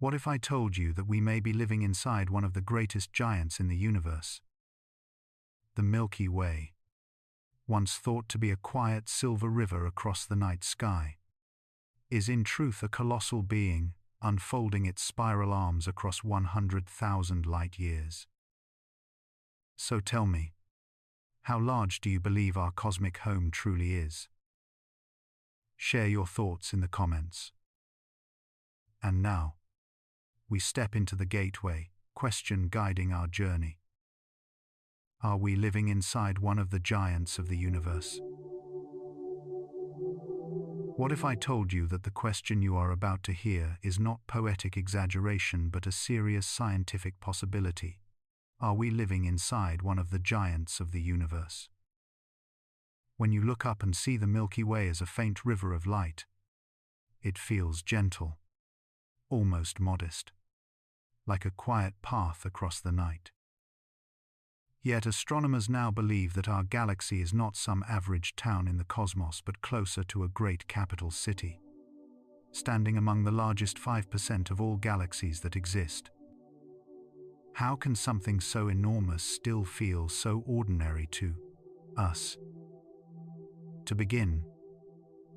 What if I told you that we may be living inside one of the greatest giants in the universe? The Milky Way, once thought to be a quiet silver river across the night sky, is in truth a colossal being, unfolding its spiral arms across 100,000 light-years. So tell me, how large do you believe our cosmic home truly is? Share your thoughts in the comments. And now, we step into the gateway, question guiding our journey. Are we living inside one of the giants of the universe? What if I told you that the question you are about to hear is not poetic exaggeration but a serious scientific possibility? Are we living inside one of the giants of the universe? When you look up and see the Milky Way as a faint river of light, it feels gentle, almost modest, like a quiet path across the night. Yet astronomers now believe that our galaxy is not some average town in the cosmos but closer to a great capital city, standing among the largest 5% of all galaxies that exist. How can something so enormous still feel so ordinary to us? To begin,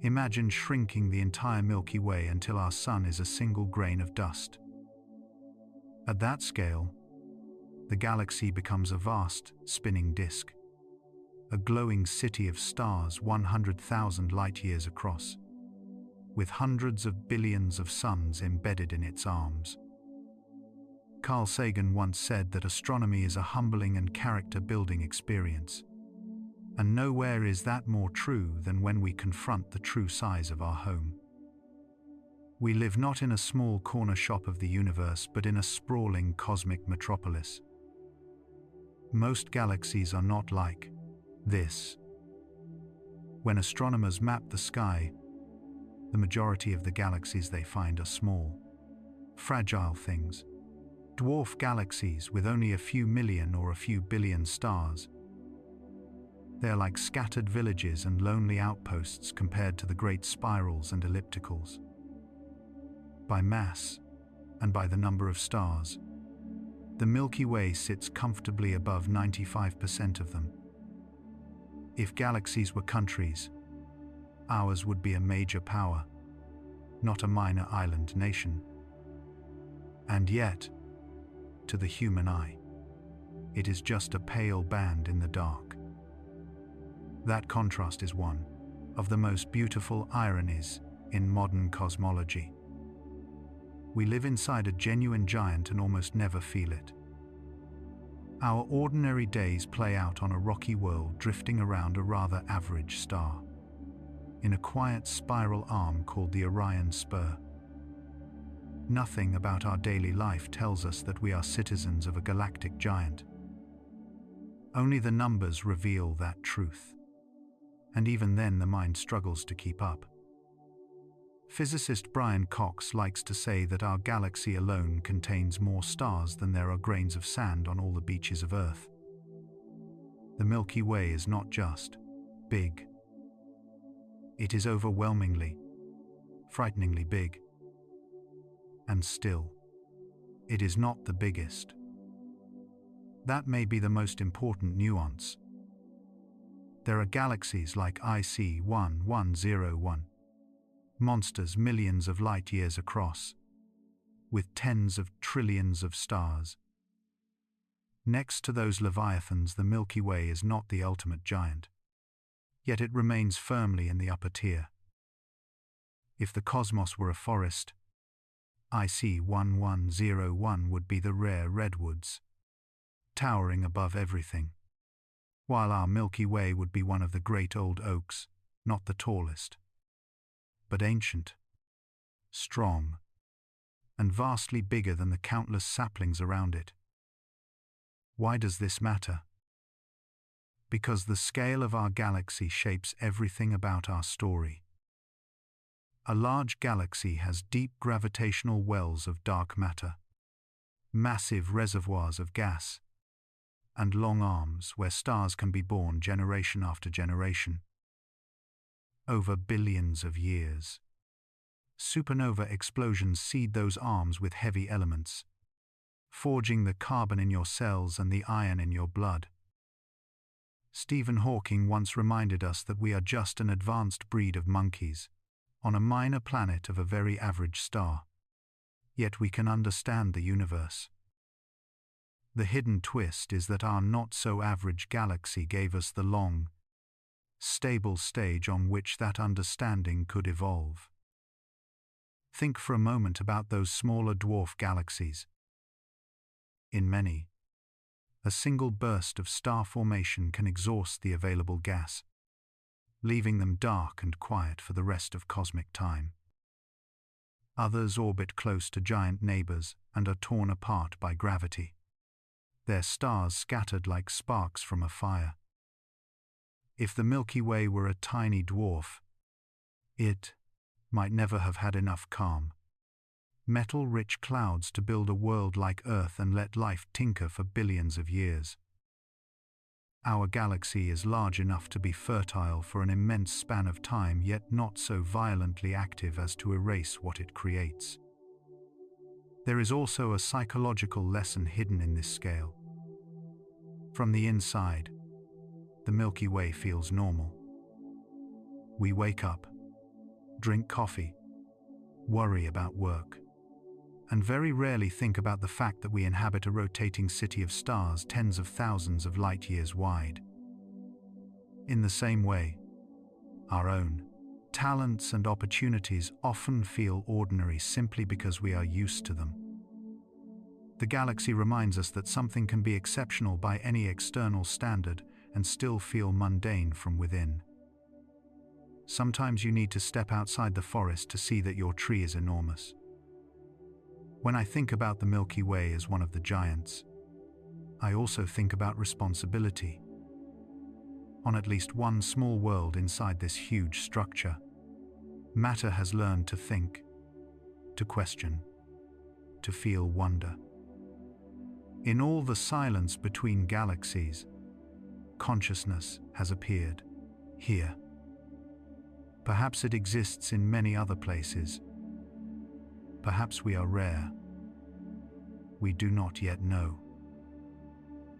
imagine shrinking the entire Milky Way until our sun is a single grain of dust. At that scale, the galaxy becomes a vast, spinning disk, a glowing city of stars 100,000 light-years across, with hundreds of billions of suns embedded in its arms. Carl Sagan once said that astronomy is a humbling and character-building experience, and nowhere is that more true than when we confront the true size of our home. We live not in a small corner shop of the universe, but in a sprawling cosmic metropolis. Most galaxies are not like this. When astronomers map the sky, the majority of the galaxies they find are small, fragile things, dwarf galaxies with only a few million or a few billion stars. They are like scattered villages and lonely outposts compared to the great spirals and ellipticals. By mass, and by the number of stars, the Milky Way sits comfortably above 95% of them. If galaxies were countries, ours would be a major power, not a minor island nation. And yet, to the human eye, it is just a pale band in the dark. That contrast is one of the most beautiful ironies in modern cosmology. We live inside a genuine giant and almost never feel it. Our ordinary days play out on a rocky world drifting around a rather average star, in a quiet spiral arm called the Orion Spur. Nothing about our daily life tells us that we are citizens of a galactic giant. Only the numbers reveal that truth, and even then the mind struggles to keep up. Physicist Brian Cox likes to say that our galaxy alone contains more stars than there are grains of sand on all the beaches of Earth. The Milky Way is not just big. It is overwhelmingly, frighteningly big. And still, it is not the biggest. That may be the most important nuance. There are galaxies like IC 1101, monsters millions of light-years across, with tens of trillions of stars. Next to those leviathans, the Milky Way is not the ultimate giant, yet it remains firmly in the upper tier. If the cosmos were a forest, IC 1101 would be the rare redwoods, towering above everything, while our Milky Way would be one of the great old oaks, not the tallest, but ancient, strong, and vastly bigger than the countless saplings around it. Why does this matter? Because the scale of our galaxy shapes everything about our story. A large galaxy has deep gravitational wells of dark matter, massive reservoirs of gas, and long arms where stars can be born generation after generation, over billions of years. Supernova explosions seed those arms with heavy elements, forging the carbon in your cells and the iron in your blood. Stephen Hawking once reminded us that we are just an advanced breed of monkeys, on a minor planet of a very average star. Yet we can understand the universe. The hidden twist is that our not-so-average galaxy gave us the long, stable stage on which that understanding could evolve. Think for a moment about those smaller dwarf galaxies. In many, a single burst of star formation can exhaust the available gas, leaving them dark and quiet for the rest of cosmic time. Others orbit close to giant neighbors and are torn apart by gravity, their stars scattered like sparks from a fire. If the Milky Way were a tiny dwarf, it might never have had enough calm, metal-rich clouds to build a world like Earth and let life tinker for billions of years. Our galaxy is large enough to be fertile for an immense span of time, yet not so violently active as to erase what it creates. There is also a psychological lesson hidden in this scale. From the inside, the Milky Way feels normal. We wake up, drink coffee, worry about work, and very rarely think about the fact that we inhabit a rotating city of stars tens of thousands of light years wide. In the same way, our own talents and opportunities often feel ordinary simply because we are used to them. The galaxy reminds us that something can be exceptional by any external standard and still feel mundane from within. Sometimes you need to step outside the forest to see that your tree is enormous. When I think about the Milky Way as one of the giants, I also think about responsibility. On at least one small world inside this huge structure, matter has learned to think, to question, to feel wonder. In all the silence between galaxies, consciousness has appeared here. Perhaps it exists in many other places. Perhaps we are rare. We do not yet know.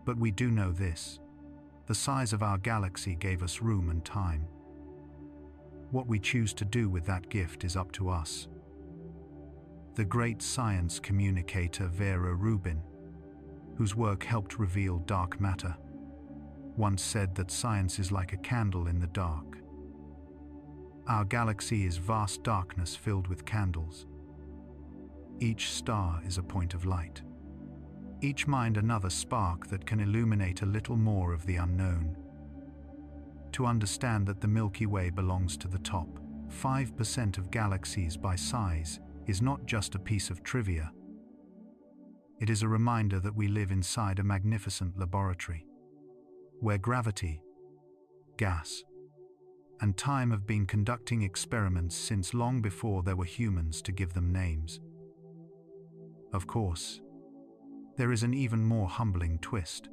But we do know this: the size of our galaxy gave us room and time. What we choose to do with that gift is up to us. The great science communicator Vera Rubin, whose work helped reveal dark matter, once said that science is like a candle in the dark. Our galaxy is vast darkness filled with candles. Each star is a point of light. Each mind another spark that can illuminate a little more of the unknown. To understand that the Milky Way belongs to the top 5% of galaxies by size is not just a piece of trivia. It is a reminder that we live inside a magnificent laboratory, where gravity, gas, and time have been conducting experiments since long before there were humans to give them names. Of course, there is an even more humbling twist.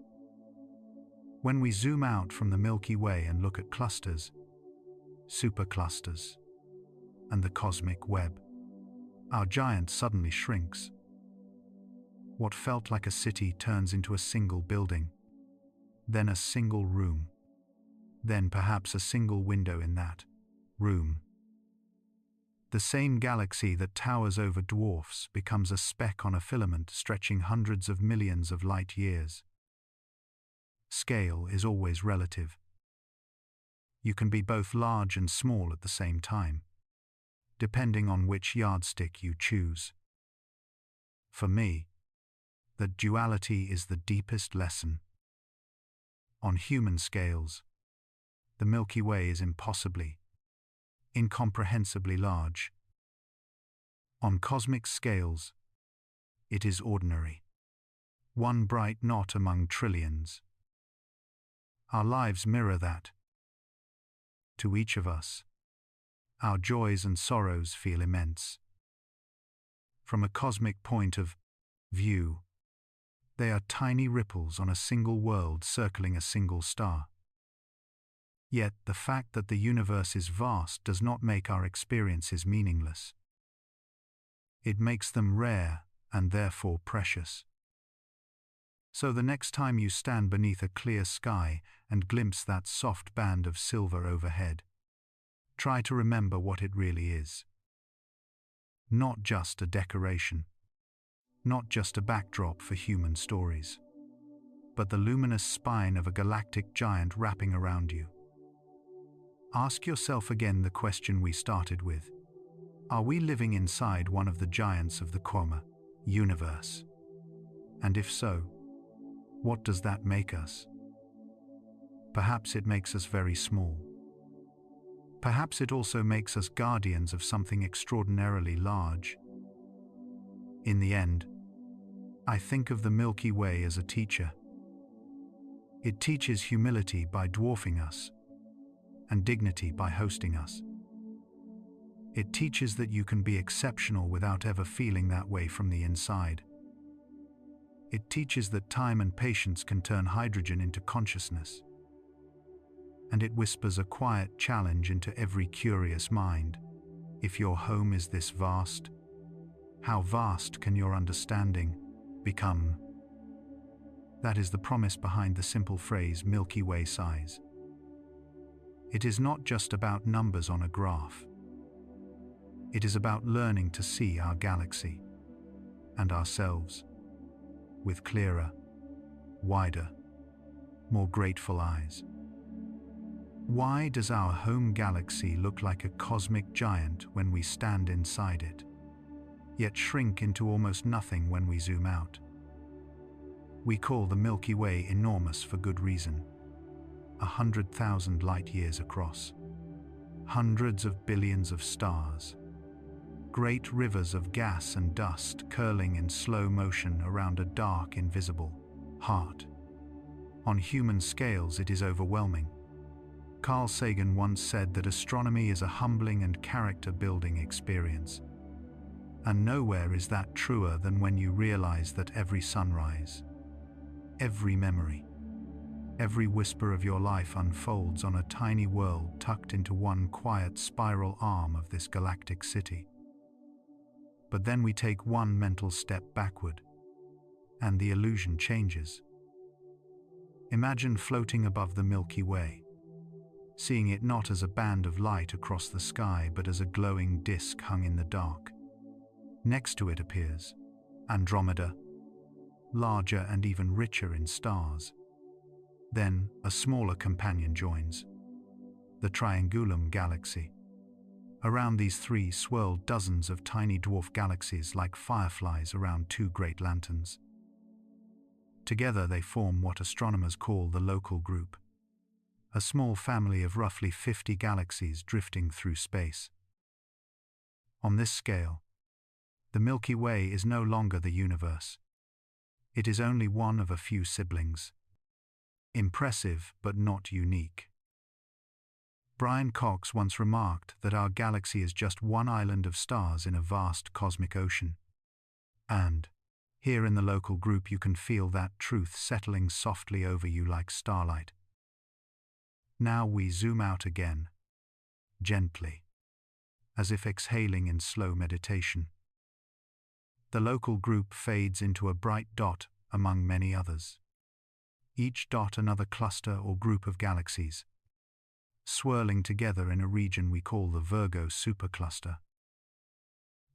When we zoom out from the Milky Way and look at clusters, superclusters, and the cosmic web, our giant suddenly shrinks. What felt like a city turns into a single building, then a single room, then perhaps a single window in that room. The same galaxy that towers over dwarfs becomes a speck on a filament stretching hundreds of millions of light years. Scale is always relative. You can be both large and small at the same time, depending on which yardstick you choose. For me, the duality is the deepest lesson. On human scales, the Milky Way is impossibly, incomprehensibly large. On cosmic scales, it is ordinary, one bright knot among trillions. Our lives mirror that. To each of us, our joys and sorrows feel immense. From a cosmic point of view, they are tiny ripples on a single world circling a single star. Yet the fact that the universe is vast does not make our experiences meaningless. It makes them rare and therefore precious. So the next time you stand beneath a clear sky and glimpse that soft band of silver overhead, try to remember what it really is. Not just a decoration, not just a backdrop for human stories, but the luminous spine of a galactic giant wrapping around you. Ask yourself again the question we started with. Are we living inside one of the giants of the universe? And if so, what does that make us? Perhaps it makes us very small. Perhaps it also makes us guardians of something extraordinarily large. In the end, I think of the Milky Way as a teacher. It teaches humility by dwarfing us, and dignity by hosting us. It teaches that you can be exceptional without ever feeling that way from the inside. It teaches that time and patience can turn hydrogen into consciousness. And it whispers a quiet challenge into every curious mind. If your home is this vast, how vast can your understanding become? That is the promise behind the simple phrase Milky Way size. It is not just about numbers on a graph. It is about learning to see our galaxy and ourselves with clearer, wider, more grateful eyes. Why does our home galaxy look like a cosmic giant when we stand inside it, yet shrink into almost nothing when we zoom out? We call the Milky Way enormous for good reason. 100,000 light-years across, hundreds of billions of stars, great rivers of gas and dust curling in slow motion around a dark, invisible heart. On human scales, it is overwhelming. Carl Sagan once said that astronomy is a humbling and character-building experience. And nowhere is that truer than when you realize that every sunrise, every memory, every whisper of your life unfolds on a tiny world tucked into one quiet spiral arm of this galactic city. But then we take one mental step backward, and the illusion changes. Imagine floating above the Milky Way, seeing it not as a band of light across the sky, but as a glowing disk hung in the dark. Next to it appears Andromeda, larger and even richer in stars. Then a smaller companion joins, the Triangulum galaxy. Around these three swirl dozens of tiny dwarf galaxies like fireflies around two great lanterns. Together they form what astronomers call the local group, a small family of roughly 50 galaxies drifting through space. On this scale, the Milky Way is no longer the universe. It is only one of a few siblings. Impressive, but not unique. Brian Cox once remarked that our galaxy is just one island of stars in a vast cosmic ocean. And, here in the local group, you can feel that truth settling softly over you like starlight. Now we zoom out again, gently, as if exhaling in slow meditation. The local group fades into a bright dot among many others. Each dot another cluster or group of galaxies, swirling together in a region we call the Virgo supercluster.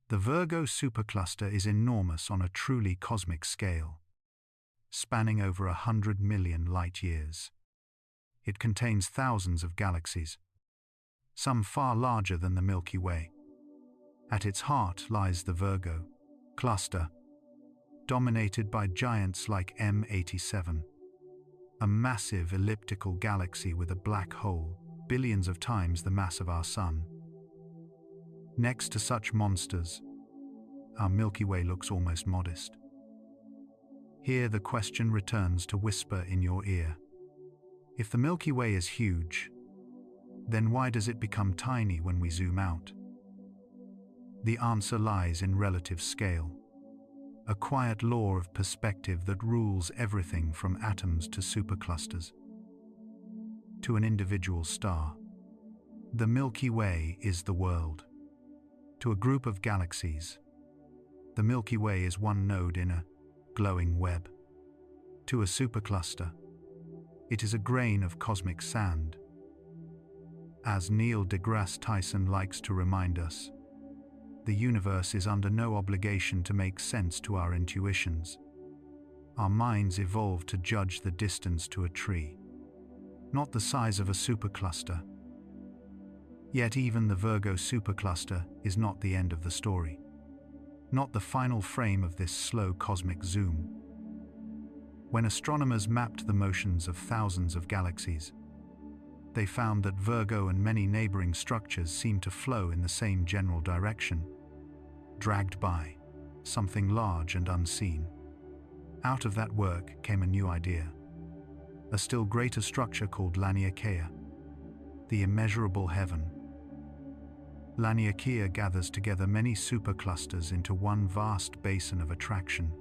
The Virgo supercluster is enormous on a truly cosmic scale, spanning over 100 million light-years. It contains thousands of galaxies, some far larger than the Milky Way. At its heart lies the Virgo cluster, dominated by giants like M87, a massive elliptical galaxy with a black hole billions of times the mass of our Sun. Next to such monsters, our Milky Way looks almost modest. Here the question returns to whisper in your ear. If the Milky Way is huge, then why does it become tiny when we zoom out? The answer lies in relative scale, a quiet law of perspective that rules everything from atoms to superclusters to an individual star. The Milky Way is the world. To a group of galaxies, The Milky Way is one node in a glowing web. To a supercluster, it is a grain of cosmic sand. As Neil deGrasse Tyson likes to remind us, the universe is under no obligation to make sense to our intuitions. Our minds evolved to judge the distance to a tree, not the size of a supercluster. Yet even the Virgo supercluster is not the end of the story, not the final frame of this slow cosmic zoom. When astronomers mapped the motions of thousands of galaxies, they found that Virgo and many neighboring structures seem to flow in the same general direction, dragged by something large and unseen. Out of that work came a new idea, a still greater structure called Laniakea, the immeasurable heaven. Laniakea gathers together many superclusters into one vast basin of attraction,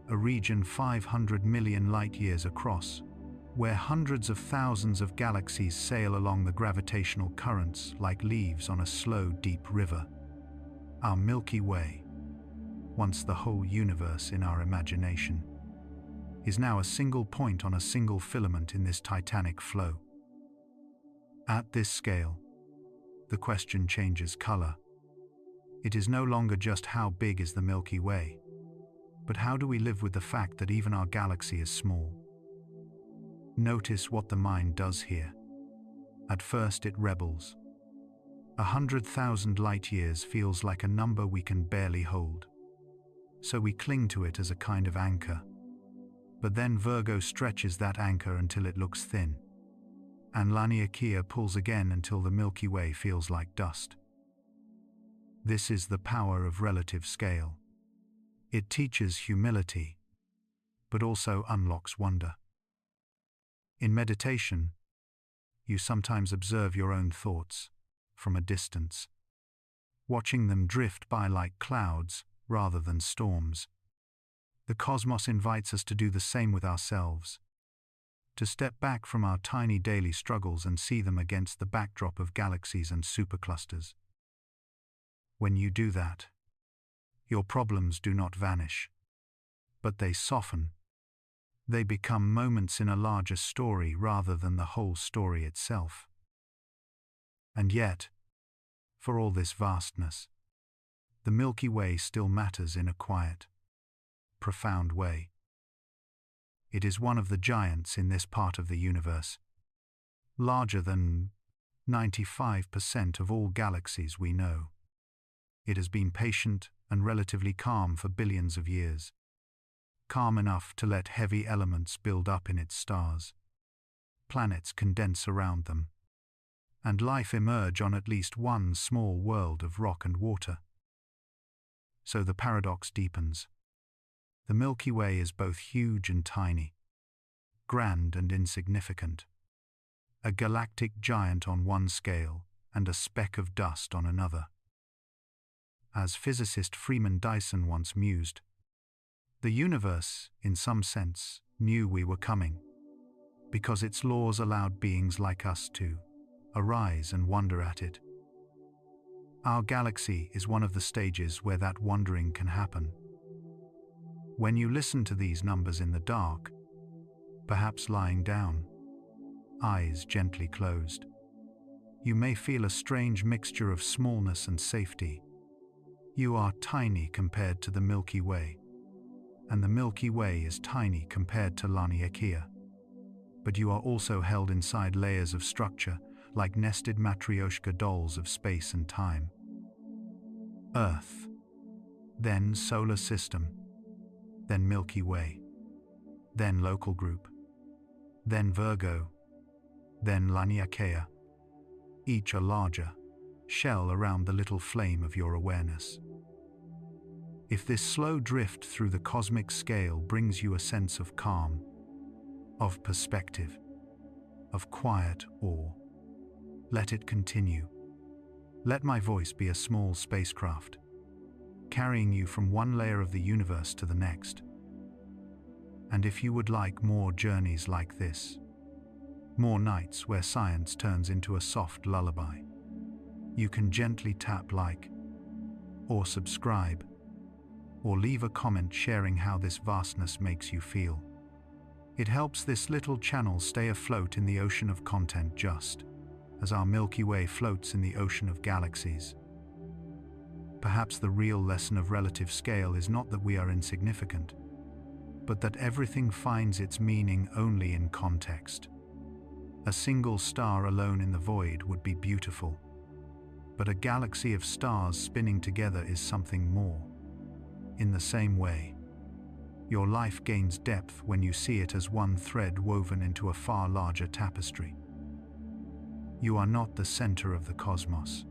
a region 500 million light-years across, where hundreds of thousands of galaxies sail along the gravitational currents like leaves on a slow, deep river. Our Milky Way, once the whole universe in our imagination, is now a single point on a single filament in this titanic flow. At this scale, the question changes color. It is no longer just how big is the Milky Way, but how do we live with the fact that even our galaxy is small? Notice what the mind does here. At first it rebels. 100,000 light-years feels like a number we can barely hold. So we cling to it as a kind of anchor. But then Virgo stretches that anchor until it looks thin, and Laniakea pulls again until the Milky Way feels like dust. This is the power of relative scale. It teaches humility, but also unlocks wonder. In meditation, you sometimes observe your own thoughts from a distance, watching them drift by like clouds rather than storms. The cosmos invites us to do the same with ourselves, to step back from our tiny daily struggles and see them against the backdrop of galaxies and superclusters. When you do that, your problems do not vanish, but they soften. They become moments in a larger story rather than the whole story itself. And yet, for all this vastness, the Milky Way still matters in a quiet, profound way. It is one of the giants in this part of the universe, larger than 95% of all galaxies we know. It has been patient and relatively calm for billions of years, calm enough to let heavy elements build up in its stars, planets condense around them, and life emerge on at least one small world of rock and water. So the paradox deepens. The Milky Way is both huge and tiny, grand and insignificant, a galactic giant on one scale and a speck of dust on another. As physicist Freeman Dyson once mused, the universe, in some sense, knew we were coming, because its laws allowed beings like us to arise and wonder at it. Our galaxy is one of the stages where that wondering can happen. When you listen to these numbers in the dark, perhaps lying down, eyes gently closed, you may feel a strange mixture of smallness and safety. You are tiny compared to the Milky Way, and the Milky Way is tiny compared to Laniakea. But you are also held inside layers of structure, like nested matryoshka dolls of space and time. Earth, then solar system, then Milky Way, then local group, then Virgo, then Laniakea, each a larger shell around the little flame of your awareness. If this slow drift through the cosmic scale brings you a sense of calm, of perspective, of quiet awe, let it continue. Let my voice be a small spacecraft, carrying you from one layer of the universe to the next. And if you would like more journeys like this, more nights where science turns into a soft lullaby, you can gently tap like or subscribe or leave a comment sharing how this vastness makes you feel. It helps this little channel stay afloat in the ocean of content, just as our Milky Way floats in the ocean of galaxies. Perhaps the real lesson of relative scale is not that we are insignificant, but that everything finds its meaning only in context. A single star alone in the void would be beautiful, but a galaxy of stars spinning together is something more. In the same way, your life gains depth when you see it as one thread woven into a far larger tapestry. You are not the center of the cosmos,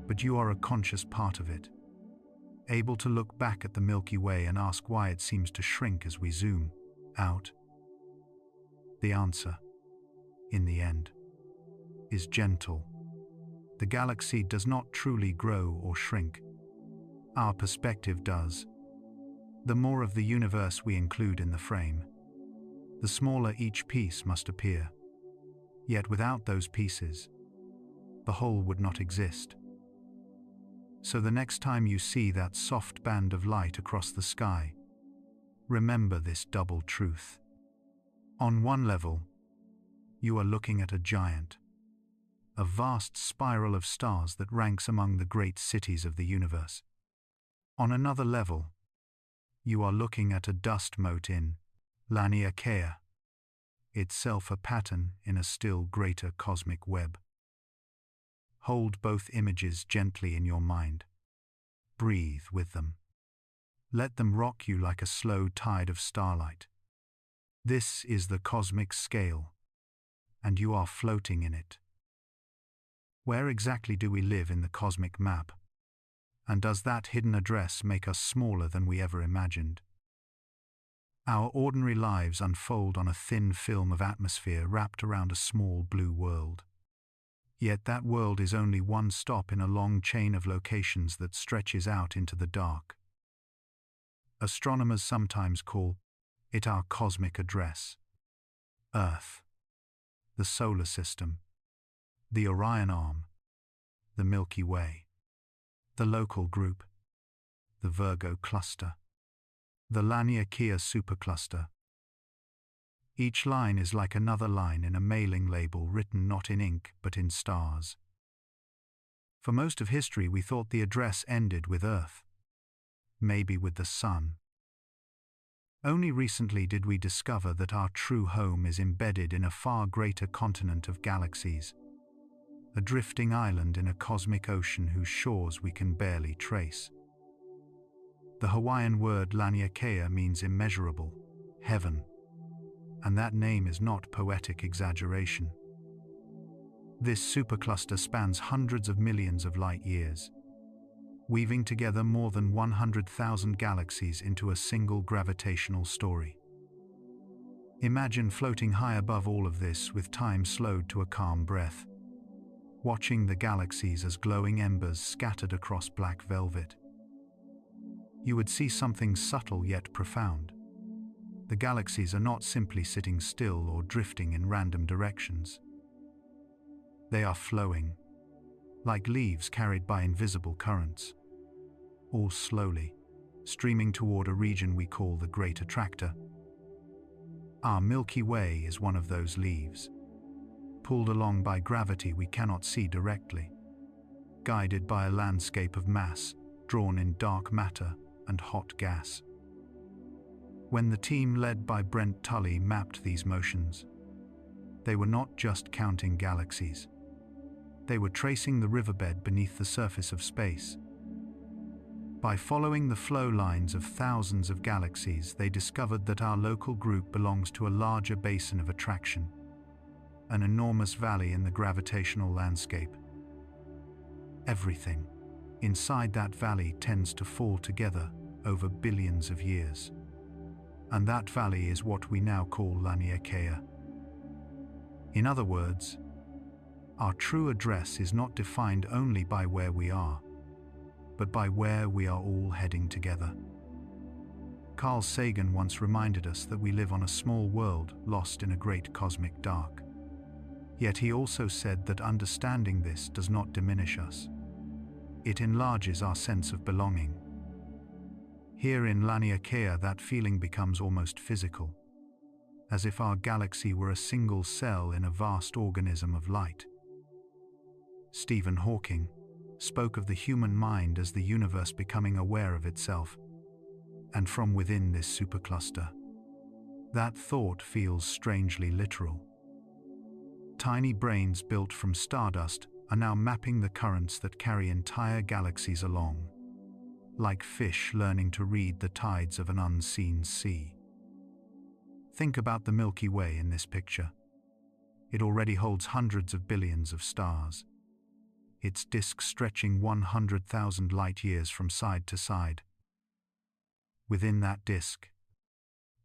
but you are a conscious part of it, able to look back at the Milky Way and ask why it seems to shrink as we zoom out. The answer, in the end, is gentle. The galaxy does not truly grow or shrink. Our perspective does. The more of the universe we include in the frame, the smaller each piece must appear. Yet without those pieces, the whole would not exist. So the next time you see that soft band of light across the sky, remember this double truth. On one level, you are looking at a giant, a vast spiral of stars that ranks among the great cities of the universe. On another level, you are looking at a dust mote in Laniakea, itself a pattern in a still greater cosmic web. Hold both images gently in your mind. Breathe with them. Let them rock you like a slow tide of starlight. This is the cosmic scale, and you are floating in it. Where exactly do we live in the cosmic map? And does that hidden address make us smaller than we ever imagined? Our ordinary lives unfold on a thin film of atmosphere wrapped around a small blue world. Yet that world is only one stop in a long chain of locations that stretches out into the dark. Astronomers sometimes call it our cosmic address. Earth, the solar system, the Orion Arm, the Milky Way, the Local Group, the Virgo Cluster, the Laniakea Supercluster. Each line is like another line in a mailing label written not in ink but in stars. For most of history we thought the address ended with Earth, maybe with the Sun. Only recently did we discover that our true home is embedded in a far greater continent of galaxies, a drifting island in a cosmic ocean whose shores we can barely trace. The Hawaiian word Laniakea means immeasurable, heaven, and that name is not poetic exaggeration. This supercluster spans hundreds of millions of light years, weaving together more than 100,000 galaxies into a single gravitational story. Imagine floating high above all of this with time slowed to a calm breath, watching the galaxies as glowing embers scattered across black velvet. You would see something subtle yet profound. The galaxies are not simply sitting still or drifting in random directions. They are flowing, like leaves carried by invisible currents, all slowly, streaming toward a region we call the Great Attractor. Our Milky Way is one of those leaves, pulled along by gravity we cannot see directly, guided by a landscape of mass, drawn in dark matter and hot gas. When the team led by Brent Tully mapped these motions, they were not just counting galaxies. They were tracing the riverbed beneath the surface of space. By following the flow lines of thousands of galaxies, they discovered that our local group belongs to a larger basin of attraction, an enormous valley in the gravitational landscape. Everything inside that valley tends to fall together over billions of years. And that valley is what we now call Laniakea. In other words, our true address is not defined only by where we are, but by where we are all heading together. Carl Sagan once reminded us that we live on a small world lost in a great cosmic dark. Yet he also said that understanding this does not diminish us. It enlarges our sense of belonging. Here in Laniakea, that feeling becomes almost physical, as if our galaxy were a single cell in a vast organism of light. Stephen Hawking spoke of the human mind as the universe becoming aware of itself, and from within this supercluster. That thought feels strangely literal. Tiny brains built from stardust are now mapping the currents that carry entire galaxies along, like fish learning to read the tides of an unseen sea. Think about the Milky Way in this picture. It already holds hundreds of billions of stars, its disk stretching 100,000 light-years from side to side. Within that disk,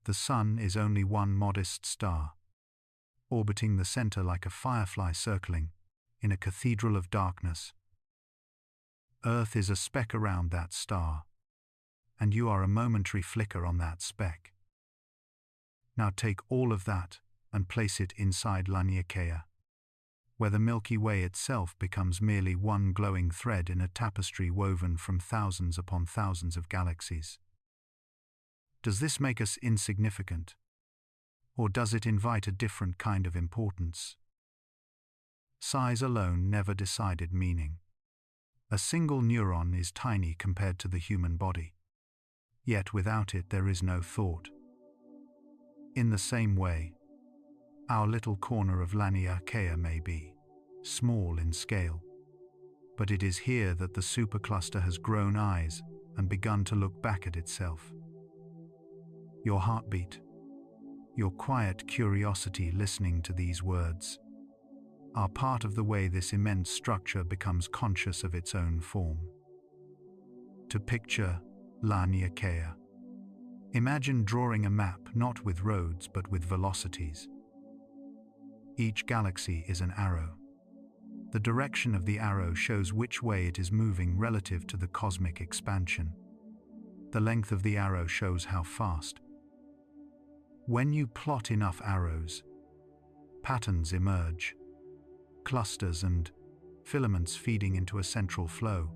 the Sun is only one modest star, orbiting the center like a firefly circling in a cathedral of darkness. Earth is a speck around that star, and you are a momentary flicker on that speck. Now take all of that and place it inside Laniakea, where the Milky Way itself becomes merely one glowing thread in a tapestry woven from thousands upon thousands of galaxies. Does this make us insignificant? Or does it invite a different kind of importance? Size alone never decided meaning. A single neuron is tiny compared to the human body. Yet without it there is no thought. In the same way, our little corner of Laniakea may be small in scale, but it is here that the supercluster has grown eyes and begun to look back at itself. Your heartbeat, your quiet curiosity listening to these words, are part of the way this immense structure becomes conscious of its own form. To picture Laniakea, imagine drawing a map not with roads but with velocities. Each galaxy is an arrow. The direction of the arrow shows which way it is moving relative to the cosmic expansion. The length of the arrow shows how fast. When you plot enough arrows, patterns emerge, clusters and filaments feeding into a central flow.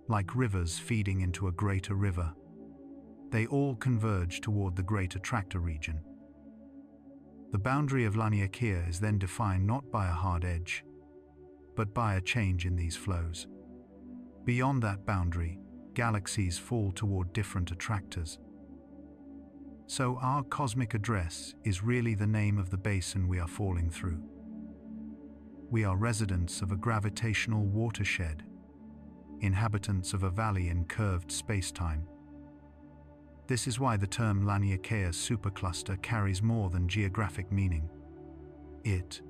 Like rivers feeding into a greater river, they all converge toward the great attractor region. The boundary of Laniakea is then defined not by a hard edge, but by a change in these flows. Beyond that boundary, galaxies fall toward different attractors. So our cosmic address is really the name of the basin we are falling through. We are residents of a gravitational watershed, inhabitants of a valley in curved space-time. This is why the term Laniakea supercluster carries more than geographic meaning. It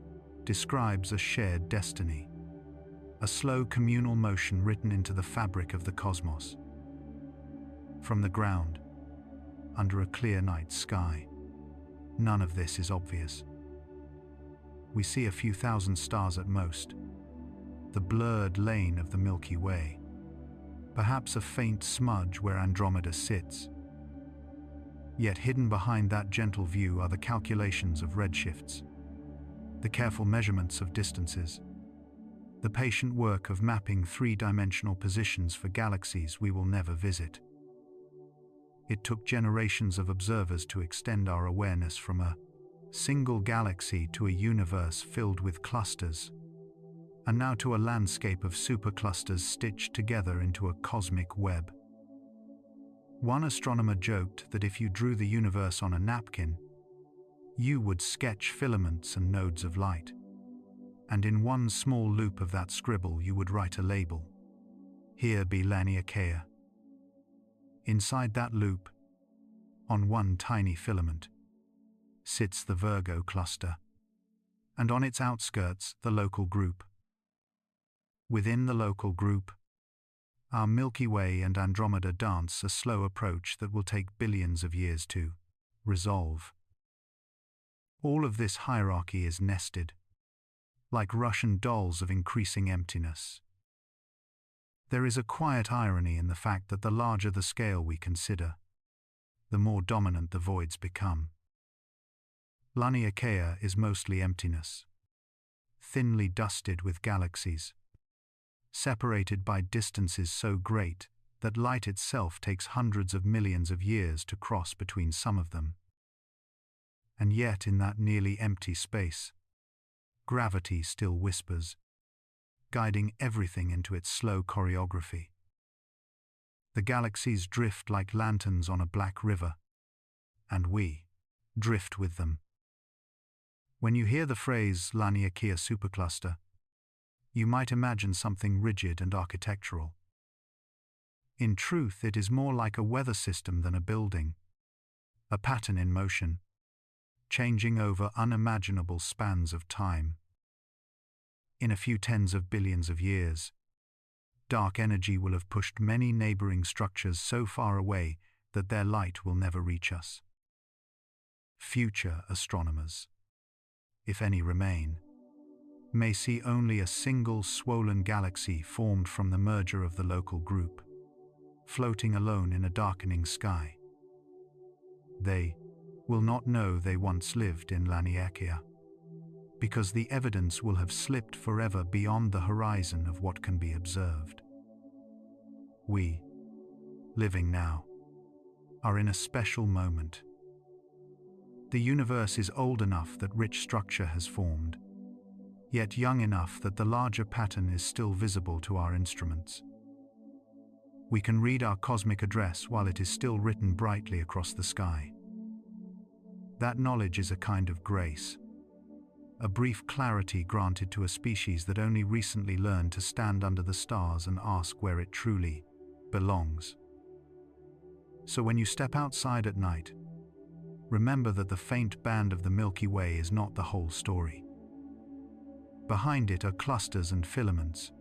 describes a shared destiny, a slow communal motion written into the fabric of the cosmos. From the ground, under a clear night sky, none of this is obvious. We see a few thousand stars at most, the blurred lane of the Milky Way, perhaps a faint smudge where Andromeda sits. Yet hidden behind that gentle view are the calculations of redshifts, the careful measurements of distances, the patient work of mapping three-dimensional positions for galaxies we will never visit. It took generations of observers to extend our awareness from a single galaxy to a universe filled with clusters, and now to a landscape of superclusters stitched together into a cosmic web. One astronomer joked that if you drew the universe on a napkin, you would sketch filaments and nodes of light, and in one small loop of that scribble you would write a label. Here be Laniakea. Inside that loop, on one tiny filament, sits the Virgo cluster, and on its outskirts the local group. Within the local group, our Milky Way and Andromeda dance a slow approach that will take billions of years to resolve. All of this hierarchy is nested, like Russian dolls of increasing emptiness. There is a quiet irony in the fact that the larger the scale we consider, the more dominant the voids become. Laniakea is mostly emptiness, thinly dusted with galaxies, separated by distances so great that light itself takes hundreds of millions of years to cross between some of them. And yet, in that nearly empty space, gravity still whispers, guiding everything into its slow choreography. The galaxies drift like lanterns on a black river, and we drift with them. When you hear the phrase Laniakea supercluster, you might imagine something rigid and architectural. In truth, it is more like a weather system than a building, a pattern in motion, changing over unimaginable spans of time. In a few tens of billions of years, dark energy will have pushed many neighboring structures so far away that their light will never reach us. Future astronomers, if any remain, may see only a single swollen galaxy formed from the merger of the local group, floating alone in a darkening sky. They will not know they once lived in Laniakea, because the evidence will have slipped forever beyond the horizon of what can be observed. We, living now, are in a special moment. The universe is old enough that rich structure has formed, yet young enough that the larger pattern is still visible to our instruments. We can read our cosmic address while it is still written brightly across the sky. That knowledge is a kind of grace, a brief clarity granted to a species that only recently learned to stand under the stars and ask where it truly belongs. So when you step outside at night, remember that the faint band of the Milky Way is not the whole story. Behind it are clusters and filaments.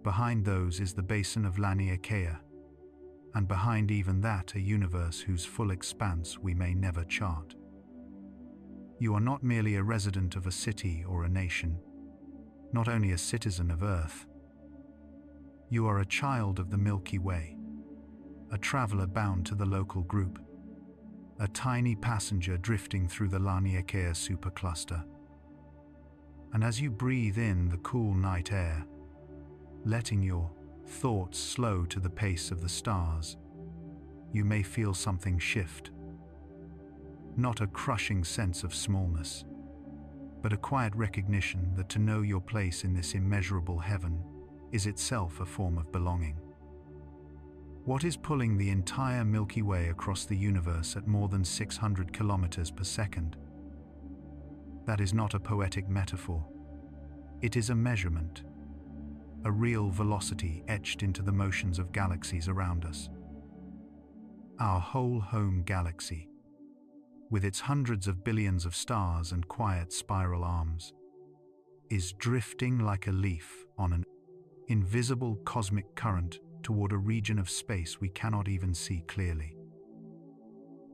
Behind those is the basin of Laniakea, and behind even that a universe whose full expanse we may never chart. You are not merely a resident of a city or a nation, not only a citizen of Earth. You are a child of the Milky Way, a traveler bound to the local group, a tiny passenger drifting through the Laniakea supercluster. And as you breathe in the cool night air, letting your thoughts slow to the pace of the stars, you may feel something shift. Not a crushing sense of smallness, but a quiet recognition that to know your place in this immeasurable heaven is itself a form of belonging. What is pulling the entire Milky Way across the universe at more than 600 kilometers per second? That is not a poetic metaphor. It is a measurement, a real velocity etched into the motions of galaxies around us. Our whole home galaxy, with its hundreds of billions of stars and quiet spiral arms, is drifting like a leaf on an invisible cosmic current toward a region of space we cannot even see clearly.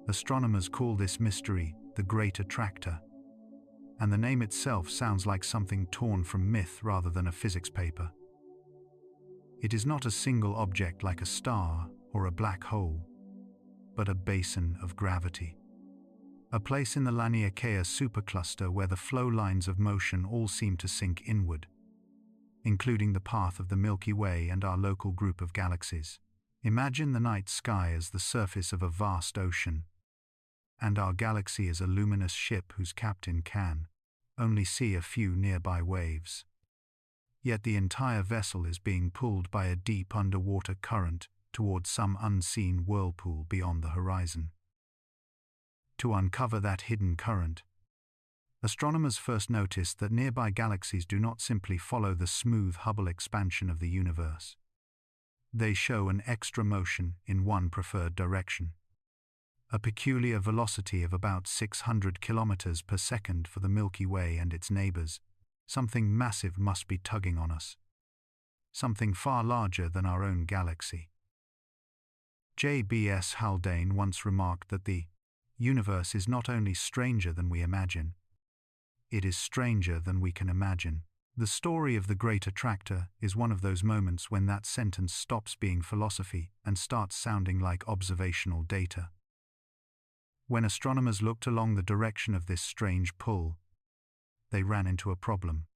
Astronomers call this mystery the Great Attractor, and the name itself sounds like something torn from myth rather than a physics paper. It is not a single object like a star or a black hole, but a basin of gravity. A place in the Laniakea supercluster where the flow lines of motion all seem to sink inward, including the path of the Milky Way and our local group of galaxies. Imagine the night sky as the surface of a vast ocean, and our galaxy is a luminous ship whose captain can only see a few nearby waves. Yet the entire vessel is being pulled by a deep underwater current towards some unseen whirlpool beyond the horizon. To uncover that hidden current, astronomers first noticed that nearby galaxies do not simply follow the smooth Hubble expansion of the universe. They show an extra motion in one preferred direction, a peculiar velocity of about 600 kilometers per second for the Milky Way and its neighbors. Something massive must be tugging on us, something far larger than our own galaxy. J.B.S. Haldane once remarked that the universe is not only stranger than we imagine, it is stranger than we can imagine. The story of the Great Attractor is one of those moments when that sentence stops being philosophy and starts sounding like observational data. When astronomers looked along the direction of this strange pull, they ran into a problem.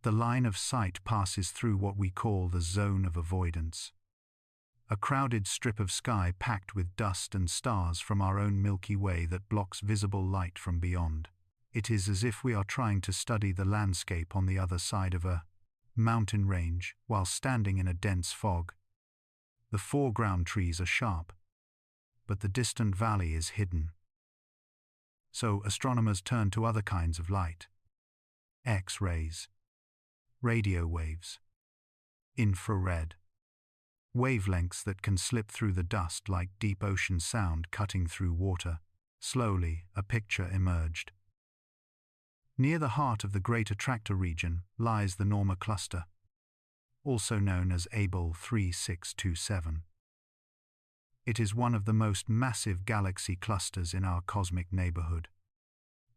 The line of sight passes through what we call the zone of avoidance. a crowded strip of sky packed with dust and stars from our own Milky Way that blocks visible light from beyond. It is as if we are trying to study the landscape on the other side of a mountain range while standing in a dense fog. The foreground trees are sharp, but the distant valley is hidden. So astronomers turn to other kinds of light: X-rays, radio waves, infrared, wavelengths that can slip through the dust like deep ocean sound cutting through water. Slowly, a picture emerged. Near the heart of the Great Attractor region lies the Norma cluster, also known as Abell 3627. It is one of the most massive galaxy clusters in our cosmic neighborhood.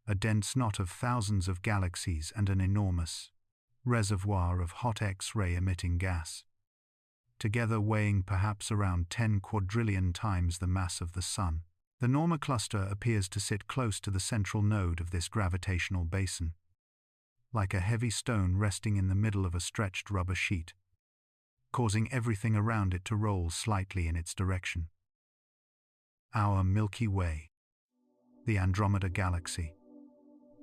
A dense knot of thousands of galaxies and an enormous reservoir of hot X-ray emitting gas, together weighing perhaps around 10 quadrillion times the mass of the Sun. The Norma cluster appears to sit close to the central node of this gravitational basin, like a heavy stone resting in the middle of a stretched rubber sheet, causing everything around it to roll slightly in its direction. Our Milky Way, the Andromeda Galaxy,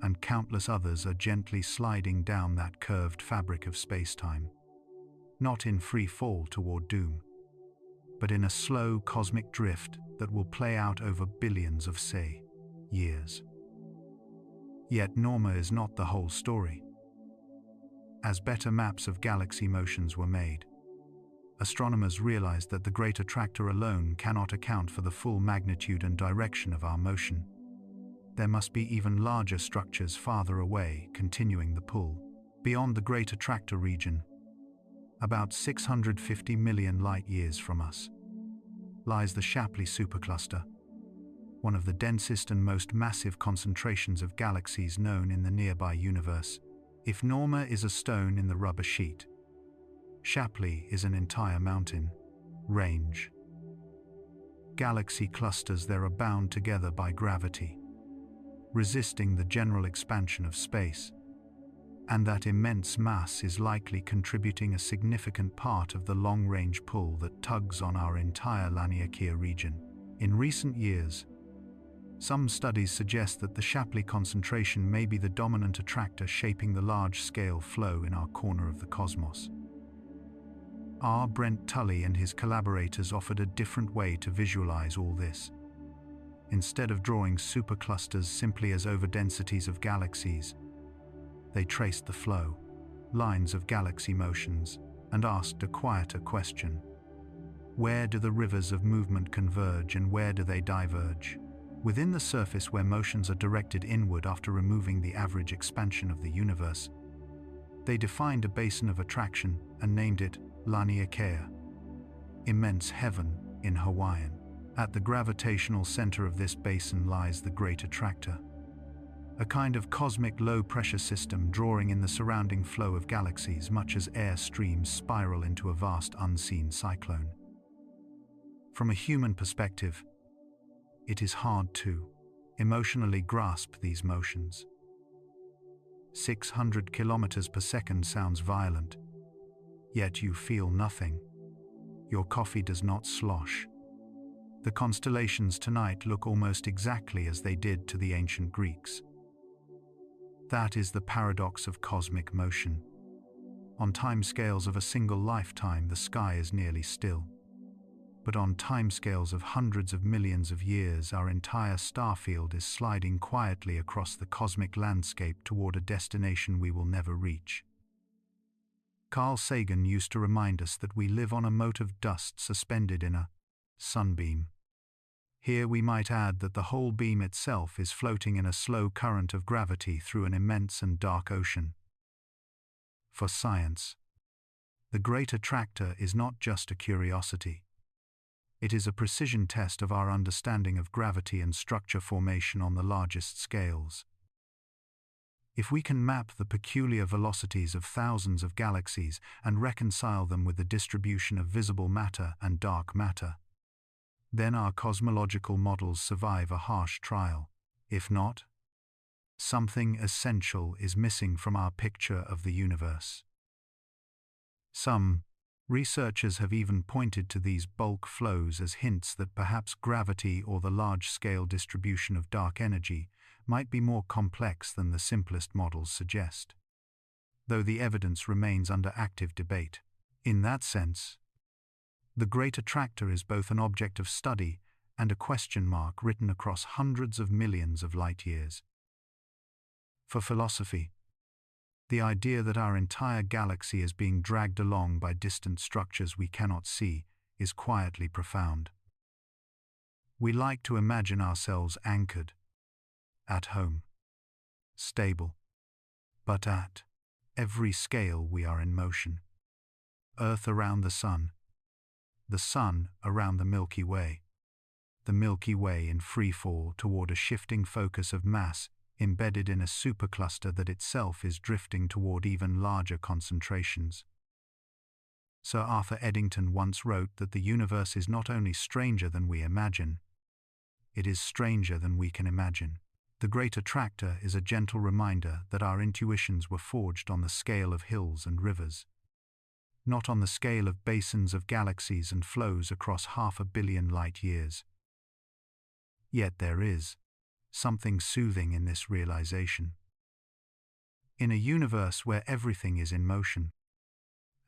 and countless others are gently sliding down that curved fabric of space-time, not in free fall toward doom, but in a slow cosmic drift that will play out over billions of, say, years. Yet Norma is not the whole story. As better maps of galaxy motions were made, astronomers realized that the Great Attractor alone cannot account for the full magnitude and direction of our motion. There must be even larger structures farther away continuing the pull. Beyond the Great Attractor region, about 650 million light-years from us, lies the Shapley supercluster, one of the densest and most massive concentrations of galaxies known in the nearby universe. If Norma is a stone in the rubber sheet, Shapley is an entire mountain range. Galaxy clusters there are bound together by gravity, resisting the general expansion of space, and that immense mass is likely contributing a significant part of the long-range pull that tugs on our entire Laniakea region. In recent years, some studies suggest that the Shapley concentration may be the dominant attractor shaping the large-scale flow in our corner of the cosmos. R. Brent Tully and his collaborators offered a different way to visualize all this. Instead of drawing superclusters simply as overdensities of galaxies, they traced the flow, lines of galaxy motions, and asked a quieter question: where do the rivers of movement converge and where do they diverge? Within the surface where motions are directed inward after removing the average expansion of the universe, they defined a basin of attraction and named it Laniakea, immense heaven in Hawaiian. At the gravitational center of this basin lies the Great Attractor, a kind of cosmic low-pressure system drawing in the surrounding flow of galaxies much as air streams spiral into a vast unseen cyclone. From a human perspective, it is hard to emotionally grasp these motions. 600 kilometers per second sounds violent, yet you feel nothing. Your coffee does not slosh. The constellations tonight look almost exactly as they did to the ancient Greeks. That is the paradox of cosmic motion. On timescales of a single lifetime, the sky is nearly still. But on timescales of hundreds of millions of years, our entire starfield is sliding quietly across the cosmic landscape toward a destination we will never reach. Carl Sagan used to remind us that we live on a mote of dust suspended in a sunbeam. Here we might add that the whole beam itself is floating in a slow current of gravity through an immense and dark ocean. For science, the Great Attractor is not just a curiosity. It is a precision test of our understanding of gravity and structure formation on the largest scales. If we can map the peculiar velocities of thousands of galaxies and reconcile them with the distribution of visible matter and dark matter, then our cosmological models survive a harsh trial. If not, something essential is missing from our picture of the universe. Some Researchers have even pointed to these bulk flows as hints that perhaps gravity or the large-scale distribution of dark energy might be more complex than the simplest models suggest, though the evidence remains under active debate. In that sense, the Great Attractor is both an object of study and a question mark written across hundreds of millions of light-years. For philosophy, the idea that our entire galaxy is being dragged along by distant structures we cannot see is quietly profound. We like to imagine ourselves anchored, at home, stable, but at every scale we are in motion. Earth around the Sun around the Milky Way in free fall toward a shifting focus of mass embedded in a supercluster that itself is drifting toward even larger concentrations. Sir Arthur Eddington once wrote that the universe is not only stranger than we imagine, it is stranger than we can imagine. The Great Attractor is a gentle reminder that our intuitions were forged on the scale of hills and rivers, not on the scale of basins of galaxies and flows across 500 million light-years. Yet there is something soothing in this realization. In a universe where everything is in motion,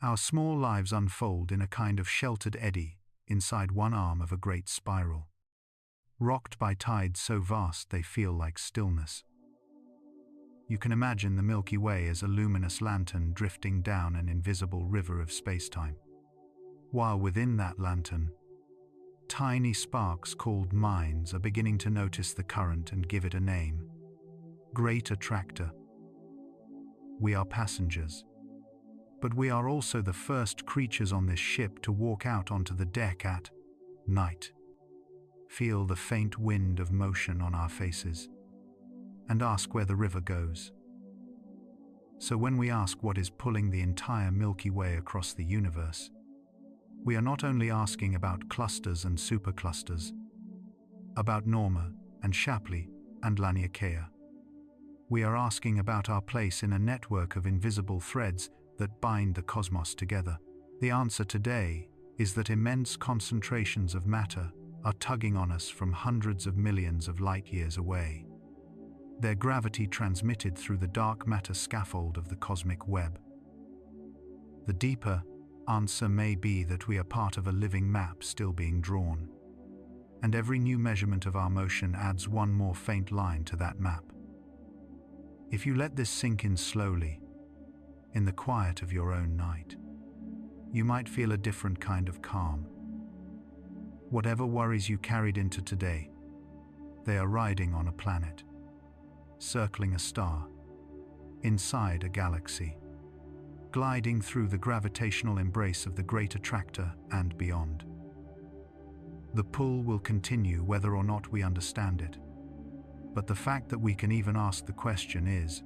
our small lives unfold in a kind of sheltered eddy inside one arm of a great spiral, rocked by tides so vast they feel like stillness. You can imagine the Milky Way as a luminous lantern drifting down an invisible river of spacetime, while within that lantern, tiny sparks called minds are beginning to notice the current and give it a name. Great Attractor. We are passengers, but we are also the first creatures on this ship to walk out onto the deck at night, feel the faint wind of motion on our faces, and ask where the river goes. So when we ask what is pulling the entire Milky Way across the universe, we are not only asking about clusters and superclusters, about Norma and Shapley and Laniakea. We are asking about our place in a network of invisible threads that bind the cosmos together. The answer today is that immense concentrations of matter are tugging on us from hundreds of millions of light-years away, their gravity transmitted through the dark matter scaffold of the cosmic web. The deeper answer may be that we are part of a living map still being drawn, and every new measurement of our motion adds one more faint line to that map. If you let this sink in slowly, in the quiet of your own night, you might feel a different kind of calm. Whatever worries you carried into today, they are riding on a planet, circling a star, inside a galaxy, gliding through the gravitational embrace of the Great Attractor and beyond. The pull will continue whether or not we understand it, but the fact that we can even ask the question is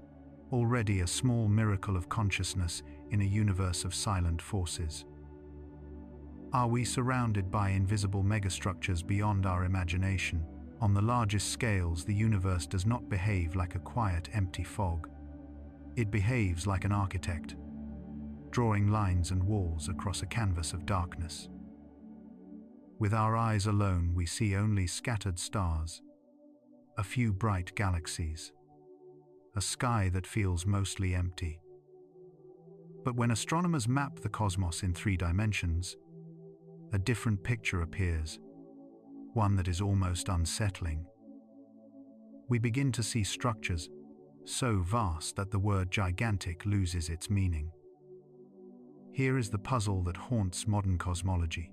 already a small miracle of consciousness in a universe of silent forces. Are we surrounded by invisible megastructures beyond our imagination? On the largest scales, the universe does not behave like a quiet, empty fog. It behaves like an architect, drawing lines and walls across a canvas of darkness. With our eyes alone, we see only scattered stars, a few bright galaxies, a sky that feels mostly empty. But when astronomers map the cosmos in 3 dimensions, a different picture appears, one that is almost unsettling. We begin to see structures so vast that the word gigantic loses its meaning. Here is the puzzle that haunts modern cosmology,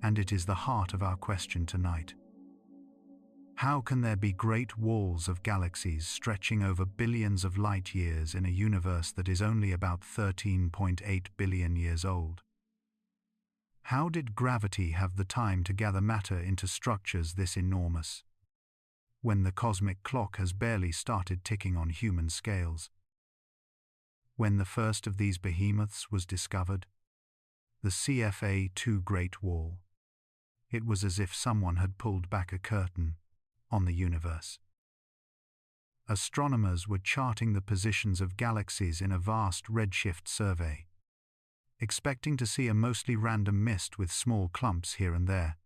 and it is the heart of our question tonight. How can there be great walls of galaxies stretching over billions of light-years in a universe that is only about 13.8 billion years old? How did gravity have the time to gather matter into structures this enormous, when the cosmic clock has barely started ticking on human scales? When the first of these behemoths was discovered, the CFA2 Great Wall, it was as if someone had pulled back a curtain on the universe. Astronomers were charting the positions of galaxies in a vast redshift survey, expecting to see a mostly random mist with small clumps here and there.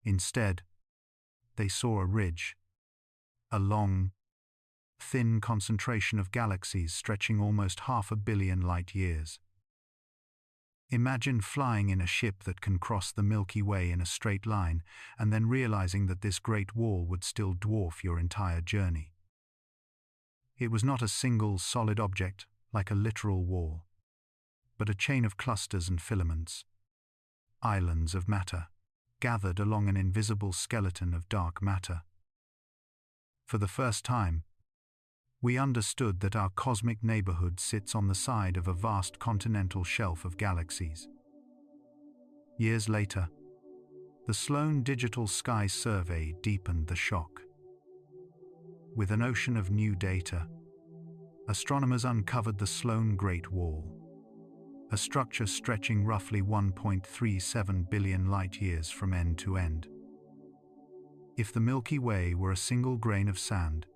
Instead, they saw a ridge, a long, thin concentration of galaxies stretching almost 500 million light-years. Imagine flying in a ship that can cross the Milky Way in a straight line, and then realizing that this great wall would still dwarf your entire journey. It was not a single solid object, like a literal wall, but a chain of clusters and filaments, islands of matter, gathered along an invisible skeleton of dark matter. For the first time, we understood that our cosmic neighborhood sits on the side of a vast continental shelf of galaxies. Years later, the Sloan Digital Sky Survey deepened the shock. With an ocean of new data, astronomers uncovered the Sloan Great Wall, a structure stretching roughly 1.37 billion light-years from end to end. If the Milky Way were a single grain of sand,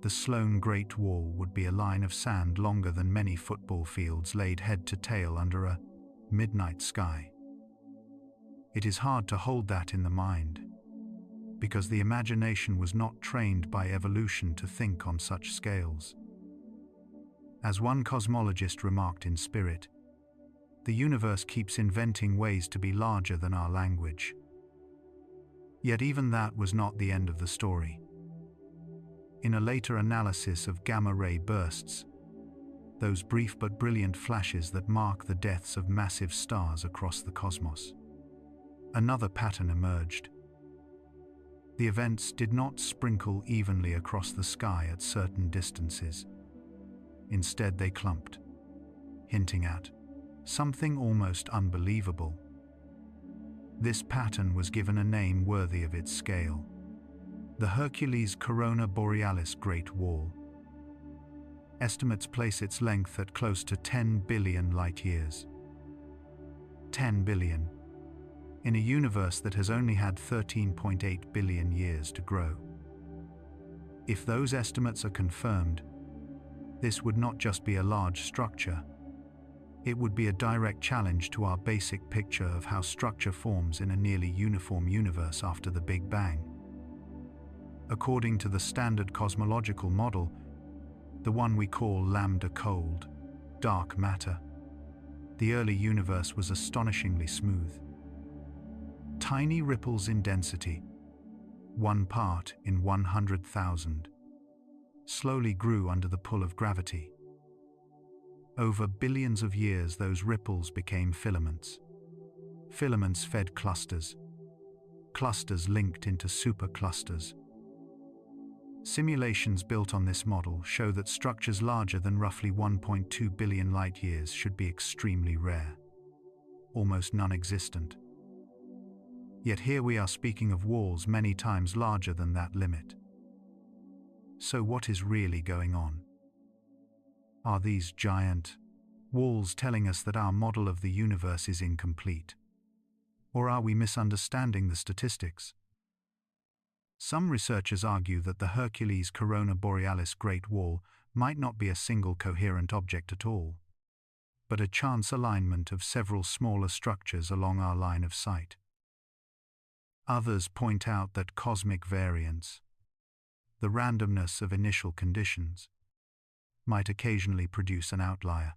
the Sloan Great Wall would be a line of sand longer than many football fields laid head to tail under a midnight sky. It is hard to hold that in the mind, because the imagination was not trained by evolution to think on such scales. As one cosmologist remarked in spirit, the universe keeps inventing ways to be larger than our language. Yet even that was not the end of the story. In a later analysis of gamma-ray bursts, those brief but brilliant flashes that mark the deaths of massive stars across the cosmos, another pattern emerged. The events did not sprinkle evenly across the sky at certain distances. Instead, they clumped, hinting at something almost unbelievable. This pattern was given a name worthy of its scale: the Hercules Corona Borealis Great Wall. Estimates place its length at close to 10 billion light-years. 10 billion, in a universe that has only had 13.8 billion years to grow. If those estimates are confirmed, this would not just be a large structure, it would be a direct challenge to our basic picture of how structure forms in a nearly uniform universe after the Big Bang. According to the standard cosmological model, the one we call lambda cold, dark matter, the early universe was astonishingly smooth. Tiny ripples in density, 1 part in 100,000, slowly grew under the pull of gravity. Over billions of years, those ripples became filaments. Filaments fed clusters. Clusters linked into superclusters. Simulations built on this model show that structures larger than roughly 1.2 billion light-years should be extremely rare, almost non-existent. Yet here we are speaking of walls many times larger than that limit. So what is really going on? Are these giant walls telling us that our model of the universe is incomplete? Or are we misunderstanding the statistics? Some researchers argue that the Hercules Corona Borealis Great Wall might not be a single coherent object at all, but a chance alignment of several smaller structures along our line of sight. Others point out that cosmic variance, the randomness of initial conditions, might occasionally produce an outlier,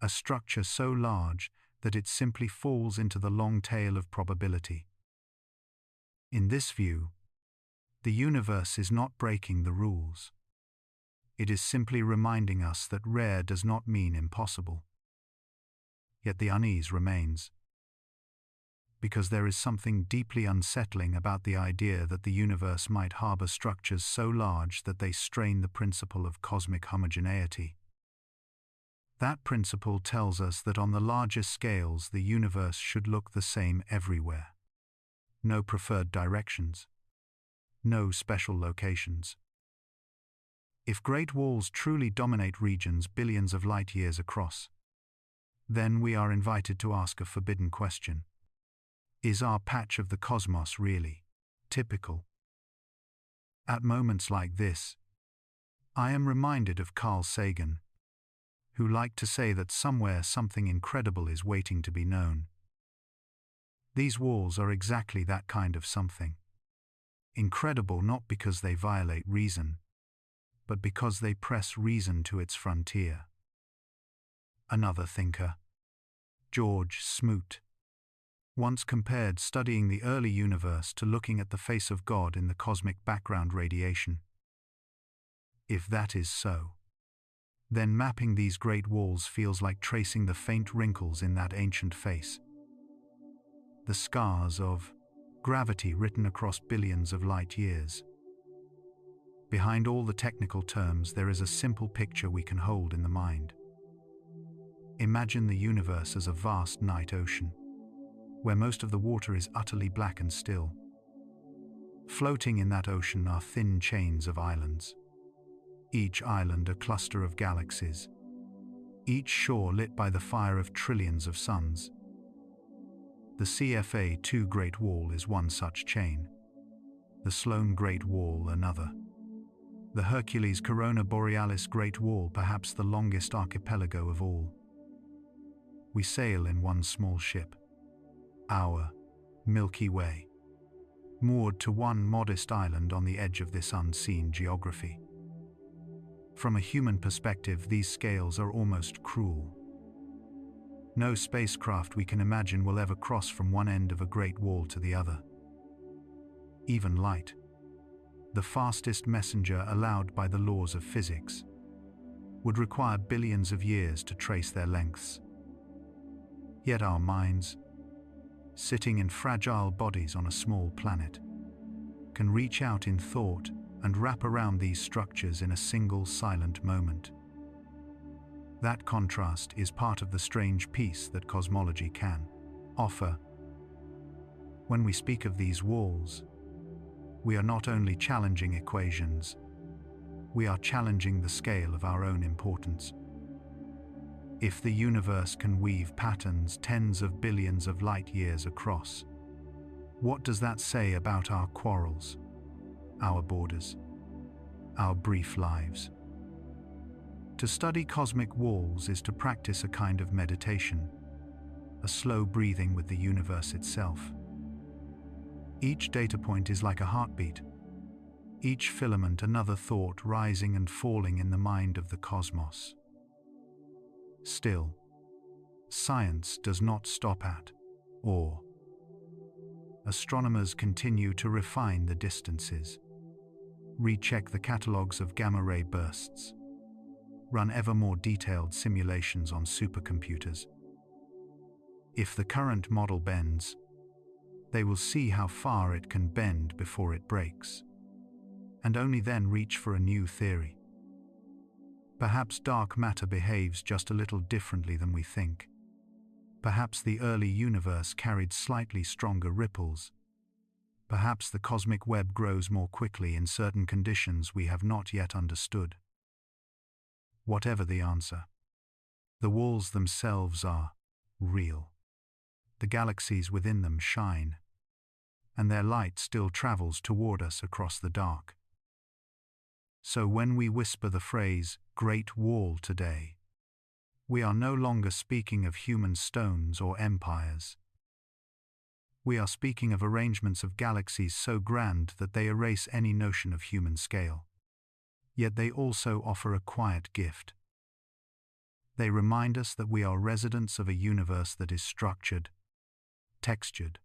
a structure so large that it simply falls into the long tail of probability. In this view, the universe is not breaking the rules. It is simply reminding us that rare does not mean impossible. Yet the unease remains, because there is something deeply unsettling about the idea that the universe might harbor structures so large that they strain the principle of cosmic homogeneity. That principle tells us that on the largest scales the universe should look the same everywhere. No preferred directions. No special locations. If great walls truly dominate regions billions of light-years across, then we are invited to ask a forbidden question. Is our patch of the cosmos really typical? At moments like this, I am reminded of Carl Sagan, who like to say that somewhere something incredible is waiting to be known. These walls are exactly that kind of something. Incredible not because they violate reason, but because they press reason to its frontier. Another thinker, George Smoot, once compared studying the early universe to looking at the face of God in the cosmic background radiation. If that is so, then mapping these great walls feels like tracing the faint wrinkles in that ancient face. The scars of gravity written across billions of light years. Behind all the technical terms, there is a simple picture we can hold in the mind. Imagine the universe as a vast night ocean, where most of the water is utterly black and still. Floating in that ocean are thin chains of islands. Each island a cluster of galaxies, each shore lit by the fire of trillions of suns. The CFA2 Great Wall is one such chain, the Sloan Great Wall another, the Hercules Corona Borealis Great Wall perhaps the longest archipelago of all. We sail in one small ship, our Milky Way, moored to one modest island on the edge of this unseen geography. From a human perspective, these scales are almost cruel. No spacecraft we can imagine will ever cross from one end of a great wall to the other. Even light, the fastest messenger allowed by the laws of physics, would require billions of years to trace their lengths. Yet our minds, sitting in fragile bodies on a small planet, can reach out in thought and wrap around these structures in a single silent moment. That contrast is part of the strange peace that cosmology can offer. When we speak of these walls, we are not only challenging equations, we are challenging the scale of our own importance. If the universe can weave patterns tens of billions of light years across, what does that say about our quarrels, our borders, our brief lives? To study cosmic walls is to practice a kind of meditation, a slow breathing with the universe itself. Each data point is like a heartbeat, each filament another thought rising and falling in the mind of the cosmos. Still, science does not stop at awe. Astronomers continue to refine the distances, recheck the catalogues of gamma-ray bursts, run ever more detailed simulations on supercomputers. If the current model bends, they will see how far it can bend before it breaks, and only then reach for a new theory. Perhaps dark matter behaves just a little differently than we think. Perhaps the early universe carried slightly stronger ripples. Perhaps the cosmic web grows more quickly in certain conditions we have not yet understood. Whatever the answer, the walls themselves are real. The galaxies within them shine, and their light still travels toward us across the dark. So when we whisper the phrase, Great Wall today, we are no longer speaking of human stones or empires. We are speaking of arrangements of galaxies so grand that they erase any notion of human scale. Yet they also offer a quiet gift. They remind us that we are residents of a universe that is structured, textured,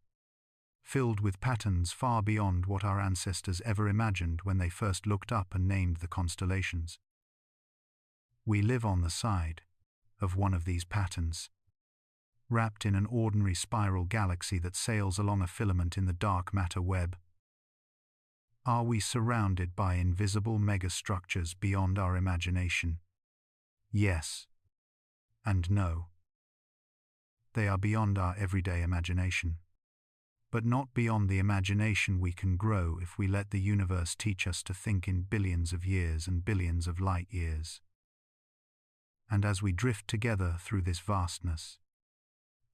filled with patterns far beyond what our ancestors ever imagined when they first looked up and named the constellations. We live on the side of one of these patterns, wrapped in an ordinary spiral galaxy that sails along a filament in the dark matter web. Are we surrounded by invisible megastructures beyond our imagination? Yes and no. They are beyond our everyday imagination, but not beyond the imagination we can grow if we let the universe teach us to think in billions of years and billions of light years. And as we drift together through this vastness,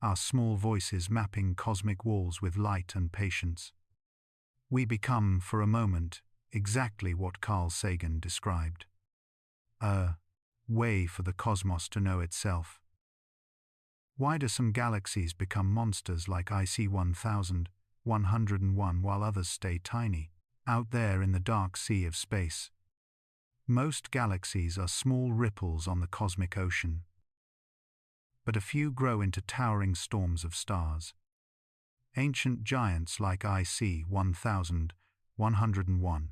our small voices mapping cosmic walls with light and patience, we become, for a moment, exactly what Carl Sagan described: a way for the cosmos to know itself. Why do some galaxies become monsters like IC 1101 while others stay tiny, out there in the dark sea of space? Most galaxies are small ripples on the cosmic ocean, but a few grow into towering storms of stars. Ancient giants like IC 1101,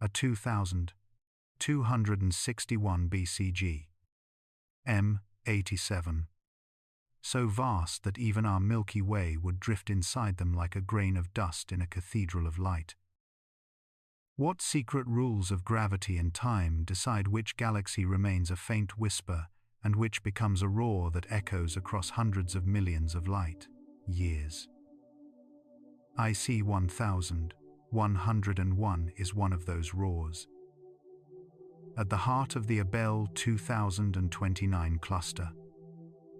a 2261 BCG, M87, so vast that even our Milky Way would drift inside them like a grain of dust in a cathedral of light. What secret rules of gravity and time decide which galaxy remains a faint whisper and which becomes a roar that echoes across hundreds of millions of light years? IC 1101 is one of those roars. At the heart of the Abell 2029 cluster,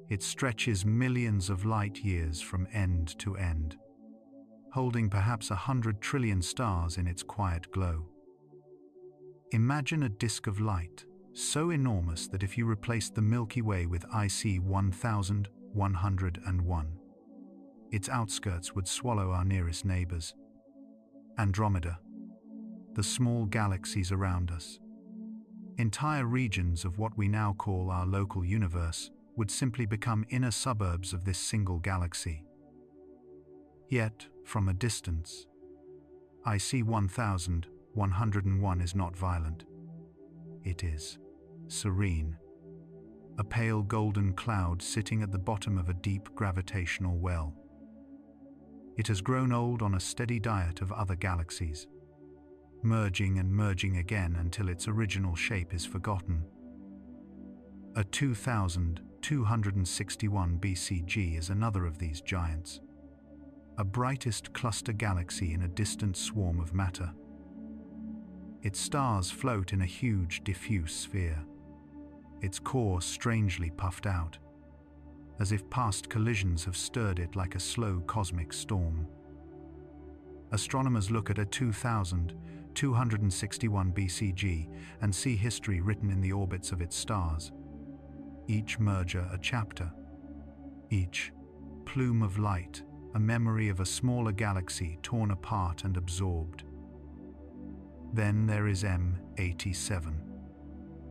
it stretches millions of light years from end to end, holding perhaps 100 trillion stars in its quiet glow. Imagine a disk of light, so enormous that if you replaced the Milky Way with IC 1101, its outskirts would swallow our nearest neighbors. Andromeda, the small galaxies around us. Entire regions of what we now call our local universe would simply become inner suburbs of this single galaxy. Yet, from a distance, IC 1101 is not violent. It is serene, a pale golden cloud sitting at the bottom of a deep gravitational well. It has grown old on a steady diet of other galaxies, merging and merging again until its original shape is forgotten. A 2261 BCG is another of these giants, a brightest cluster galaxy in a distant swarm of matter. Its stars float in a huge diffuse sphere, its core strangely puffed out, as if past collisions have stirred it like a slow cosmic storm. Astronomers look at a 2261 BCG and see history written in the orbits of its stars, each merger a chapter, each plume of light a memory of a smaller galaxy torn apart and absorbed. Then there is M87,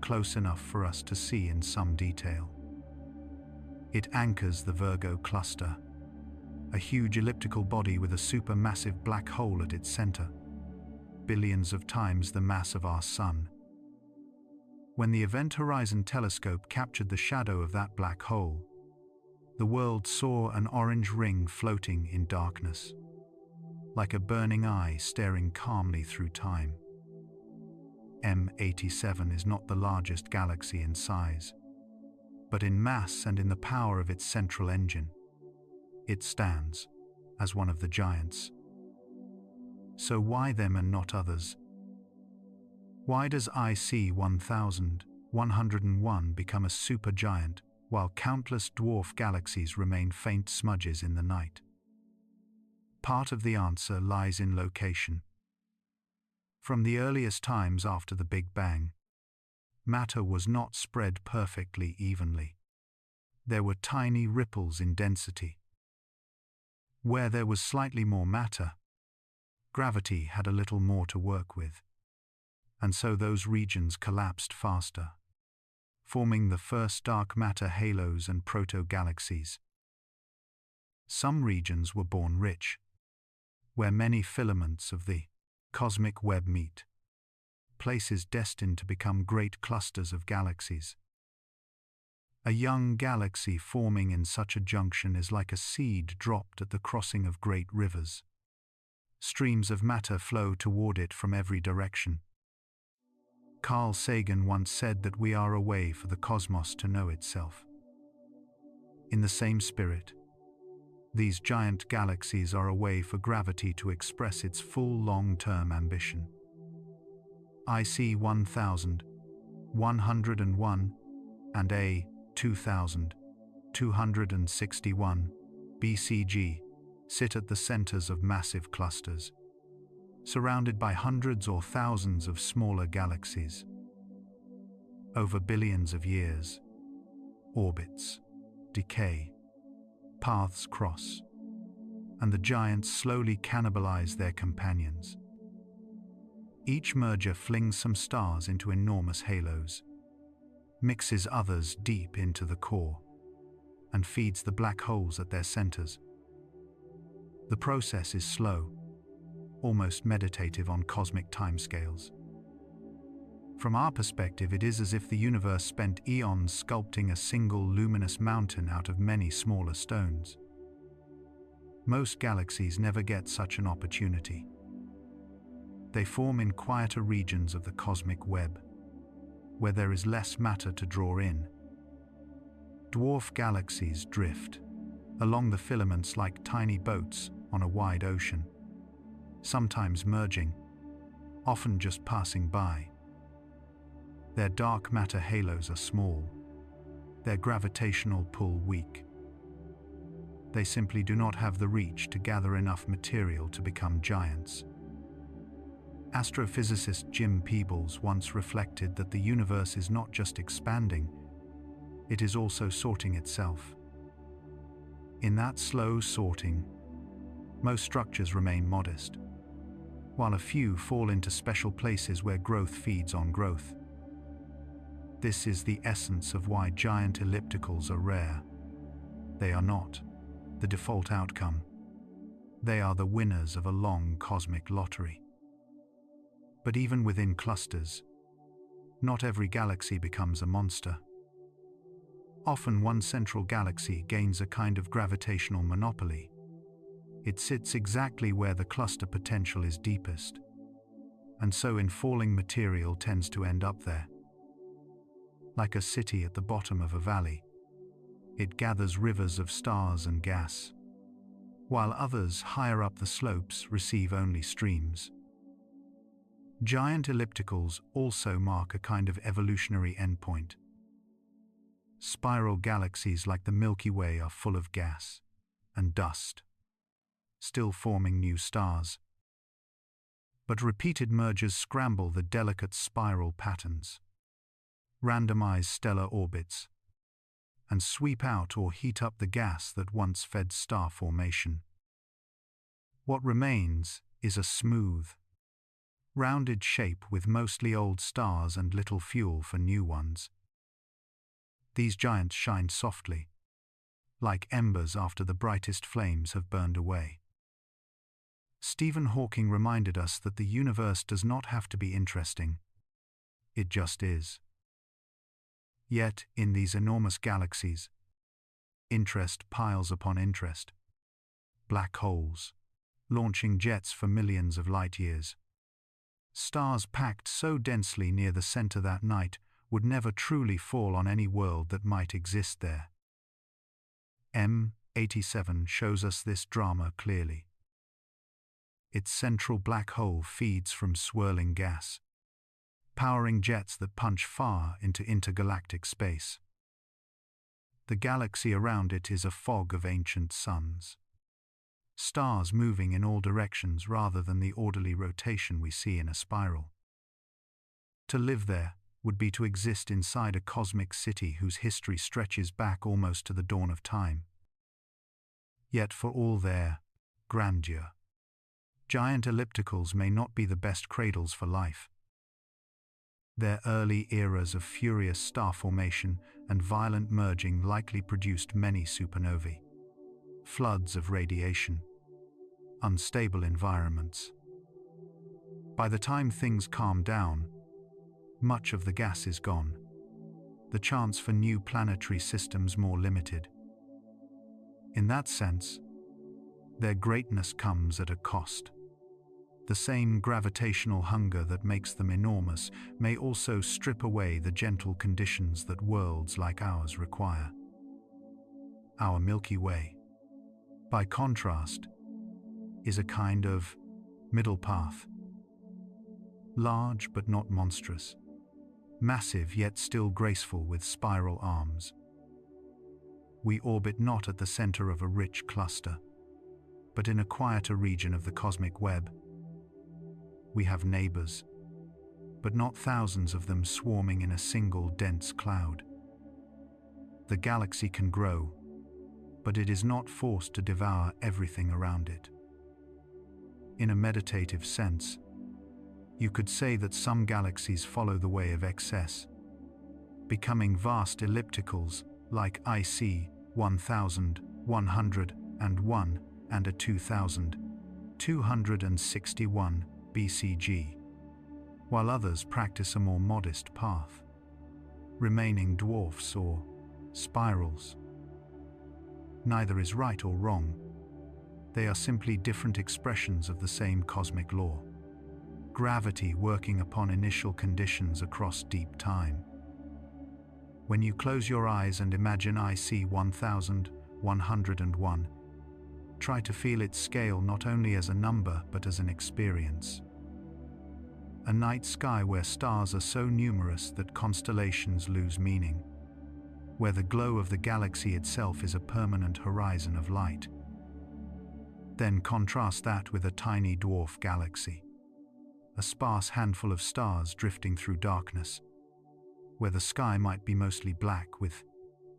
close enough for us to see in some detail. It anchors the Virgo cluster, a huge elliptical body with a supermassive black hole at its center, billions of times the mass of our Sun. When the Event Horizon Telescope captured the shadow of that black hole, the world saw an orange ring floating in darkness, like a burning eye staring calmly through time. M87 is not the largest galaxy in size, but in mass and in the power of its central engine, it stands as one of the giants. So why them and not others? Why does IC 1101 become a supergiant while countless dwarf galaxies remain faint smudges in the night? Part of the answer lies in location. From the earliest times after the Big Bang, matter was not spread perfectly evenly. There were tiny ripples in density. Where there was slightly more matter, gravity had a little more to work with, and so those regions collapsed faster, forming the first dark matter halos and proto-galaxies. Some regions were born rich, where many filaments of the cosmic web meet, places destined to become great clusters of galaxies. A young galaxy forming in such a junction is like a seed dropped at the crossing of great rivers. Streams of matter flow toward it from every direction. Carl Sagan once said that we are a way for the cosmos to know itself. In the same spirit, these giant galaxies are a way for gravity to express its full long-term ambition. IC 1101 and A 2261 BCG sit at the centers of massive clusters, surrounded by hundreds or thousands of smaller galaxies. Over billions of years, orbits decay, paths cross, and the giants slowly cannibalize their companions. Each merger flings some stars into enormous halos, mixes others deep into the core, and feeds the black holes at their centers. The process is slow, almost meditative on cosmic timescales. From our perspective, it is as if the universe spent eons sculpting a single luminous mountain out of many smaller stones. Most galaxies never get such an opportunity. They form in quieter regions of the cosmic web, where there is less matter to draw in. Dwarf galaxies drift along the filaments like tiny boats on a wide ocean, sometimes merging, often just passing by. Their dark matter halos are small, their gravitational pull weak. They simply do not have the reach to gather enough material to become giants. Astrophysicist Jim Peebles once reflected that the universe is not just expanding, it is also sorting itself. In that slow sorting, most structures remain modest, while a few fall into special places where growth feeds on growth. This is the essence of why giant ellipticals are rare. They are not the default outcome. They are the winners of a long cosmic lottery. But even within clusters, not every galaxy becomes a monster. Often one central galaxy gains a kind of gravitational monopoly. It sits exactly where the cluster potential is deepest, and so in falling material tends to end up there. Like a city at the bottom of a valley, it gathers rivers of stars and gas, while others higher up the slopes receive only streams. Giant ellipticals also mark a kind of evolutionary endpoint. Spiral galaxies like the Milky Way are full of gas and dust, still forming new stars. But repeated mergers scramble the delicate spiral patterns, randomize stellar orbits, and sweep out or heat up the gas that once fed star formation. What remains is a smooth, rounded shape with mostly old stars and little fuel for new ones. These giants shine softly, like embers after the brightest flames have burned away. Stephen Hawking reminded us that the universe does not have to be interesting. It just is. Yet, in these enormous galaxies, interest piles upon interest. Black holes, launching jets for millions of light years. Stars packed so densely near the center that night would never truly fall on any world that might exist there. M87 shows us this drama clearly. Its central black hole feeds from swirling gas, powering jets that punch far into intergalactic space. The galaxy around it is a fog of ancient suns, stars moving in all directions rather than the orderly rotation we see in a spiral. To live there would be to exist inside a cosmic city whose history stretches back almost to the dawn of time. Yet for all their grandeur, giant ellipticals may not be the best cradles for life. Their early eras of furious star formation and violent merging likely produced many supernovae, floods of radiation, unstable environments. By the time things calm down, much of the gas is gone, the chance for new planetary systems more limited. In that sense, their greatness comes at a cost. The same gravitational hunger that makes them enormous may also strip away the gentle conditions that worlds like ours require. Our Milky Way, by contrast, is a kind of middle path. Large but not monstrous, massive yet still graceful with spiral arms. We orbit not at the center of a rich cluster, but in a quieter region of the cosmic web. We have neighbors, but not thousands of them swarming in a single dense cloud. The galaxy can grow, but it is not forced to devour everything around it. In a meditative sense, you could say that some galaxies follow the way of excess, becoming vast ellipticals like IC 1101 and a 2261 BCG, while others practice a more modest path, remaining dwarfs or spirals. Neither is right or wrong. They are simply different expressions of the same cosmic law. Gravity working upon initial conditions across deep time. When you close your eyes and imagine IC 1101, try to feel its scale not only as a number but as an experience. A night sky where stars are so numerous that constellations lose meaning, where the glow of the galaxy itself is a permanent horizon of light. Then contrast that with a tiny dwarf galaxy, a sparse handful of stars drifting through darkness, where the sky might be mostly black with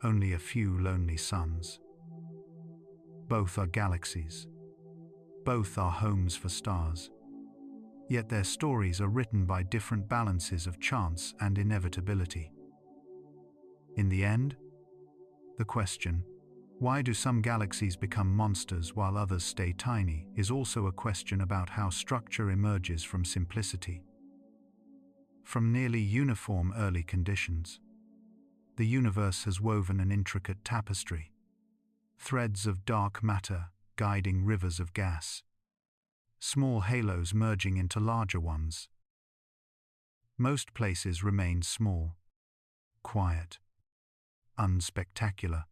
only a few lonely suns. Both are galaxies. Both are homes for stars. Yet their stories are written by different balances of chance and inevitability. In the end, the question, why do some galaxies become monsters while others stay tiny, is also a question about how structure emerges from simplicity. From nearly uniform early conditions, the universe has woven an intricate tapestry, threads of dark matter guiding rivers of gas, small halos merging into larger ones. Most places remain small, quiet, unspectacular.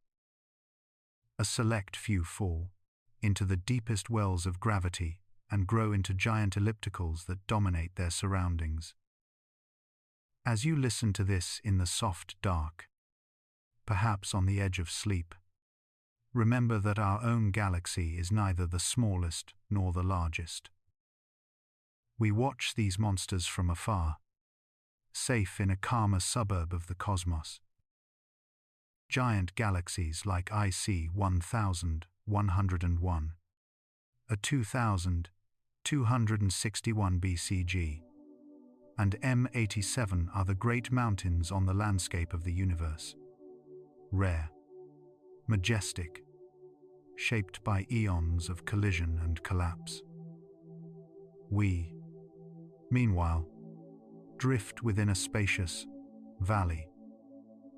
A select few fall into the deepest wells of gravity and grow into giant ellipticals that dominate their surroundings. As you listen to this in the soft dark, perhaps on the edge of sleep, remember that our own galaxy is neither the smallest nor the largest. We watch these monsters from afar, safe in a calmer suburb of the cosmos. Giant galaxies like IC 1101, a 2261 BCG, and M87 are the great mountains on the landscape of the universe. Rare, majestic, shaped by eons of collision and collapse. We, meanwhile, drift within a spacious valley,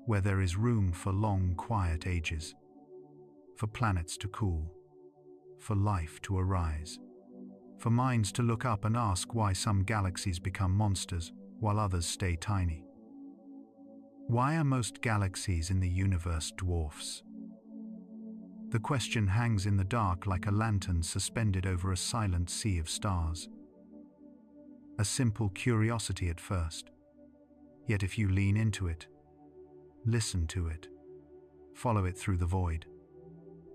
where there is room for long, quiet ages, for planets to cool, for life to arise, for minds to look up and ask why some galaxies become monsters while others stay tiny. Why are most galaxies in the universe dwarfs? The question hangs in the dark like a lantern suspended over a silent sea of stars. A simple curiosity at first, yet if you lean into it, listen to it, follow it through the void,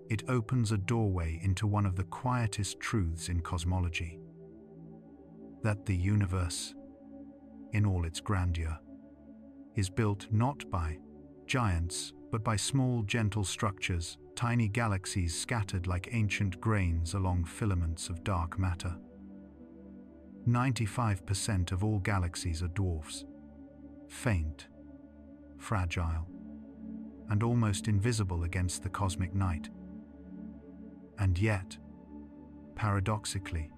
it opens a doorway into one of the quietest truths in cosmology. That the universe, in all its grandeur, is built not by giants, but by small, gentle structures, tiny galaxies scattered like ancient grains along filaments of dark matter. 95% of all galaxies are dwarfs, faint, fragile, and almost invisible against the cosmic night. And yet, paradoxically,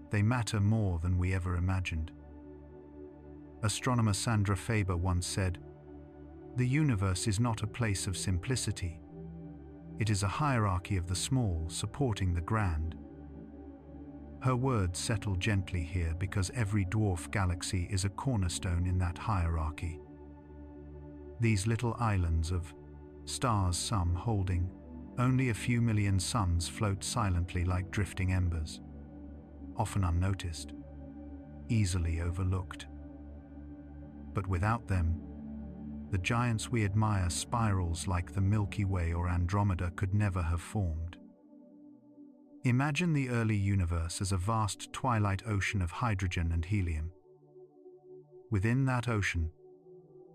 they matter more than we ever imagined. Astronomer Sandra Faber once said, "The universe is not a place of simplicity. It is a hierarchy of the small supporting the grand." Her words settle gently here because every dwarf galaxy is a cornerstone in that hierarchy. These little islands of stars, some holding only a few million suns, float silently like drifting embers, often unnoticed, easily overlooked. But without them, the giants we admire, spirals like the Milky Way or Andromeda, could never have formed. Imagine the early universe as a vast twilight ocean of hydrogen and helium. Within that ocean,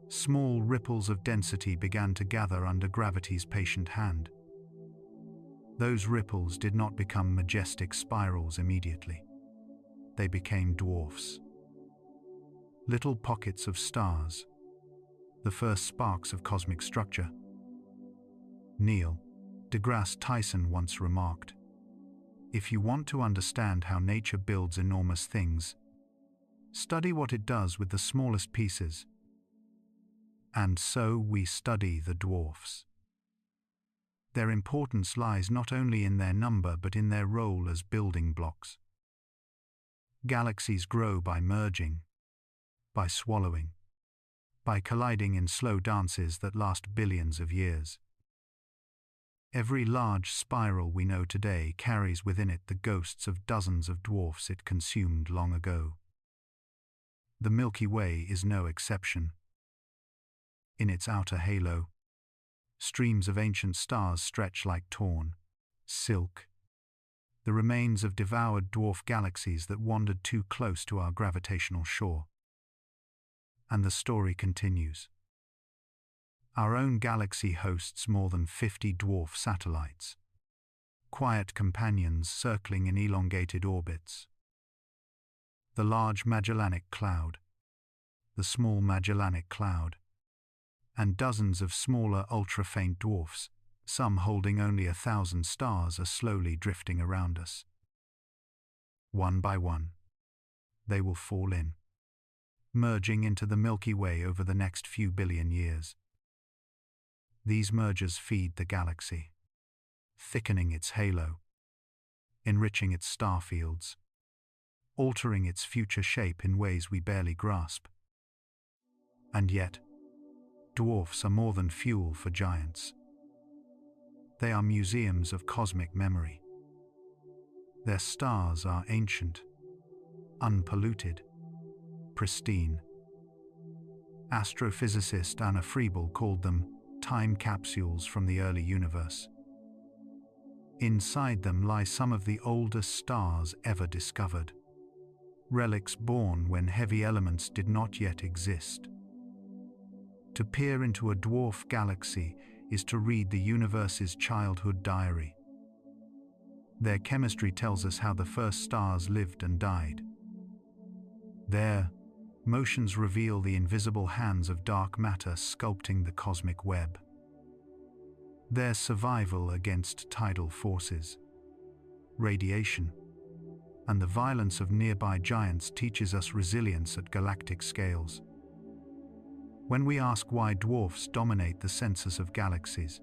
small ripples of density began to gather under gravity's patient hand. Those ripples did not become majestic spirals immediately. They became dwarfs. Little pockets of stars, the first sparks of cosmic structure. Neil deGrasse Tyson once remarked, "If you want to understand how nature builds enormous things, study what it does with the smallest pieces." And so we study the dwarfs. Their importance lies not only in their number but in their role as building blocks. Galaxies grow by merging, by swallowing, by colliding in slow dances that last billions of years. Every large spiral we know today carries within it the ghosts of dozens of dwarfs it consumed long ago. The Milky Way is no exception. In its outer halo, streams of ancient stars stretch like torn silk, the remains of devoured dwarf galaxies that wandered too close to our gravitational shore. And the story continues. Our own galaxy hosts more than 50 dwarf satellites, quiet companions circling in elongated orbits. The Large Magellanic Cloud, the Small Magellanic Cloud, and dozens of smaller ultra-faint dwarfs, some holding only 1,000 stars, are slowly drifting around us. One by one, they will fall in, merging into the Milky Way over the next few billion years. These mergers feed the galaxy, thickening its halo, enriching its star fields, altering its future shape in ways we barely grasp. And yet, dwarfs are more than fuel for giants. They are museums of cosmic memory. Their stars are ancient, unpolluted, pristine. Astrophysicist Anna Friebel called them time capsules from the early universe. Inside them lie some of the oldest stars ever discovered, relics born when heavy elements did not yet exist. To peer into a dwarf galaxy is to read the universe's childhood diary. Their chemistry tells us how the first stars lived and died. Their motions reveal the invisible hands of dark matter sculpting the cosmic web. Their survival against tidal forces, radiation, and the violence of nearby giants teaches us resilience at galactic scales. When we ask why dwarfs dominate the census of galaxies,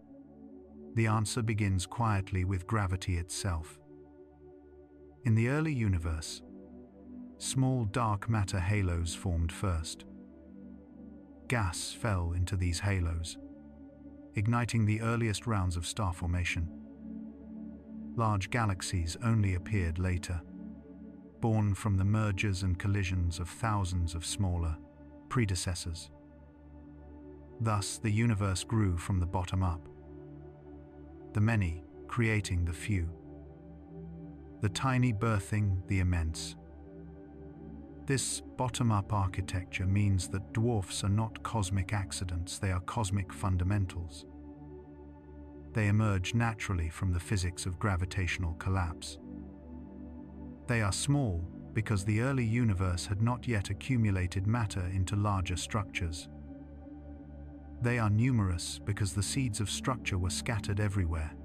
the answer begins quietly with gravity itself. In the early universe, small dark matter halos formed first. Gas fell into these halos, igniting the earliest rounds of star formation. Large galaxies only appeared later, born from the mergers and collisions of thousands of smaller predecessors. Thus, the universe grew from the bottom up, the many creating the few, the tiny birthing the immense. This bottom-up architecture means that dwarfs are not cosmic accidents, they are cosmic fundamentals. They emerge naturally from the physics of gravitational collapse. They are small because the early universe had not yet accumulated matter into larger structures. They are numerous because the seeds of structure were scattered everywhere.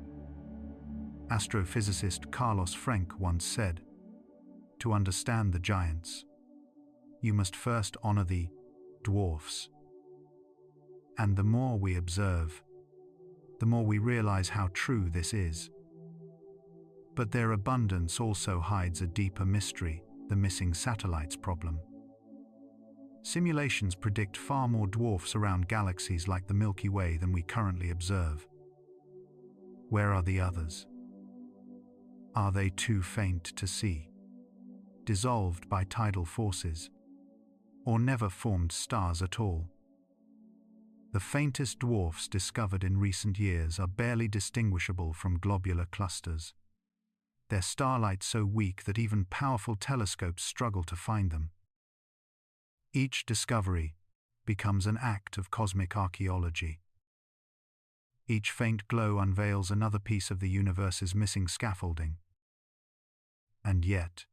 Astrophysicist Carlos Frenk once said, "To understand the giants, you must first honor the dwarfs." And the more we observe, the more we realize how true this is. But their abundance also hides a deeper mystery, the missing satellites problem. Simulations predict far more dwarfs around galaxies like the Milky Way than we currently observe. Where are the others? Are they too faint to see, dissolved by tidal forces, or never formed stars at all? The faintest dwarfs discovered in recent years are barely distinguishable from globular clusters, their starlight so weak that even powerful telescopes struggle to find them. Each discovery becomes an act of cosmic archaeology. Each faint glow unveils another piece of the universe's missing scaffolding. And yet,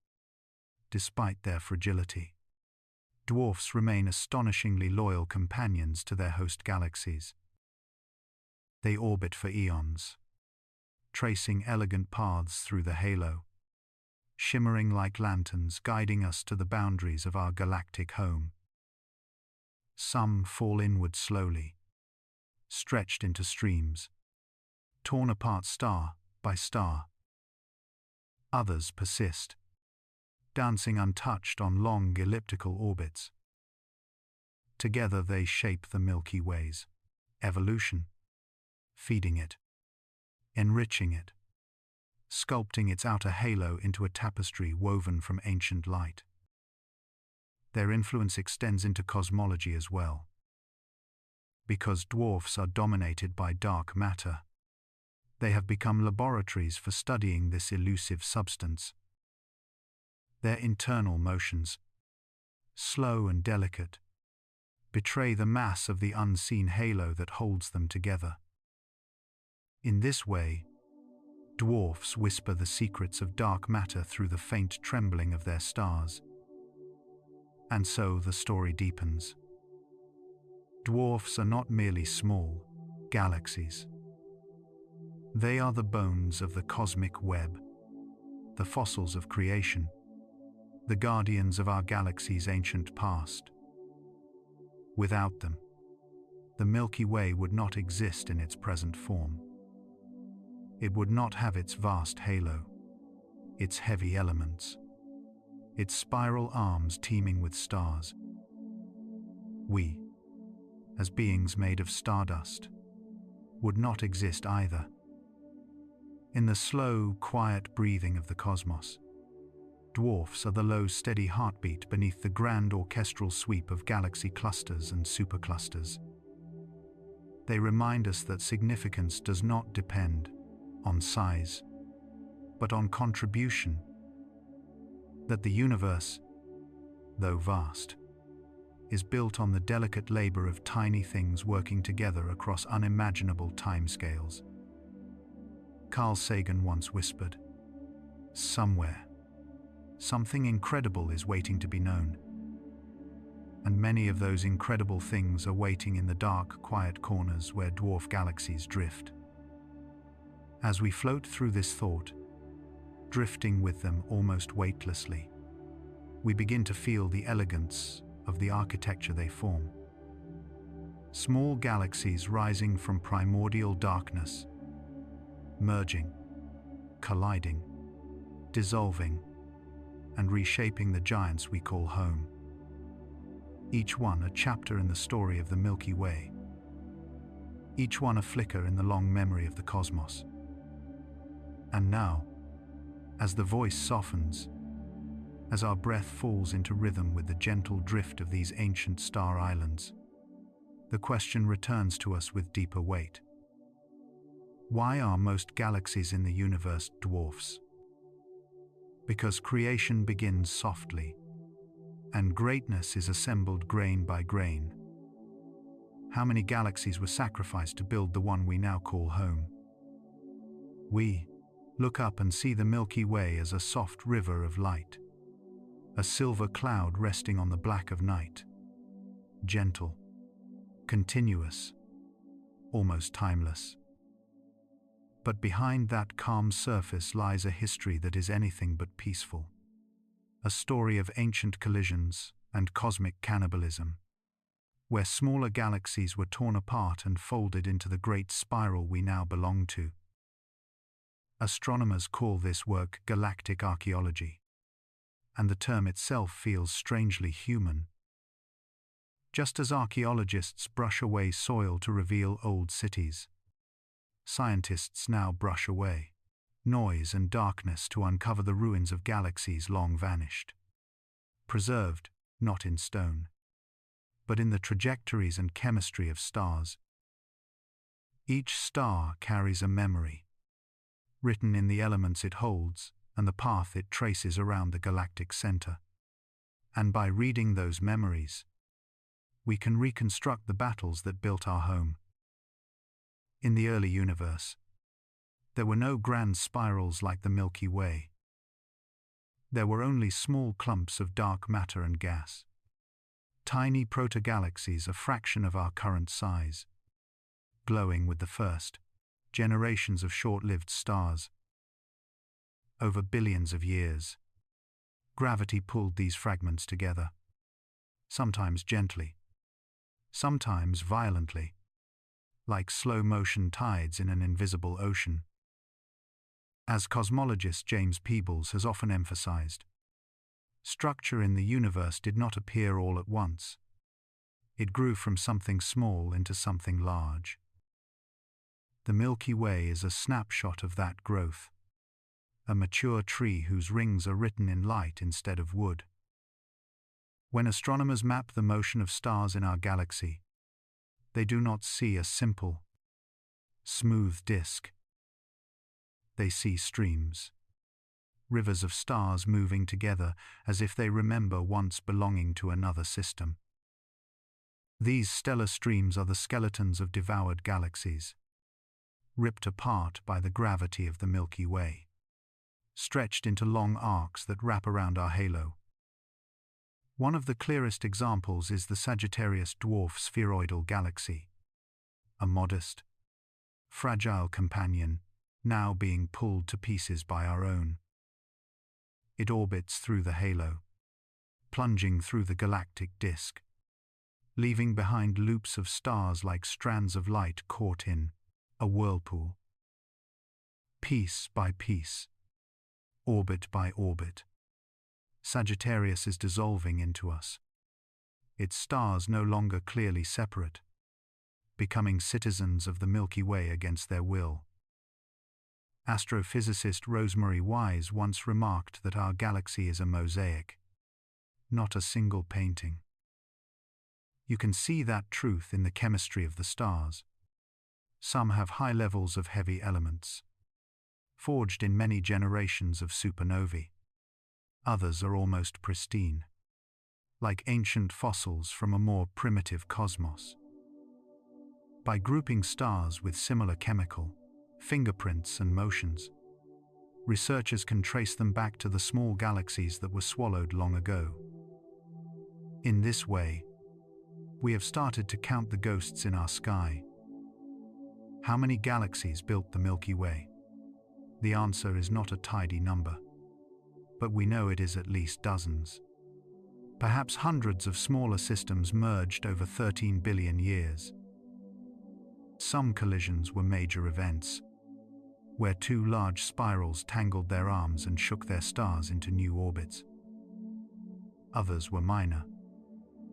despite their fragility, dwarfs remain astonishingly loyal companions to their host galaxies. They orbit for eons, tracing elegant paths through the halo, shimmering like lanterns guiding us to the boundaries of our galactic home. Some fall inward slowly, stretched into streams, torn apart star by star. Others persist, dancing untouched on long elliptical orbits. Together they shape the Milky Way's evolution, feeding it, enriching it, sculpting its outer halo into a tapestry woven from ancient light. Their influence extends into cosmology as well. Because dwarfs are dominated by dark matter, they have become laboratories for studying this elusive substance. Their internal motions, slow and delicate, betray the mass of the unseen halo that holds them together. In this way, dwarfs whisper the secrets of dark matter through the faint trembling of their stars. And so the story deepens. Dwarfs are not merely small galaxies. They are the bones of the cosmic web, the fossils of creation, the guardians of our galaxy's ancient past. Without them, the Milky Way would not exist in its present form. It would not have its vast halo, its heavy elements, its spiral arms teeming with stars. We, as beings made of stardust, would not exist either. In the slow, quiet breathing of the cosmos, dwarfs are the low, steady heartbeat beneath the grand orchestral sweep of galaxy clusters and superclusters. They remind us that significance does not depend on size, but on contribution. That the universe, though vast, is built on the delicate labor of tiny things working together across unimaginable timescales. Carl Sagan once whispered, "Somewhere, something incredible is waiting to be known." And many of those incredible things are waiting in the dark, quiet corners where dwarf galaxies drift. As we float through this thought, drifting with them almost weightlessly, we begin to feel the elegance of the architecture they form. Small galaxies rising from primordial darkness, merging, colliding, dissolving, and reshaping the giants we call home. Each one a chapter in the story of the Milky Way. Each one a flicker in the long memory of the cosmos. And now, as the voice softens, as our breath falls into rhythm with the gentle drift of these ancient star islands, the question returns to us with deeper weight. Why are most galaxies in the universe dwarfs? Because creation begins softly, and greatness is assembled grain by grain. How many galaxies were sacrificed to build the one we now call home? We look up and see the Milky Way as a soft river of light, a silver cloud resting on the black of night, gentle, continuous, almost timeless. But behind that calm surface lies a history that is anything but peaceful, a story of ancient collisions and cosmic cannibalism, where smaller galaxies were torn apart and folded into the great spiral we now belong to. Astronomers call this work galactic archaeology, and the term itself feels strangely human. Just as archaeologists brush away soil to reveal old cities, scientists now brush away noise and darkness to uncover the ruins of galaxies long vanished, preserved not in stone, but in the trajectories and chemistry of stars. Each star carries a memory, written in the elements it holds and the path it traces around the galactic center. And by reading those memories, we can reconstruct the battles that built our home. In the early universe, there were no grand spirals like the Milky Way. There were only small clumps of dark matter and gas. Tiny protogalaxies a fraction of our current size, glowing with the first generations of short-lived stars. Over billions of years, gravity pulled these fragments together, sometimes gently, sometimes violently, like slow-motion tides in an invisible ocean. As cosmologist James Peebles has often emphasized, structure in the universe did not appear all at once. It grew from something small into something large. The Milky Way is a snapshot of that growth, a mature tree whose rings are written in light instead of wood. When astronomers map the motion of stars in our galaxy, they do not see a simple, smooth disk. They see streams, rivers of stars moving together as if they remember once belonging to another system. These stellar streams are the skeletons of devoured galaxies, ripped apart by the gravity of the Milky Way, stretched into long arcs that wrap around our halo. One of the clearest examples is the Sagittarius dwarf spheroidal galaxy, a modest, fragile companion now being pulled to pieces by our own. It orbits through the halo, plunging through the galactic disk, leaving behind loops of stars like strands of light caught in a whirlpool. Piece by piece, orbit by orbit, Sagittarius is dissolving into us, its stars no longer clearly separate, becoming citizens of the Milky Way against their will. Astrophysicist Rosemary Wise once remarked that our galaxy is a mosaic, not a single painting. You can see that truth in the chemistry of the stars. Some have high levels of heavy elements, forged in many generations of supernovae. Others are almost pristine, like ancient fossils from a more primitive cosmos. By grouping stars with similar chemical fingerprints and motions, researchers can trace them back to the small galaxies that were swallowed long ago. In this way, we have started to count the ghosts in our sky. How many galaxies built the Milky Way? The answer is not a tidy number, but we know it is at least dozens. Perhaps hundreds of smaller systems merged over 13 billion years. Some collisions were major events, where two large spirals tangled their arms and shook their stars into new orbits. Others were minor,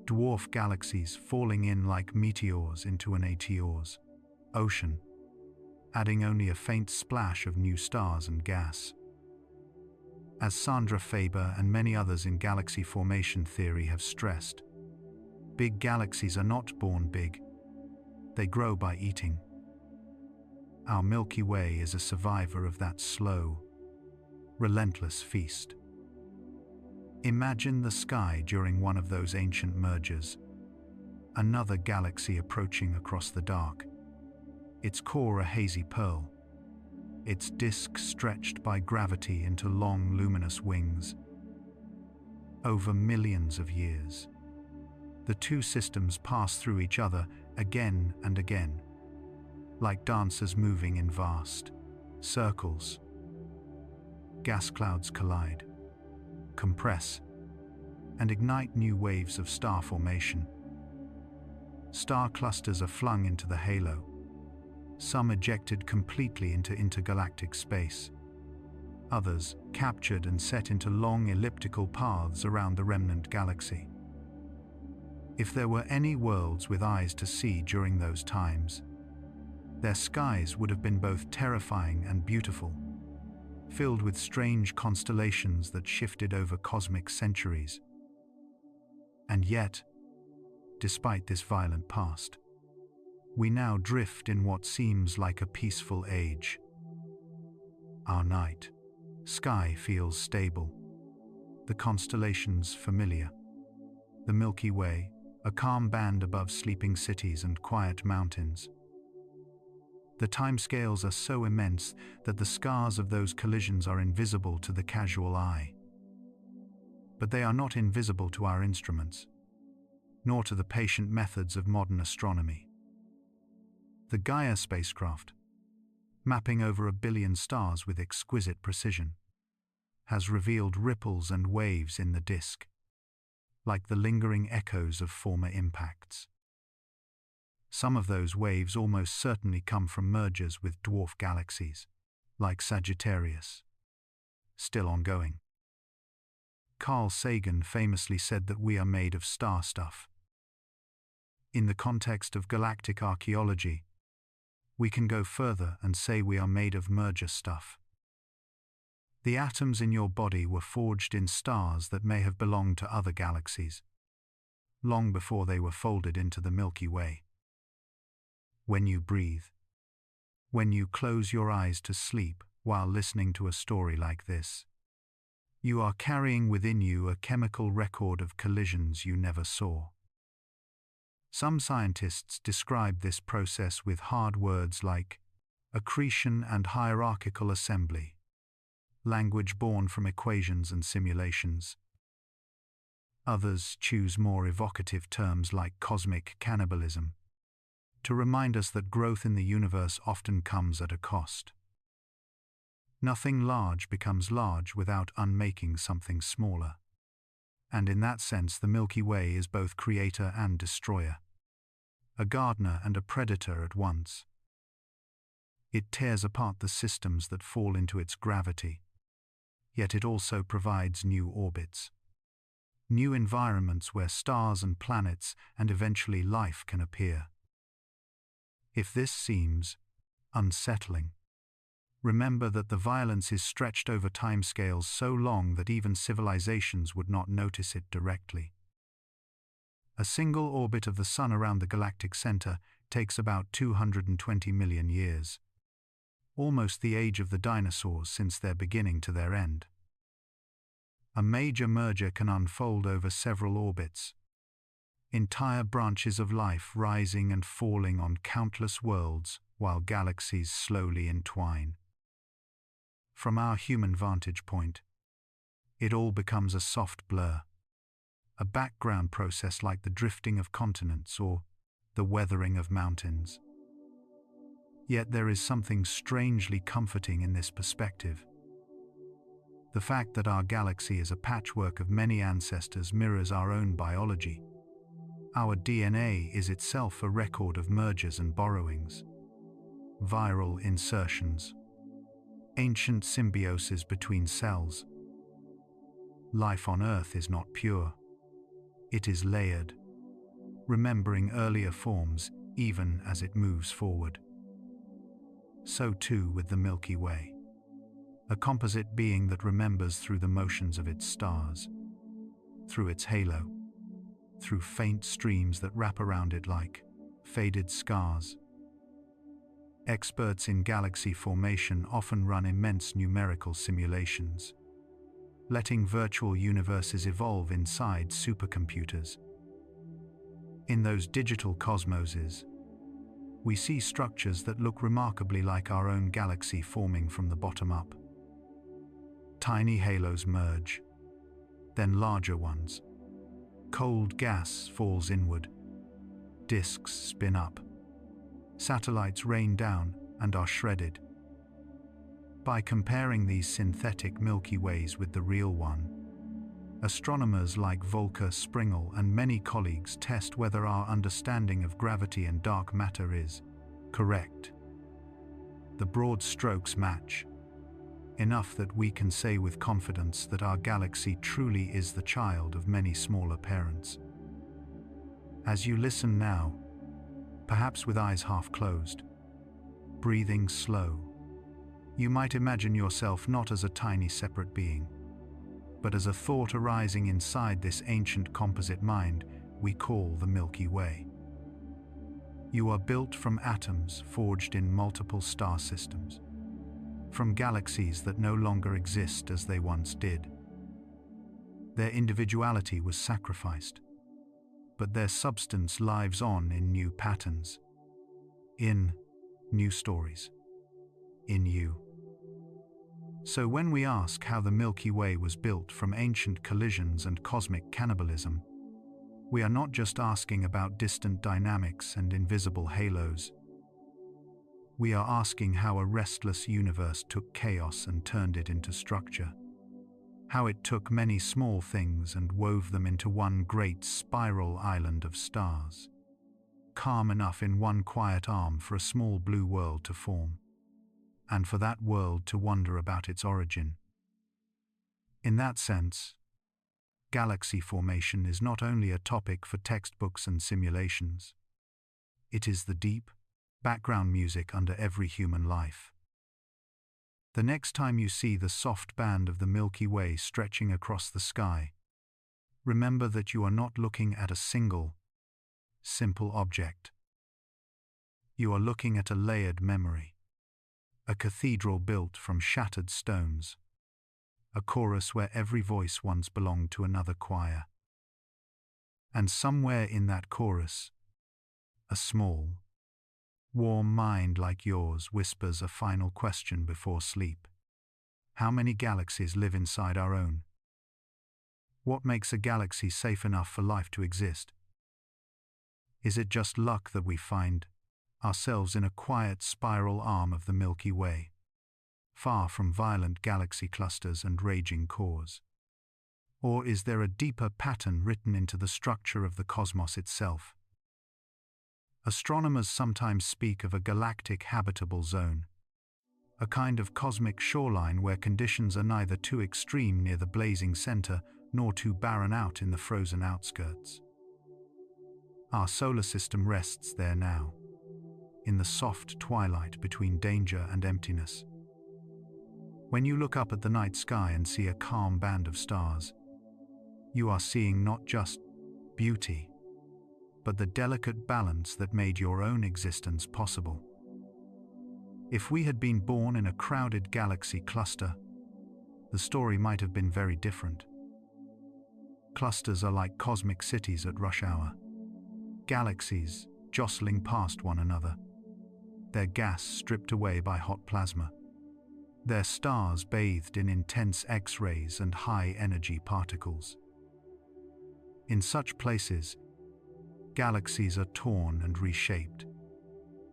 dwarf galaxies falling in like meteors into an meteor's ocean, adding only a faint splash of new stars and gas. As Sandra Faber and many others in galaxy formation theory have stressed, big galaxies are not born big, they grow by eating. Our Milky Way is a survivor of that slow, relentless feast. Imagine the sky during one of those ancient mergers, another galaxy approaching across the dark, its core a hazy pearl, its disk stretched by gravity into long luminous wings. Over millions of years, the two systems pass through each other again and again, like dancers moving in vast circles. Gas clouds collide, compress, and ignite new waves of star formation. Star clusters are flung into the halo, some ejected completely into intergalactic space, others captured and set into long elliptical paths around the remnant galaxy. If there were any worlds with eyes to see during those times, their skies would have been both terrifying and beautiful, filled with strange constellations that shifted over cosmic centuries. And yet, despite this violent past, we now drift in what seems like a peaceful age. Our night sky feels stable, the constellations familiar. The Milky Way, a calm band above sleeping cities and quiet mountains. The timescales are so immense that the scars of those collisions are invisible to the casual eye. But they are not invisible to our instruments, nor to the patient methods of modern astronomy. The Gaia spacecraft, mapping over 1 billion stars with exquisite precision, has revealed ripples and waves in the disk, like the lingering echoes of former impacts. Some of those waves almost certainly come from mergers with dwarf galaxies, like Sagittarius, still ongoing. Carl Sagan famously said that we are made of star stuff. In the context of galactic archaeology, we can go further and say we are made of merger stuff. The atoms in your body were forged in stars that may have belonged to other galaxies, long before they were folded into the Milky Way. When you breathe, when you close your eyes to sleep while listening to a story like this, you are carrying within you a chemical record of collisions you never saw. Some scientists describe this process with hard words like accretion and hierarchical assembly, language born from equations and simulations. Others choose more evocative terms like cosmic cannibalism, to remind us that growth in the universe often comes at a cost. Nothing large becomes large without unmaking something smaller. And in that sense, the Milky Way is both creator and destroyer, a gardener and a predator at once. It tears apart the systems that fall into its gravity, yet it also provides new orbits, new environments where stars and planets and eventually life can appear. If this seems unsettling, remember that the violence is stretched over timescales so long that even civilizations would not notice it directly. A single orbit of the Sun around the galactic center takes about 220 million years, almost the age of the dinosaurs since their beginning to their end. A major merger can unfold over several orbits, entire branches of life rising and falling on countless worlds while galaxies slowly entwine. From our human vantage point, it all becomes a soft blur, a background process like the drifting of continents or the weathering of mountains. Yet there is something strangely comforting in this perspective. The fact that our galaxy is a patchwork of many ancestors mirrors our own biology. Our DNA is itself a record of mergers and borrowings, viral insertions, ancient symbioses between cells. Life on Earth is not pure. It is layered, remembering earlier forms even as it moves forward. So too with the Milky Way, a composite being that remembers through the motions of its stars, through its halo, through faint streams that wrap around it like faded scars. Experts in galaxy formation often run immense numerical simulations, letting virtual universes evolve inside supercomputers. In those digital cosmoses, we see structures that look remarkably like our own galaxy forming from the bottom up. Tiny halos merge, then larger ones. Cold gas falls inward. Disks spin up. Satellites rain down and are shredded. By comparing these synthetic Milky Ways with the real one, astronomers like Volker Springel and many colleagues test whether our understanding of gravity and dark matter is correct. The broad strokes match, enough that we can say with confidence that our galaxy truly is the child of many smaller parents. As you listen now, perhaps with eyes half closed, breathing slow, you might imagine yourself not as a tiny separate being, but as a thought arising inside this ancient composite mind we call the Milky Way. You are built from atoms forged in multiple star systems, from galaxies that no longer exist as they once did. Their individuality was sacrificed, but their substance lives on in new patterns, in new stories, in you. So when we ask how the Milky Way was built from ancient collisions and cosmic cannibalism, we are not just asking about distant dynamics and invisible halos. We are asking how a restless universe took chaos and turned it into structure. How it took many small things and wove them into one great spiral island of stars, calm enough in one quiet arm for a small blue world to form, and for that world to wonder about its origin. In that sense, galaxy formation is not only a topic for textbooks and simulations. It is the deep, background music under every human life. The next time you see the soft band of the Milky Way stretching across the sky, remember that you are not looking at a single, simple object. You are looking at a layered memory, a cathedral built from shattered stones, a chorus where every voice once belonged to another choir. And somewhere in that chorus, a small, warm mind like yours whispers a final question before sleep. How many galaxies live inside our own? What makes a galaxy safe enough for life to exist? Is it just luck that we find ourselves in a quiet spiral arm of the Milky Way, far from violent galaxy clusters and raging cores? Or is there a deeper pattern written into the structure of the cosmos itself? Astronomers sometimes speak of a galactic habitable zone, a kind of cosmic shoreline where conditions are neither too extreme near the blazing center nor too barren out in the frozen outskirts. Our solar system rests there now, in the soft twilight between danger and emptiness. When you look up at the night sky and see a calm band of stars, you are seeing not just beauty, but the delicate balance that made your own existence possible. If we had been born in a crowded galaxy cluster, the story might have been very different. Clusters are like cosmic cities at rush hour, galaxies jostling past one another, their gas stripped away by hot plasma, their stars bathed in intense X-rays and high-energy particles. In such places, galaxies are torn and reshaped.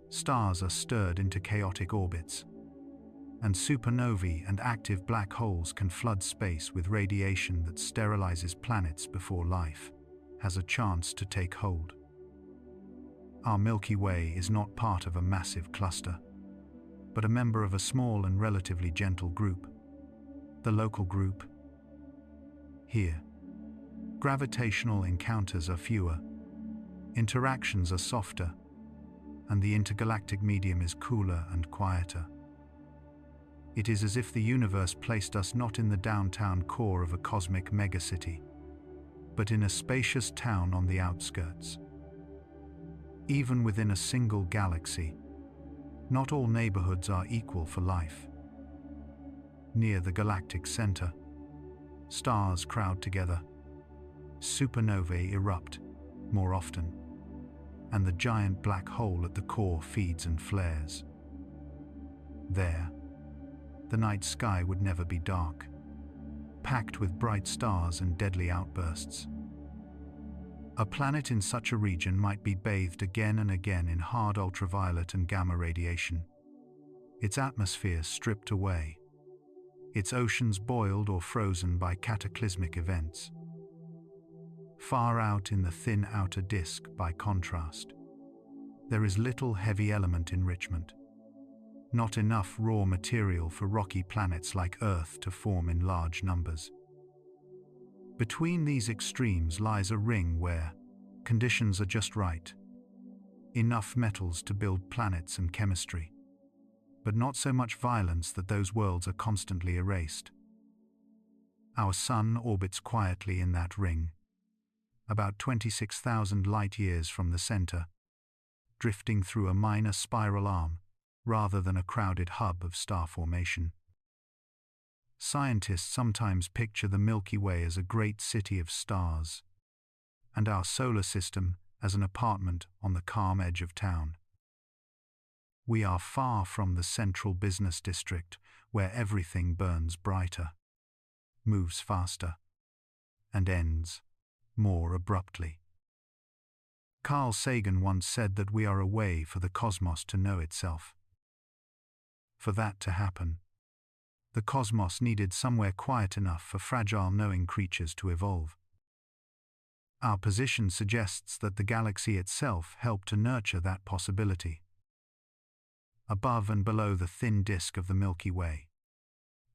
Stars are stirred into chaotic orbits, and supernovae and active black holes can flood space with radiation that sterilizes planets before life has a chance to take hold. Our Milky Way is not part of a massive cluster, but a member of a small and relatively gentle group. The local group. Here, gravitational encounters are fewer, interactions are softer, and the intergalactic medium is cooler and quieter. It is as if the universe placed us not in the downtown core of a cosmic megacity, but in a spacious town on the outskirts. Even within a single galaxy, not all neighborhoods are equal for life. Near the galactic center, stars crowd together, supernovae erupt more often, and the giant black hole at the core feeds and flares. There, the night sky would never be dark, packed with bright stars and deadly outbursts. A planet in such a region might be bathed again and again in hard ultraviolet and gamma radiation, its atmosphere stripped away, its oceans boiled or frozen by cataclysmic events. Far out in the thin outer disk, by contrast, there is little heavy element enrichment, not enough raw material for rocky planets like Earth to form in large numbers. Between these extremes lies a ring where conditions are just right, enough metals to build planets and chemistry, but not so much violence that those worlds are constantly erased. Our Sun orbits quietly in that ring, about 26,000 light-years from the center, drifting through a minor spiral arm rather than a crowded hub of star formation. Scientists sometimes picture the Milky Way as a great city of stars, and our solar system as an apartment on the calm edge of town. We are far from the central business district where everything burns brighter, moves faster, and ends more abruptly. Carl Sagan once said that we are a way for the cosmos to know itself. For that to happen, the cosmos needed somewhere quiet enough for fragile knowing creatures to evolve. Our position suggests that the galaxy itself helped to nurture that possibility. Above and below the thin disk of the Milky Way,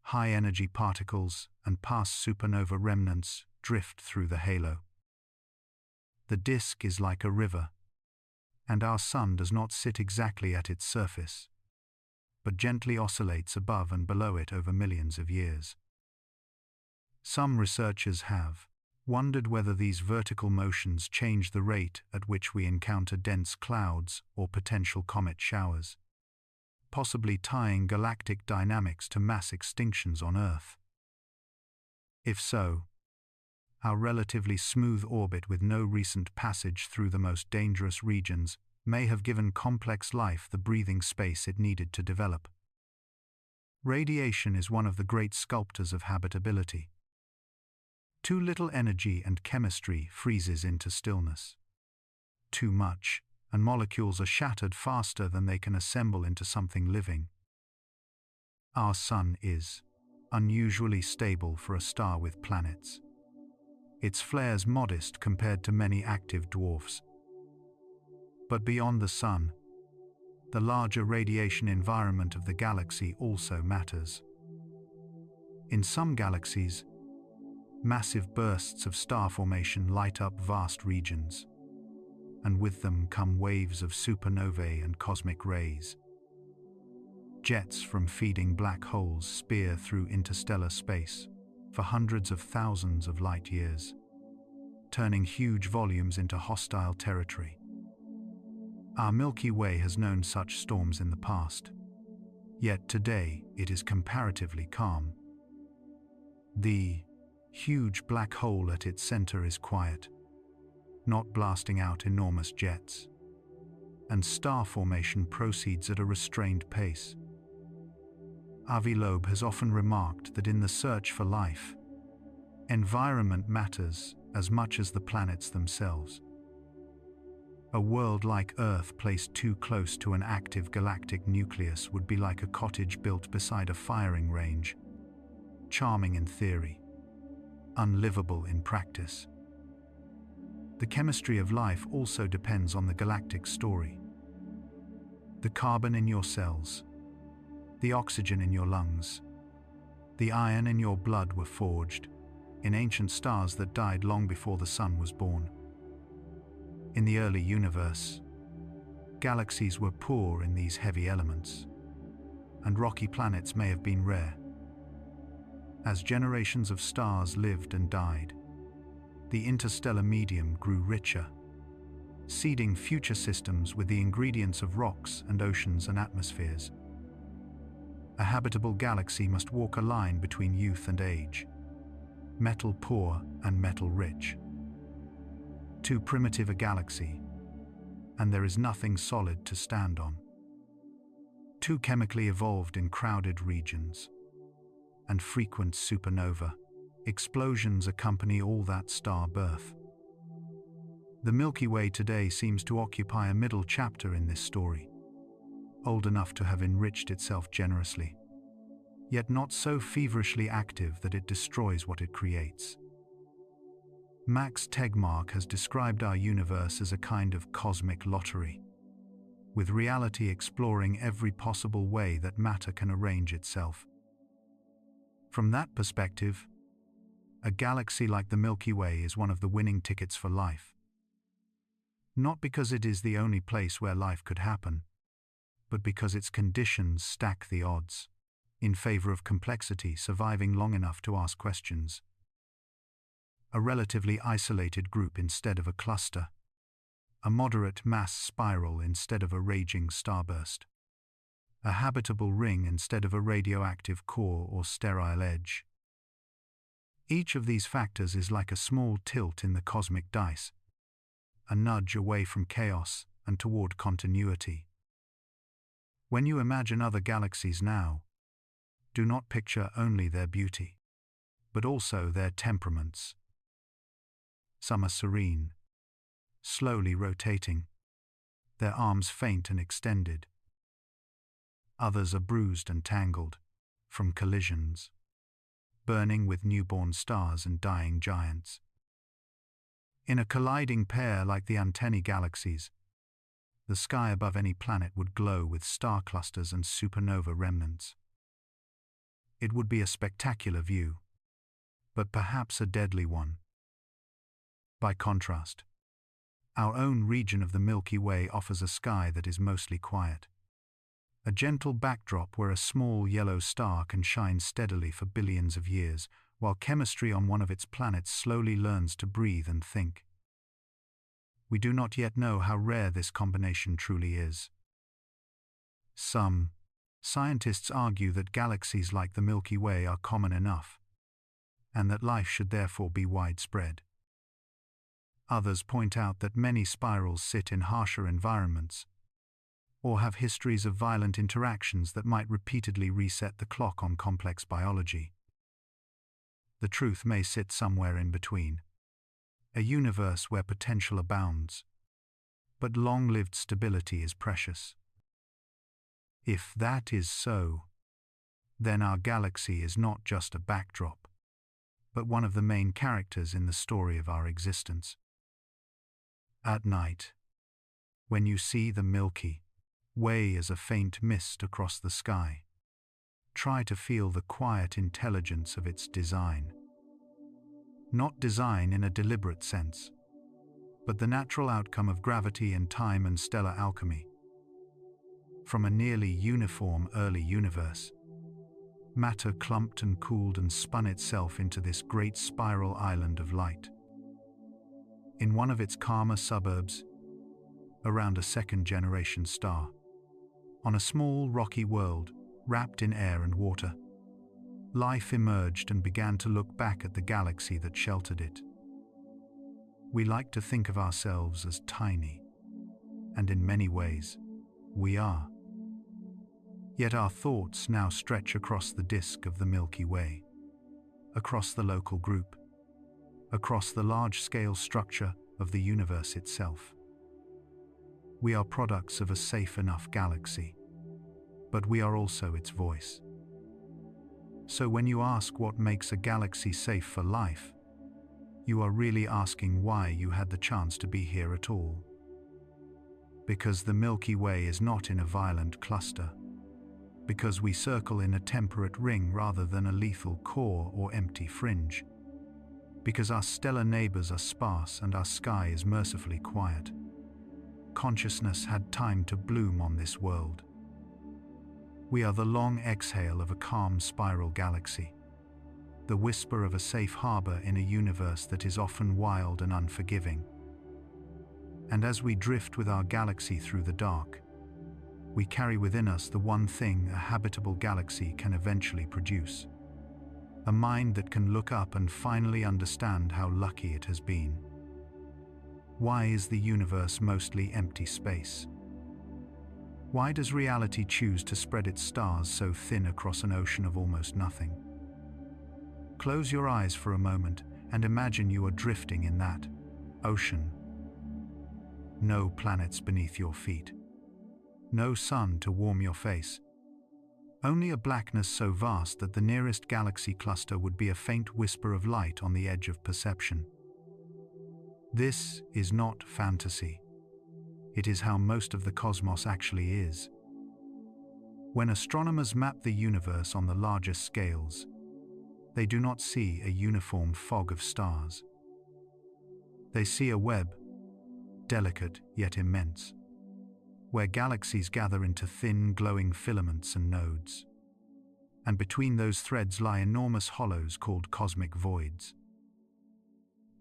high-energy particles and past supernova remnants drift through the halo. The disk is like a river, and our sun does not sit exactly at its surface, but gently oscillates above and below it over millions of years. Some researchers have wondered whether these vertical motions change the rate at which we encounter dense clouds or potential comet showers, possibly tying galactic dynamics to mass extinctions on Earth. If so, our relatively smooth orbit with no recent passage through the most dangerous regions may have given complex life the breathing space it needed to develop. Radiation is one of the great sculptors of habitability. Too little energy and chemistry freezes into stillness. Too much, and molecules are shattered faster than they can assemble into something living. Our sun is unusually stable for a star with planets. Its flare's modest compared to many active dwarfs. But beyond the sun, the larger radiation environment of the galaxy also matters. In some galaxies, massive bursts of star formation light up vast regions, and with them come waves of supernovae and cosmic rays. Jets from feeding black holes spear through interstellar space for hundreds of thousands of light years, turning huge volumes into hostile territory. Our Milky Way has known such storms in the past, yet today it is comparatively calm. The huge black hole at its center is quiet, not blasting out enormous jets, and star formation proceeds at a restrained pace. Avi Loeb has often remarked that in the search for life, environment matters as much as the planets themselves. A world like Earth placed too close to an active galactic nucleus would be like a cottage built beside a firing range, charming in theory, unlivable in practice. The chemistry of life also depends on the galactic story. The carbon in your cells, the oxygen in your lungs, the iron in your blood were forged in ancient stars that died long before the sun was born. In the early universe, galaxies were poor in these heavy elements, and rocky planets may have been rare. As generations of stars lived and died, the interstellar medium grew richer, seeding future systems with the ingredients of rocks and oceans and atmospheres. A habitable galaxy must walk a line between youth and age, metal poor and metal rich. Too primitive a galaxy, and there is nothing solid to stand on. Too chemically evolved in crowded regions, and frequent supernova explosions accompany all that star birth. The Milky Way today seems to occupy a middle chapter in this story, old enough to have enriched itself generously, yet not so feverishly active that it destroys what it creates. Max Tegmark has described our universe as a kind of cosmic lottery, with reality exploring every possible way that matter can arrange itself. From that perspective, a galaxy like the Milky Way is one of the winning tickets for life. Not because it is the only place where life could happen, but because its conditions stack the odds, in favor of complexity surviving long enough to ask questions. A relatively isolated group instead of a cluster, a moderate mass spiral instead of a raging starburst, a habitable ring instead of a radioactive core or sterile edge. Each of these factors is like a small tilt in the cosmic dice, a nudge away from chaos and toward continuity. When you imagine other galaxies now, do not picture only their beauty, but also their temperaments. Some are serene, slowly rotating, their arms faint and extended. Others are bruised and tangled from collisions, burning with newborn stars and dying giants. In a colliding pair like the antennae galaxies, the sky above any planet would glow with star clusters and supernova remnants. It would be a spectacular view, but perhaps a deadly one. By contrast, our own region of the Milky Way offers a sky that is mostly quiet. A gentle backdrop where a small yellow star can shine steadily for billions of years, while chemistry on one of its planets slowly learns to breathe and think. We do not yet know how rare this combination truly is. Some scientists argue that galaxies like the Milky Way are common enough, and that life should therefore be widespread. Others point out that many spirals sit in harsher environments, or have histories of violent interactions that might repeatedly reset the clock on complex biology. The truth may sit somewhere in between. A universe where potential abounds, but long-lived stability is precious. If that is so, then our galaxy is not just a backdrop, but one of the main characters in the story of our existence. At night, when you see the Milky Way as a faint mist across the sky, try to feel the quiet intelligence of its design. Not design in a deliberate sense, but the natural outcome of gravity and time and stellar alchemy. From a nearly uniform early universe, matter clumped and cooled and spun itself into this great spiral island of light. In one of its calmer suburbs, around a second-generation star, on a small rocky world wrapped in air and water, life emerged and began to look back at the galaxy that sheltered it. We like to think of ourselves as tiny, and in many ways, we are. Yet our thoughts now stretch across the disk of the Milky Way, across the local group, across the large-scale structure of the universe itself. We are products of a safe enough galaxy, but we are also its voice. So when you ask what makes a galaxy safe for life, you are really asking why you had the chance to be here at all. Because the Milky Way is not in a violent cluster. Because we circle in a temperate ring rather than a lethal core or empty fringe. Because our stellar neighbors are sparse and our sky is mercifully quiet. Consciousness had time to bloom on this world. We are the long exhale of a calm spiral galaxy, the whisper of a safe harbor in a universe that is often wild and unforgiving. And as we drift with our galaxy through the dark, we carry within us the one thing a habitable galaxy can eventually produce. A mind that can look up and finally understand how lucky it has been. Why is the universe mostly empty space? Why does reality choose to spread its stars so thin across an ocean of almost nothing? Close your eyes for a moment and imagine you are drifting in that ocean. No planets beneath your feet. No sun to warm your face. Only a blackness so vast that the nearest galaxy cluster would be a faint whisper of light on the edge of perception. This is not fantasy. It is how most of the cosmos actually is. When astronomers map the universe on the largest scales, they do not see a uniform fog of stars. They see a web, delicate yet immense, where galaxies gather into thin, glowing filaments and nodes. And between those threads lie enormous hollows called cosmic voids.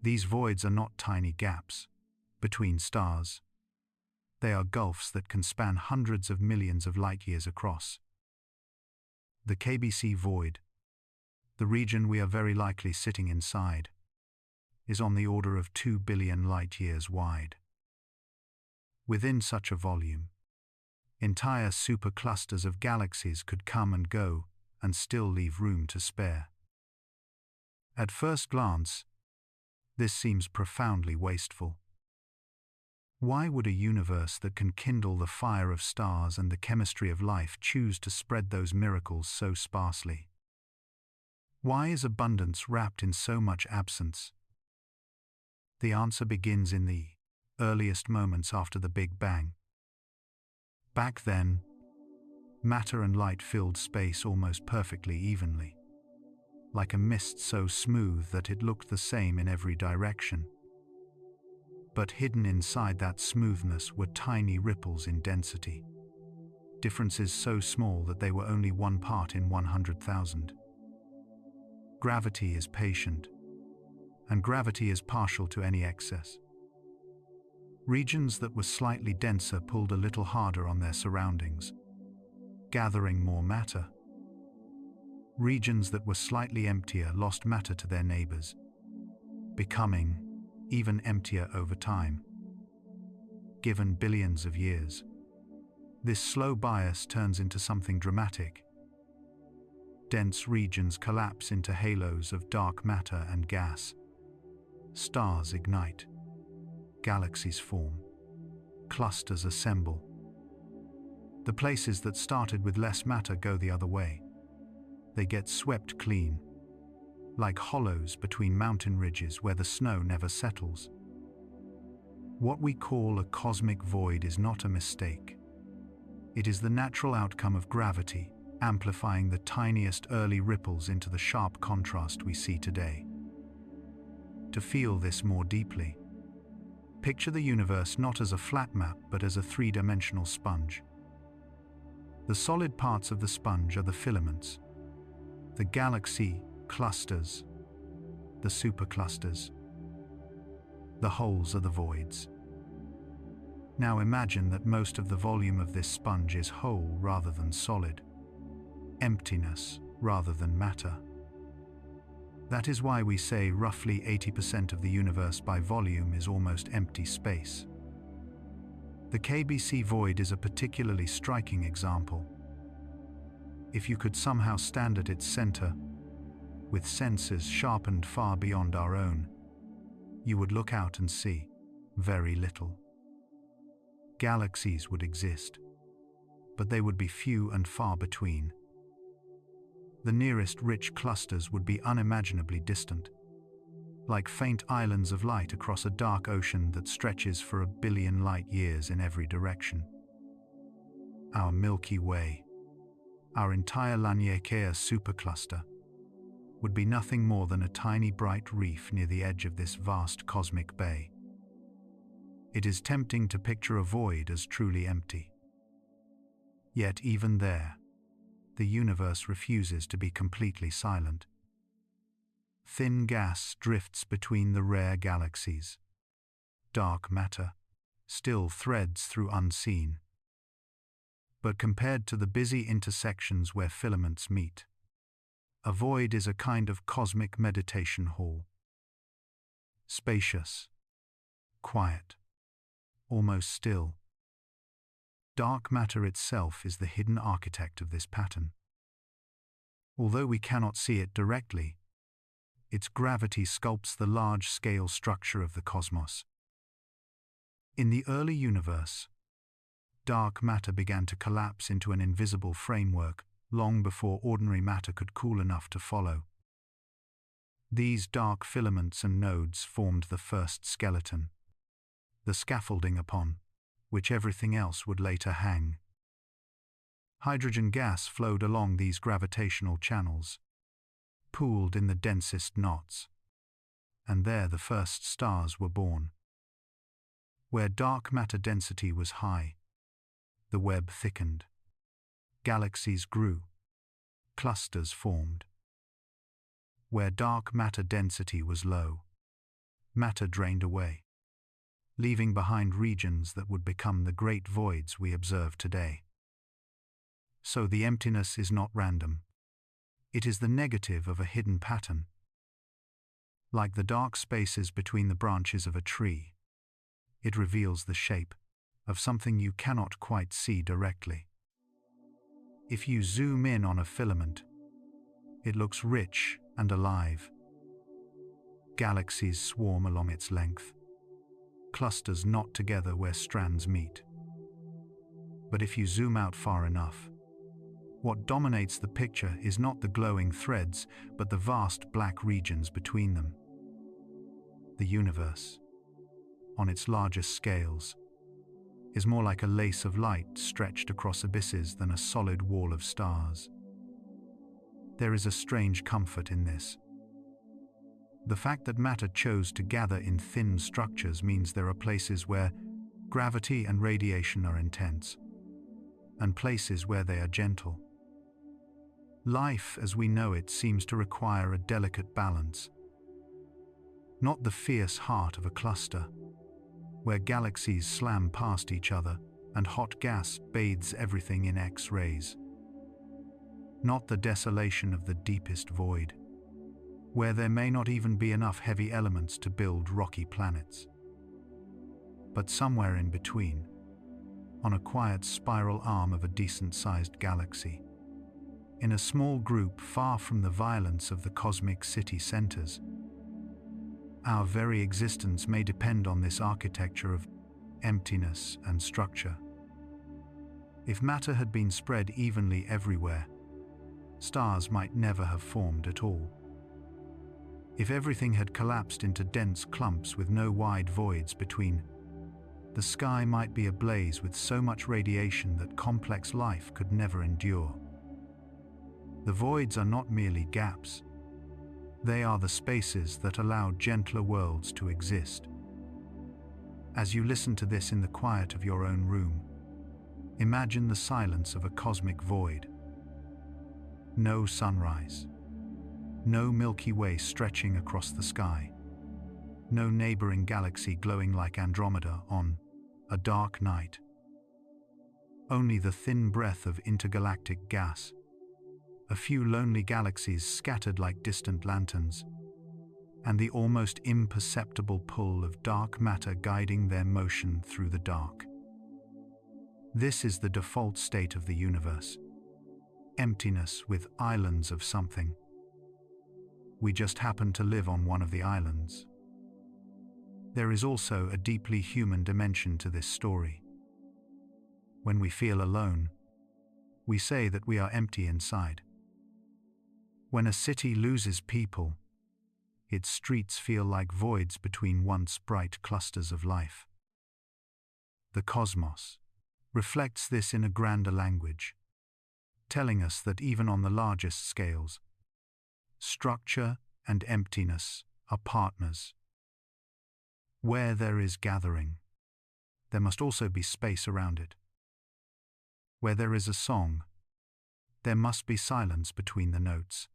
These voids are not tiny gaps between stars. They are gulfs that can span hundreds of millions of light-years across. The KBC void, the region we are very likely sitting inside, is on the order of 2 billion light-years wide. Within such a volume, entire superclusters of galaxies could come and go and still leave room to spare. At first glance, this seems profoundly wasteful. Why would a universe that can kindle the fire of stars and the chemistry of life choose to spread those miracles so sparsely? Why is abundance wrapped in so much absence? The answer begins in the earliest moments after the Big Bang. Back then, matter and light filled space almost perfectly evenly, like a mist so smooth that it looked the same in every direction. But hidden inside that smoothness were tiny ripples in density, differences so small that they were only 1 part in 100,000. Gravity is patient, and gravity is partial to any excess. Regions that were slightly denser pulled a little harder on their surroundings, gathering more matter. Regions that were slightly emptier lost matter to their neighbors, becoming even emptier over time. Given billions of years, this slow bias turns into something dramatic. Dense regions collapse into halos of dark matter and gas. Stars ignite. Galaxies form. Clusters assemble. The places that started with less matter go the other way. They get swept clean, like hollows between mountain ridges where the snow never settles. What we call a cosmic void is not a mistake. It is the natural outcome of gravity, amplifying the tiniest early ripples into the sharp contrast we see today. To feel this more deeply, picture the universe not as a flat map but as a three-dimensional sponge. The solid parts of the sponge are the filaments, the galaxy clusters, the superclusters. The holes are the voids. Now imagine that most of the volume of this sponge is whole rather than solid, emptiness rather than matter. That is why we say roughly 80% of the universe by volume is almost empty space. The KBC void is a particularly striking example. If you could somehow stand at its center, with senses sharpened far beyond our own, you would look out and see very little. Galaxies would exist, but they would be few and far between. The nearest rich clusters would be unimaginably distant, like faint islands of light across a dark ocean that stretches for 1 billion light-years in every direction. Our Milky Way, our entire Laniakea supercluster, would be nothing more than a tiny bright reef near the edge of this vast cosmic bay. It is tempting to picture a void as truly empty. Yet even there, the universe refuses to be completely silent. Thin gas drifts between the rare galaxies. Dark matter still threads through unseen. But compared to the busy intersections where filaments meet, a void is a kind of cosmic meditation hall. Spacious, quiet, almost still. Dark matter itself is the hidden architect of this pattern. Although we cannot see it directly, its gravity sculpts the large-scale structure of the cosmos. In the early universe, dark matter began to collapse into an invisible framework long before ordinary matter could cool enough to follow. These dark filaments and nodes formed the first skeleton, the scaffolding upon which everything else would later hang. Hydrogen gas flowed along these gravitational channels, pooled in the densest knots, and there the first stars were born. Where dark matter density was high, the web thickened. Galaxies grew, clusters formed. Where dark matter density was low, matter drained away, leaving behind regions that would become the great voids we observe today. So the emptiness is not random. It is the negative of a hidden pattern. Like the dark spaces between the branches of a tree, it reveals the shape of something you cannot quite see directly. If you zoom in on a filament, it looks rich and alive. Galaxies swarm along its length, clusters knot together where strands meet. But if you zoom out far enough, what dominates the picture is not the glowing threads, but the vast black regions between them. The universe, on its largest scales, is more like a lace of light stretched across abysses than a solid wall of stars. There is a strange comfort in this. The fact that matter chose to gather in thin structures means there are places where gravity and radiation are intense, and places where they are gentle. Life, as we know it, seems to require a delicate balance. Not the fierce heart of a cluster, where galaxies slam past each other and hot gas bathes everything in X-rays. Not the desolation of the deepest void, where there may not even be enough heavy elements to build rocky planets. But somewhere in between, on a quiet spiral arm of a decent-sized galaxy, in a small group far from the violence of the cosmic city centers, our very existence may depend on this architecture of emptiness and structure. If matter had been spread evenly everywhere, stars might never have formed at all. If everything had collapsed into dense clumps with no wide voids between, the sky might be ablaze with so much radiation that complex life could never endure. The voids are not merely gaps. They are the spaces that allow gentler worlds to exist. As you listen to this in the quiet of your own room, imagine the silence of a cosmic void. No sunrise. No Milky Way stretching across the sky. No neighboring galaxy glowing like Andromeda on a dark night. Only the thin breath of intergalactic gas. A few lonely galaxies scattered like distant lanterns, and the almost imperceptible pull of dark matter guiding their motion through the dark. This is the default state of the universe. Emptiness with islands of something. We just happen to live on one of the islands. There is also a deeply human dimension to this story. When we feel alone, we say that we are empty inside. When a city loses people, its streets feel like voids between once bright clusters of life. The cosmos reflects this in a grander language, telling us that even on the largest scales, structure and emptiness are partners. Where there is gathering, there must also be space around it. Where there is a song, there must be silence between the notes.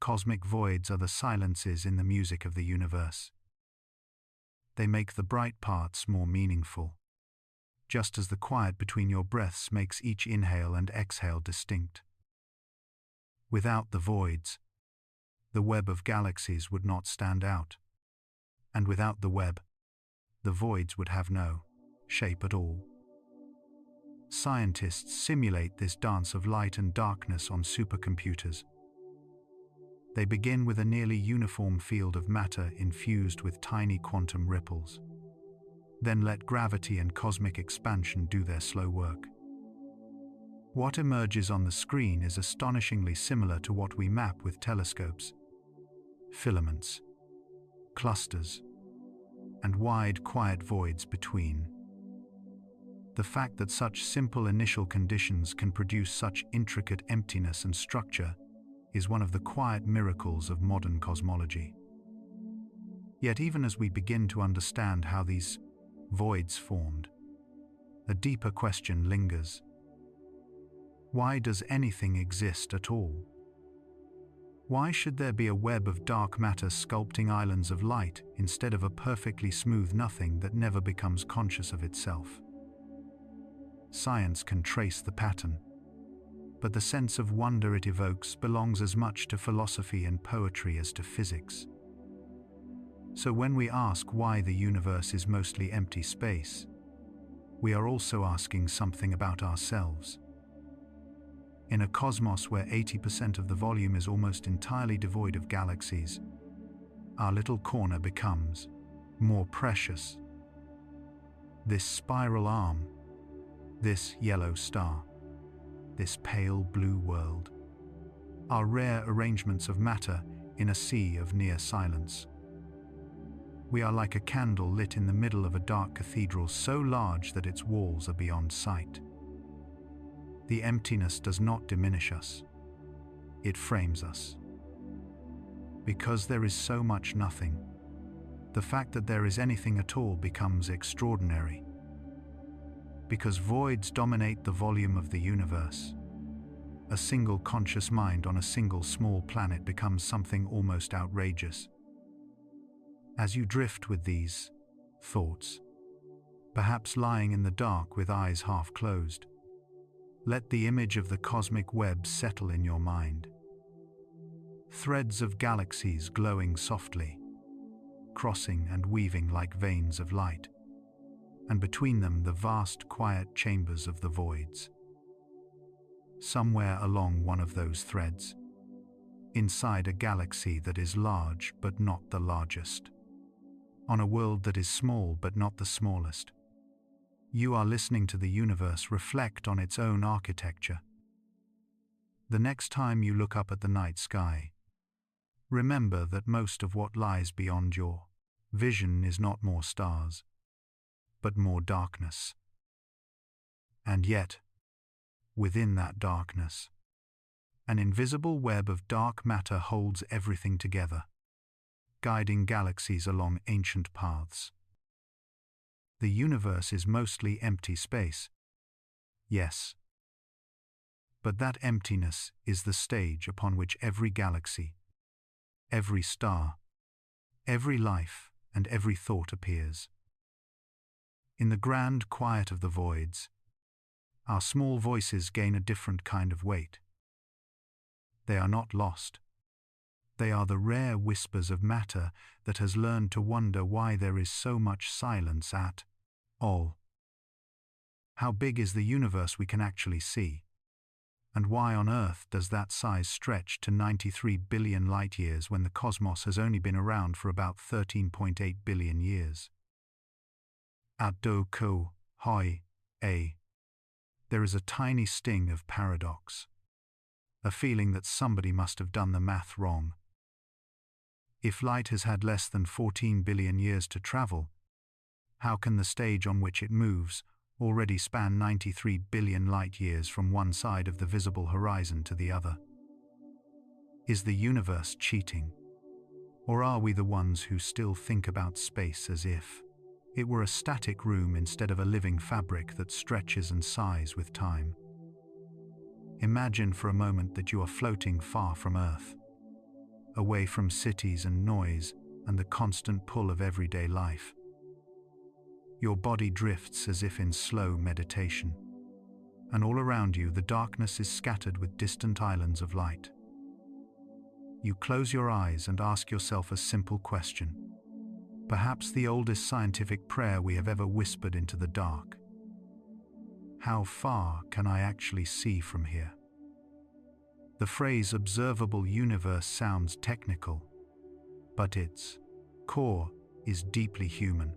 Cosmic voids are the silences in the music of the universe. They make the bright parts more meaningful, just as the quiet between your breaths makes each inhale and exhale distinct. Without the voids, the web of galaxies would not stand out. And without the web, the voids would have no shape at all. Scientists simulate this dance of light and darkness on supercomputers. They begin with a nearly uniform field of matter infused with tiny quantum ripples. Then let gravity and cosmic expansion do their slow work. What emerges on the screen is astonishingly similar to what we map with telescopes. Filaments, clusters, and wide, quiet voids between. The fact that such simple initial conditions can produce such intricate emptiness and structure is one of the quiet miracles of modern cosmology. Yet even as we begin to understand how these voids formed, a deeper question lingers. Why does anything exist at all? Why should there be a web of dark matter sculpting islands of light instead of a perfectly smooth nothing that never becomes conscious of itself? Science can trace the pattern, but the sense of wonder it evokes belongs as much to philosophy and poetry as to physics. So when we ask why the universe is mostly empty space, we are also asking something about ourselves. In a cosmos where 80% of the volume is almost entirely devoid of galaxies, our little corner becomes more precious. This spiral arm, this yellow star, this pale blue world, are rare arrangements of matter in a sea of near silence. We are like a candle lit in the middle of a dark cathedral so large that its walls are beyond sight. The emptiness does not diminish us, it frames us. Because there is so much nothing, the fact that there is anything at all becomes extraordinary. Because voids dominate the volume of the universe, a single conscious mind on a single small planet becomes something almost outrageous. As you drift with these thoughts, perhaps lying in the dark with eyes half closed, let the image of the cosmic web settle in your mind. Threads of galaxies glowing softly, crossing and weaving like veins of light, and between them the vast quiet chambers of the voids. Somewhere along one of those threads, inside a galaxy that is large but not the largest, on a world that is small but not the smallest, you are listening to the universe reflect on its own architecture. The next time you look up at the night sky, remember that most of what lies beyond your vision is not more stars, but more darkness. And yet, within that darkness, an invisible web of dark matter holds everything together, guiding galaxies along ancient paths. The universe is mostly empty space, yes. But that emptiness is the stage upon which every galaxy, every star, every life, and every thought appears. In the grand quiet of the voids, our small voices gain a different kind of weight. They are not lost. They are the rare whispers of matter that has learned to wonder why there is so much silence at all. How big is the universe we can actually see? And why on earth does that size stretch to 93 billion light-years when the cosmos has only been around for about 13.8 billion years? At do ko hoi a, there is a tiny sting of paradox, a feeling that somebody must have done the math wrong. If light has had less than 14 billion years to travel, how can the stage on which it moves already span 93 billion light-years from one side of the visible horizon to the other? Is the universe cheating? Or are we the ones who still think about space as if it were a static room instead of a living fabric that stretches and sighs with time? Imagine for a moment that you are floating far from Earth, away from cities and noise and the constant pull of everyday life. Your body drifts as if in slow meditation, and all around you the darkness is scattered with distant islands of light. You close your eyes and ask yourself a simple question, perhaps the oldest scientific prayer we have ever whispered into the dark. How far can I actually see from here? The phrase observable universe sounds technical, but its core is deeply human.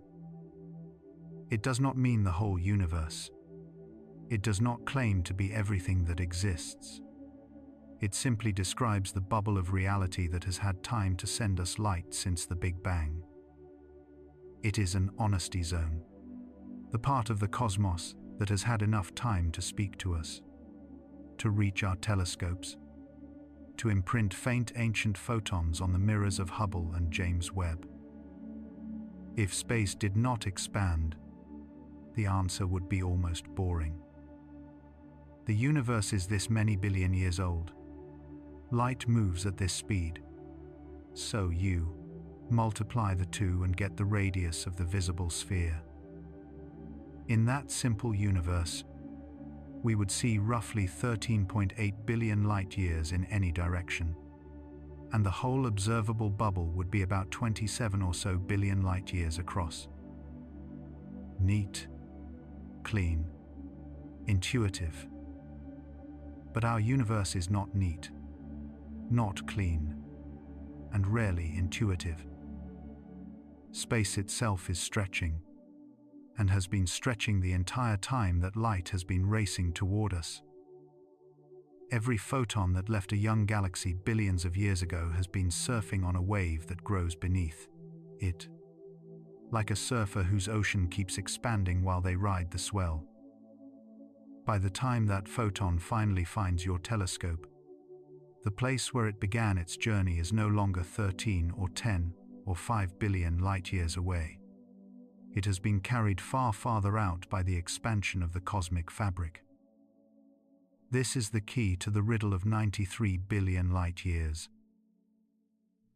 It does not mean the whole universe. It does not claim to be everything that exists. It simply describes the bubble of reality that has had time to send us light since the Big Bang. It is an honesty zone, the part of the cosmos that has had enough time to speak to us, to reach our telescopes, to imprint faint ancient photons on the mirrors of Hubble and James Webb. If space did not expand, the answer would be almost boring. The universe is this many billion years old. Light moves at this speed. So you multiply the two and get the radius of the visible sphere. In that simple universe, we would see roughly 13.8 billion light-years in any direction, and the whole observable bubble would be about 27 or so billion light-years across. Neat, clean, intuitive. But our universe is not neat, not clean, and rarely intuitive. Space itself is stretching, and has been stretching the entire time that light has been racing toward us. Every photon that left a young galaxy billions of years ago has been surfing on a wave that grows beneath it, like a surfer whose ocean keeps expanding while they ride the swell. By the time that photon finally finds your telescope, the place where it began its journey is no longer 13 or 10 or 5 billion light-years away. It has been carried far farther out by the expansion of the cosmic fabric. This is the key to the riddle of 93 billion light-years.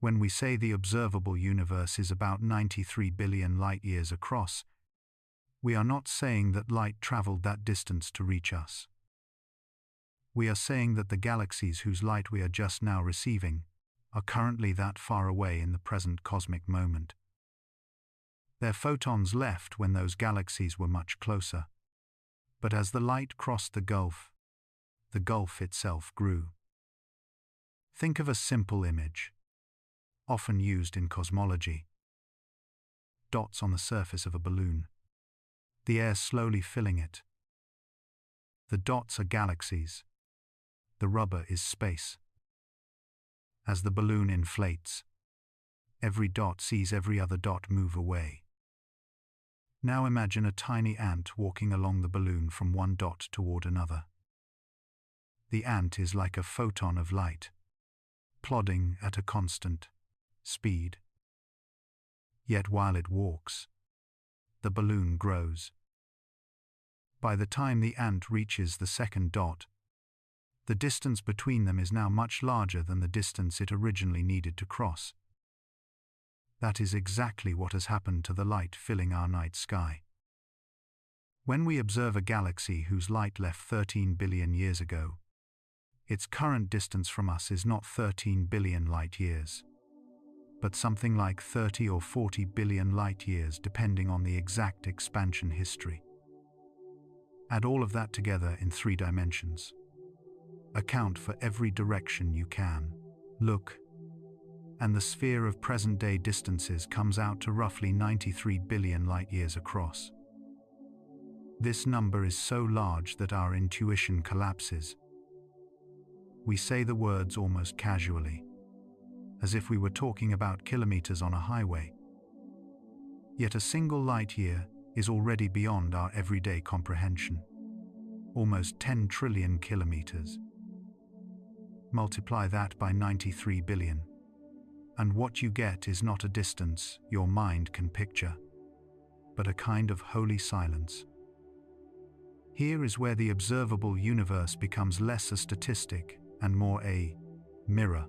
When we say the observable universe is about 93 billion light-years across, we are not saying that light traveled that distance to reach us. We are saying that the galaxies whose light we are just now receiving are currently that far away in the present cosmic moment. Their photons left when those galaxies were much closer. But as the light crossed the gulf itself grew. Think of a simple image, often used in cosmology. Dots on the surface of a balloon, the air slowly filling it. The dots are galaxies. The rubber is space. As the balloon inflates, every dot sees every other dot move away. Now imagine a tiny ant walking along the balloon from one dot toward another. The ant is like a photon of light, plodding at a constant speed. Yet while it walks, the balloon grows. By the time the ant reaches the second dot, the distance between them is now much larger than the distance it originally needed to cross. That is exactly what has happened to the light filling our night sky. When we observe a galaxy whose light left 13 billion years ago, its current distance from us is not 13 billion light-years, but something like 30 or 40 billion light-years depending on the exact expansion history. Add all of that together in 3 dimensions. Account for every direction you can look, and the sphere of present-day distances comes out to roughly 93 billion light-years across. This number is so large that our intuition collapses. We say the words almost casually, as if we were talking about kilometers on a highway. Yet a single light-year is already beyond our everyday comprehension. Almost 10 trillion kilometers. Multiply that by 93 billion. And what you get is not a distance your mind can picture, but a kind of holy silence. Here is where the observable universe becomes less a statistic and more a mirror.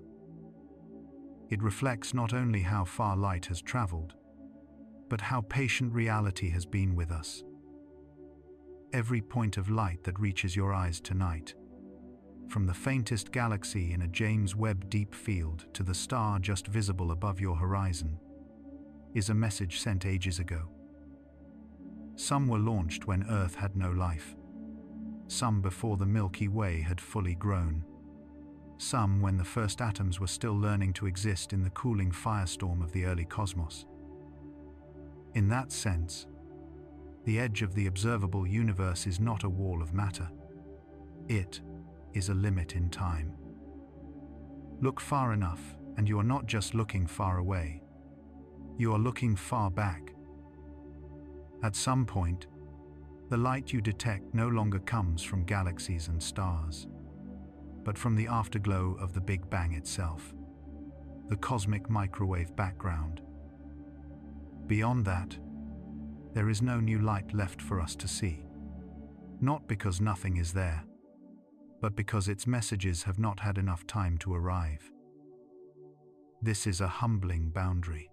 It reflects not only how far light has traveled, but how patient reality has been with us. Every point of light that reaches your eyes tonight, from the faintest galaxy in a James Webb deep field to the star just visible above your horizon, is a message sent ages ago. Some were launched when Earth had no life. Some before the Milky Way had fully grown. Some when the first atoms were still learning to exist in the cooling firestorm of the early cosmos. In that sense, the edge of the observable universe is not a wall of matter. It is a limit in time. Look far enough, and you are not just looking far away. You are looking far back. At some point, the light you detect no longer comes from galaxies and stars, but from the afterglow of the Big Bang itself, the cosmic microwave background. Beyond that, there is no new light left for us to see. Not because nothing is there, but because its messages have not had enough time to arrive. This is a humbling boundary.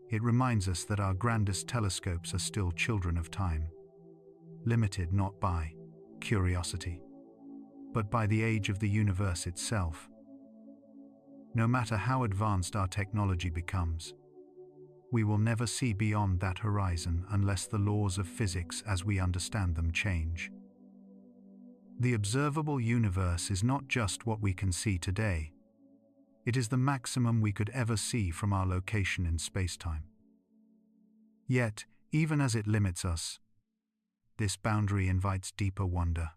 It reminds us that our grandest telescopes are still children of time, limited not by curiosity, but by the age of the universe itself. No matter how advanced our technology becomes, We will never see beyond that horizon unless the laws of physics as we understand them change. The observable universe is not just what we can see today. It is the maximum we could ever see from our location in spacetime. Yet, even as it limits us, this boundary invites deeper wonder.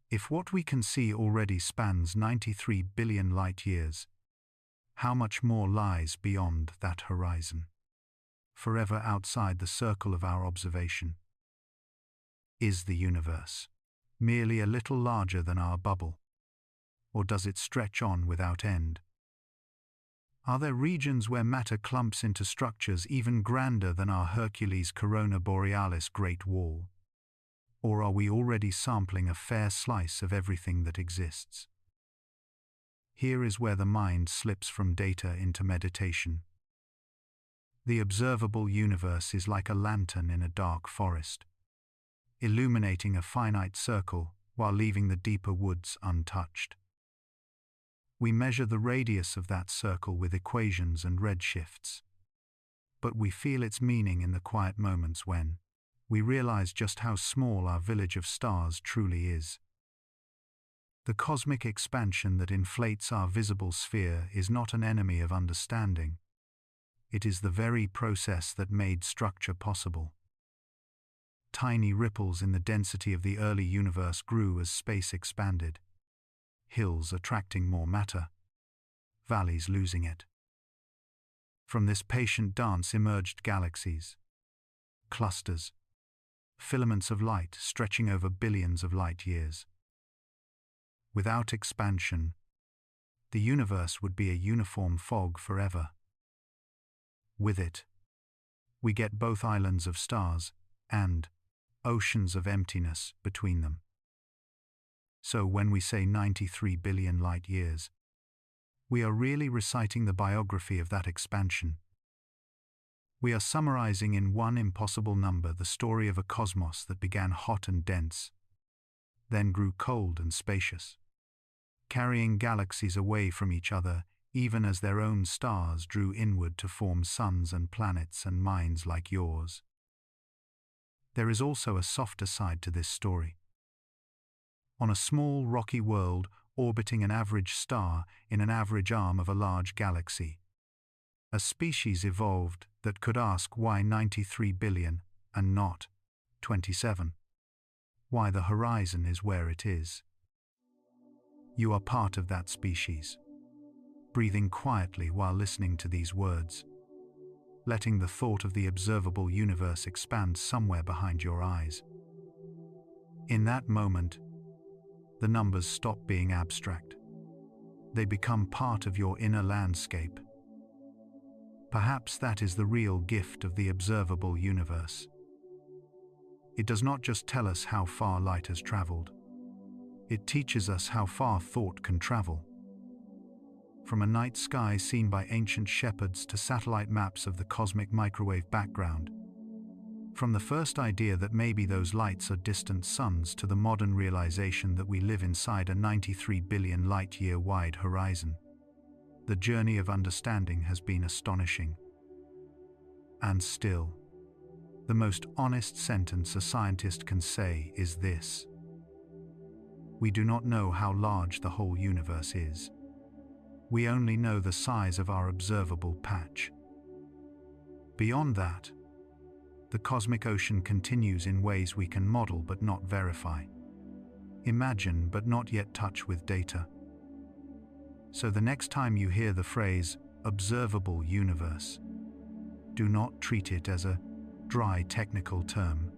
If what we can see already spans 93 billion light-years, how much more lies beyond that horizon, forever outside the circle of our observation? Is the universe merely a little larger than our bubble, or does it stretch on without end? Are there regions where matter clumps into structures even grander than our Hercules Corona Borealis Great Wall? Or are we already sampling a fair slice of everything that exists? Here is where the mind slips from data into meditation. The observable universe is like a lantern in a dark forest, illuminating a finite circle while leaving the deeper woods untouched. We measure the radius of that circle with equations and redshifts, but we feel its meaning in the quiet moments when we realize just how small our village of stars truly is. The cosmic expansion that inflates our visible sphere is not an enemy of understanding. It is the very process that made structure possible. Tiny ripples in the density of the early universe grew as space expanded, hills attracting more matter, valleys losing it. From this patient dance emerged galaxies, clusters, filaments of light stretching over billions of light-years. Without expansion, the universe would be a uniform fog forever. With it, we get both islands of stars and oceans of emptiness between them. So when we say 93 billion light-years, we are really reciting the biography of that expansion. We are summarizing in one impossible number the story of a cosmos that began hot and dense, then grew cold and spacious, carrying galaxies away from each other even as their own stars drew inward to form suns and planets and minds like yours. There is also a softer side to this story. On a small rocky world orbiting an average star in an average arm of a large galaxy, a species evolved that could ask why 93 billion and not 27. Why the horizon is where it is. You are part of that species, breathing quietly while listening to these words, letting the thought of the observable universe expand somewhere behind your eyes. In that moment, the numbers stop being abstract. They become part of your inner landscape. Perhaps that is the real gift of the observable universe. It does not just tell us how far light has traveled. It teaches us how far thought can travel. From a night sky seen by ancient shepherds to satellite maps of the cosmic microwave background. From the first idea that maybe those lights are distant suns to the modern realization that we live inside a 93 billion light-year wide horizon. The journey of understanding has been astonishing. And still, the most honest sentence a scientist can say is this: we do not know how large the whole universe is. We only know the size of our observable patch. Beyond that, the cosmic ocean continues in ways we can model but not verify, imagine but not yet touch with data. So the next time you hear the phrase, observable universe, do not treat it as a dry technical term.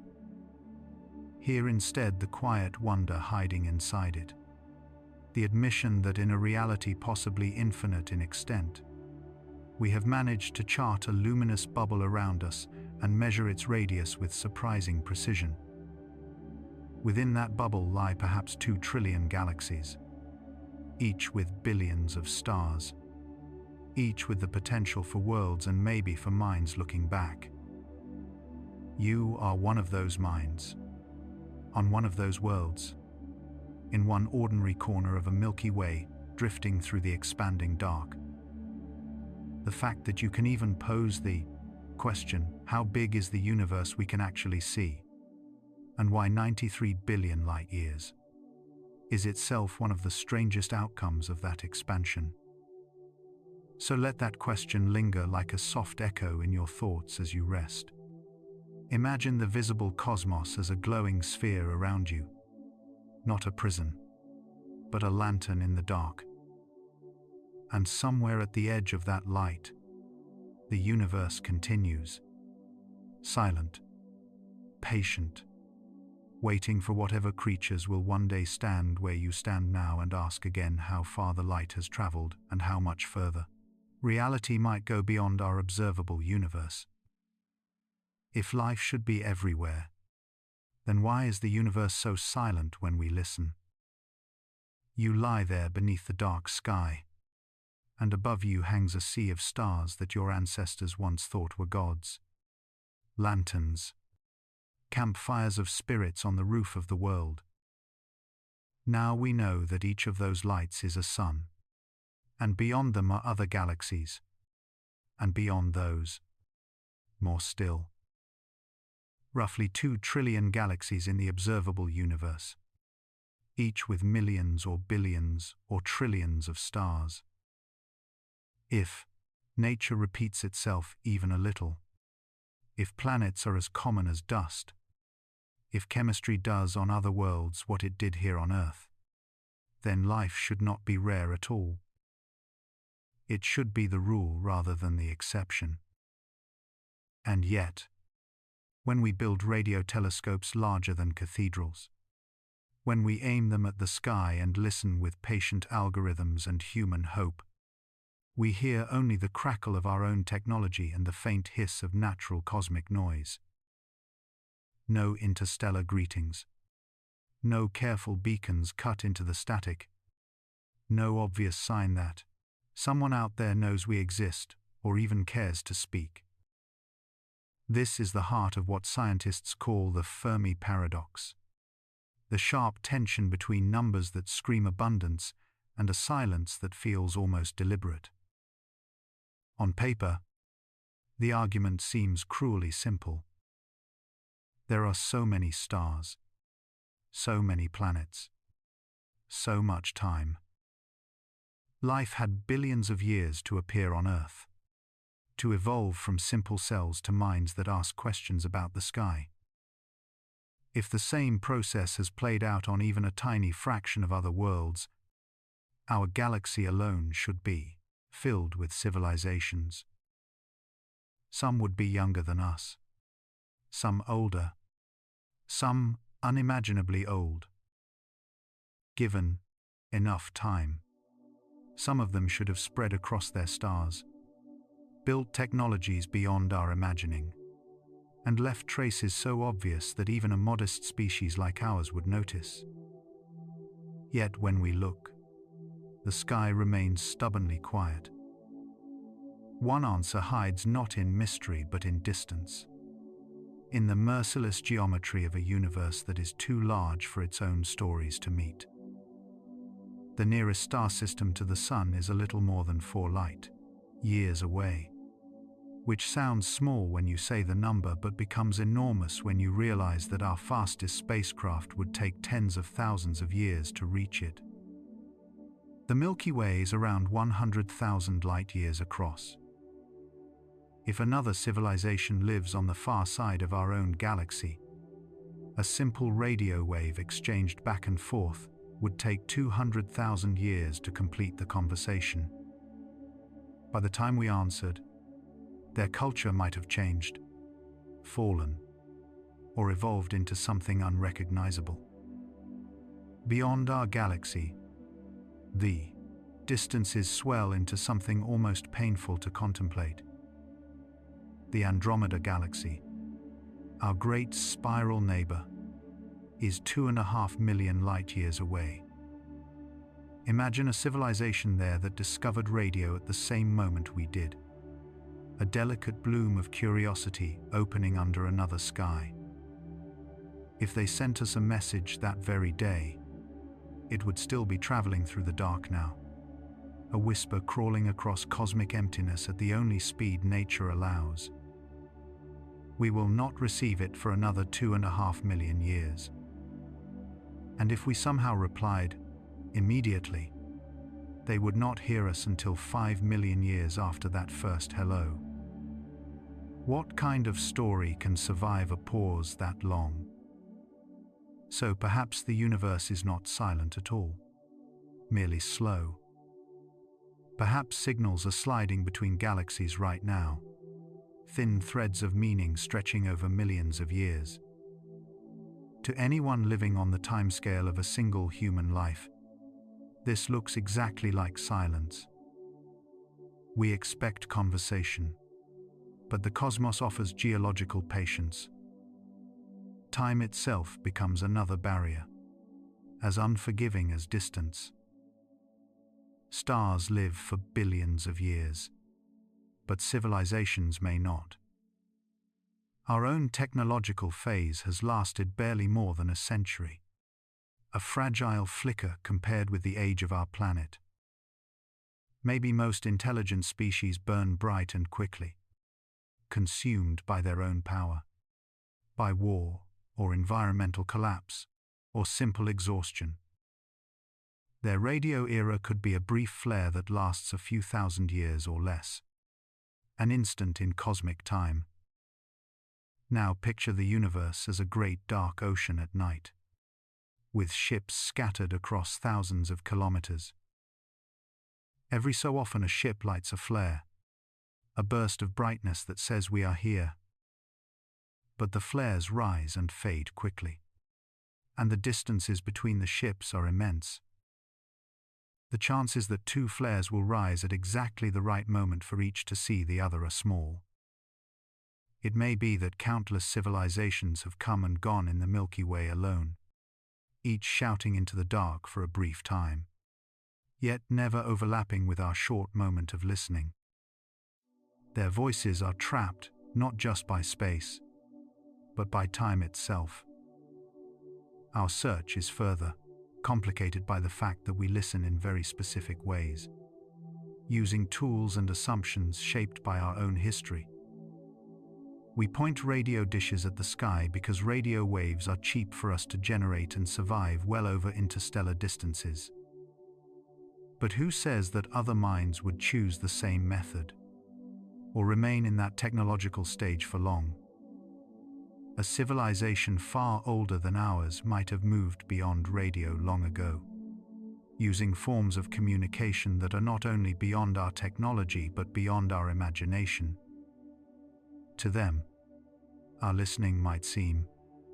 Hear instead the quiet wonder hiding inside it. The admission that in a reality possibly infinite in extent, we have managed to chart a luminous bubble around us and measure its radius with surprising precision. Within that bubble lie perhaps 2 trillion galaxies, each with billions of stars, each with the potential for worlds and maybe for minds looking back. You are one of those minds, on one of those worlds, in one ordinary corner of a Milky Way drifting through the expanding dark. The fact that you can even pose the question, how big is the universe we can actually see? And why 93 billion light years? Is itself one of the strangest outcomes of that expansion. So let that question linger like a soft echo in your thoughts as you rest. Imagine the visible cosmos as a glowing sphere around you, not a prison, but a lantern in the dark. And somewhere at the edge of that light, the universe continues, silent, patient, waiting for whatever creatures will one day stand where you stand now and ask again how far the light has traveled and how much further. Reality might go beyond our observable universe. If life should be everywhere, then why is the universe so silent when we listen? You lie there beneath the dark sky, and above you hangs a sea of stars that your ancestors once thought were gods. Lanterns, campfires of spirits on the roof of the world. Now we know that each of those lights is a sun, and beyond them are other galaxies, and beyond those, more still. Roughly 2 trillion galaxies in the observable universe, each with millions or billions or trillions of stars. If nature repeats itself even a little, if planets are as common as dust, if chemistry does on other worlds what it did here on Earth, then life should not be rare at all. It should be the rule rather than the exception. And yet, when we build radio telescopes larger than cathedrals, when we aim them at the sky and listen with patient algorithms and human hope, we hear only the crackle of our own technology and the faint hiss of natural cosmic noise. No interstellar greetings. No careful beacons cut into the static. No obvious sign that someone out there knows we exist or even cares to speak. This is the heart of what scientists call the Fermi paradox. The sharp tension between numbers that scream abundance and a silence that feels almost deliberate. On paper, the argument seems cruelly simple. There are so many stars, so many planets, so much time. Life had billions of years to appear on Earth, to evolve from simple cells to minds that ask questions about the sky. If the same process has played out on even a tiny fraction of other worlds, our galaxy alone should be filled with civilizations. Some would be younger than us, some older, some unimaginably old. Given enough time, some of them should have spread across their stars, built technologies beyond our imagining, and left traces so obvious that even a modest species like ours would notice. Yet when we look, the sky remains stubbornly quiet. One answer hides not in mystery but in distance, in the merciless geometry of a universe that is too large for its own stories to meet. The nearest star system to the Sun is a little more than 4 light years away, which sounds small when you say the number but becomes enormous when you realize that our fastest spacecraft would take tens of thousands of years to reach it. The Milky Way is around 100,000 light-years across. If another civilization lives on the far side of our own galaxy, a simple radio wave exchanged back and forth would take 200,000 years to complete the conversation. By the time we answered, their culture might have changed, fallen, or evolved into something unrecognizable. Beyond our galaxy, the distances swell into something almost painful to contemplate. The Andromeda Galaxy, our great spiral neighbor, is 2.5 million light-years away. Imagine a civilization there that discovered radio at the same moment we did. A delicate bloom of curiosity opening under another sky. If they sent us a message that very day, it would still be traveling through the dark now. a whisper crawling across cosmic emptiness at the only speed nature allows. We will not receive it for another 2.5 million years. And if we somehow replied, immediately, they would not hear us until 5 million years after that first hello. What kind of story can survive a pause that long? So perhaps the universe is not silent at all, merely slow. Perhaps signals are sliding between galaxies right now, thin threads of meaning stretching over millions of years. To anyone living on the timescale of a single human life, this looks exactly like silence. We expect conversation, but the cosmos offers geological patience. Time itself becomes another barrier, as unforgiving as distance. Stars live for billions of years, but civilizations may not. Our own technological phase has lasted barely more than a century, a fragile flicker compared with the age of our planet. Maybe most intelligent species burn bright and quickly, consumed by their own power, by war or environmental collapse, or simple exhaustion. Their radio era could be a brief flare that lasts a few thousand years or less, an instant in cosmic time. Now picture the universe as a great dark ocean at night, with ships scattered across thousands of kilometers. Every so often a ship lights a flare, a burst of brightness that says we are here. But the flares rise and fade quickly, and the distances between the ships are immense. The chances that two flares will rise at exactly the right moment for each to see the other are small. It may be that countless civilizations have come and gone in the Milky Way alone, each shouting into the dark for a brief time, yet never overlapping with our short moment of listening. Their voices are trapped not just by space, but by time itself. Our search is further complicated by the fact that we listen in very specific ways, using tools and assumptions shaped by our own history. We point radio dishes at the sky because radio waves are cheap for us to generate and survive well over interstellar distances. But who says that other minds would choose the same method, or remain in that technological stage for long? A civilization far older than ours might have moved beyond radio long ago, using forms of communication that are not only beyond our technology but beyond our imagination. To them, our listening might seem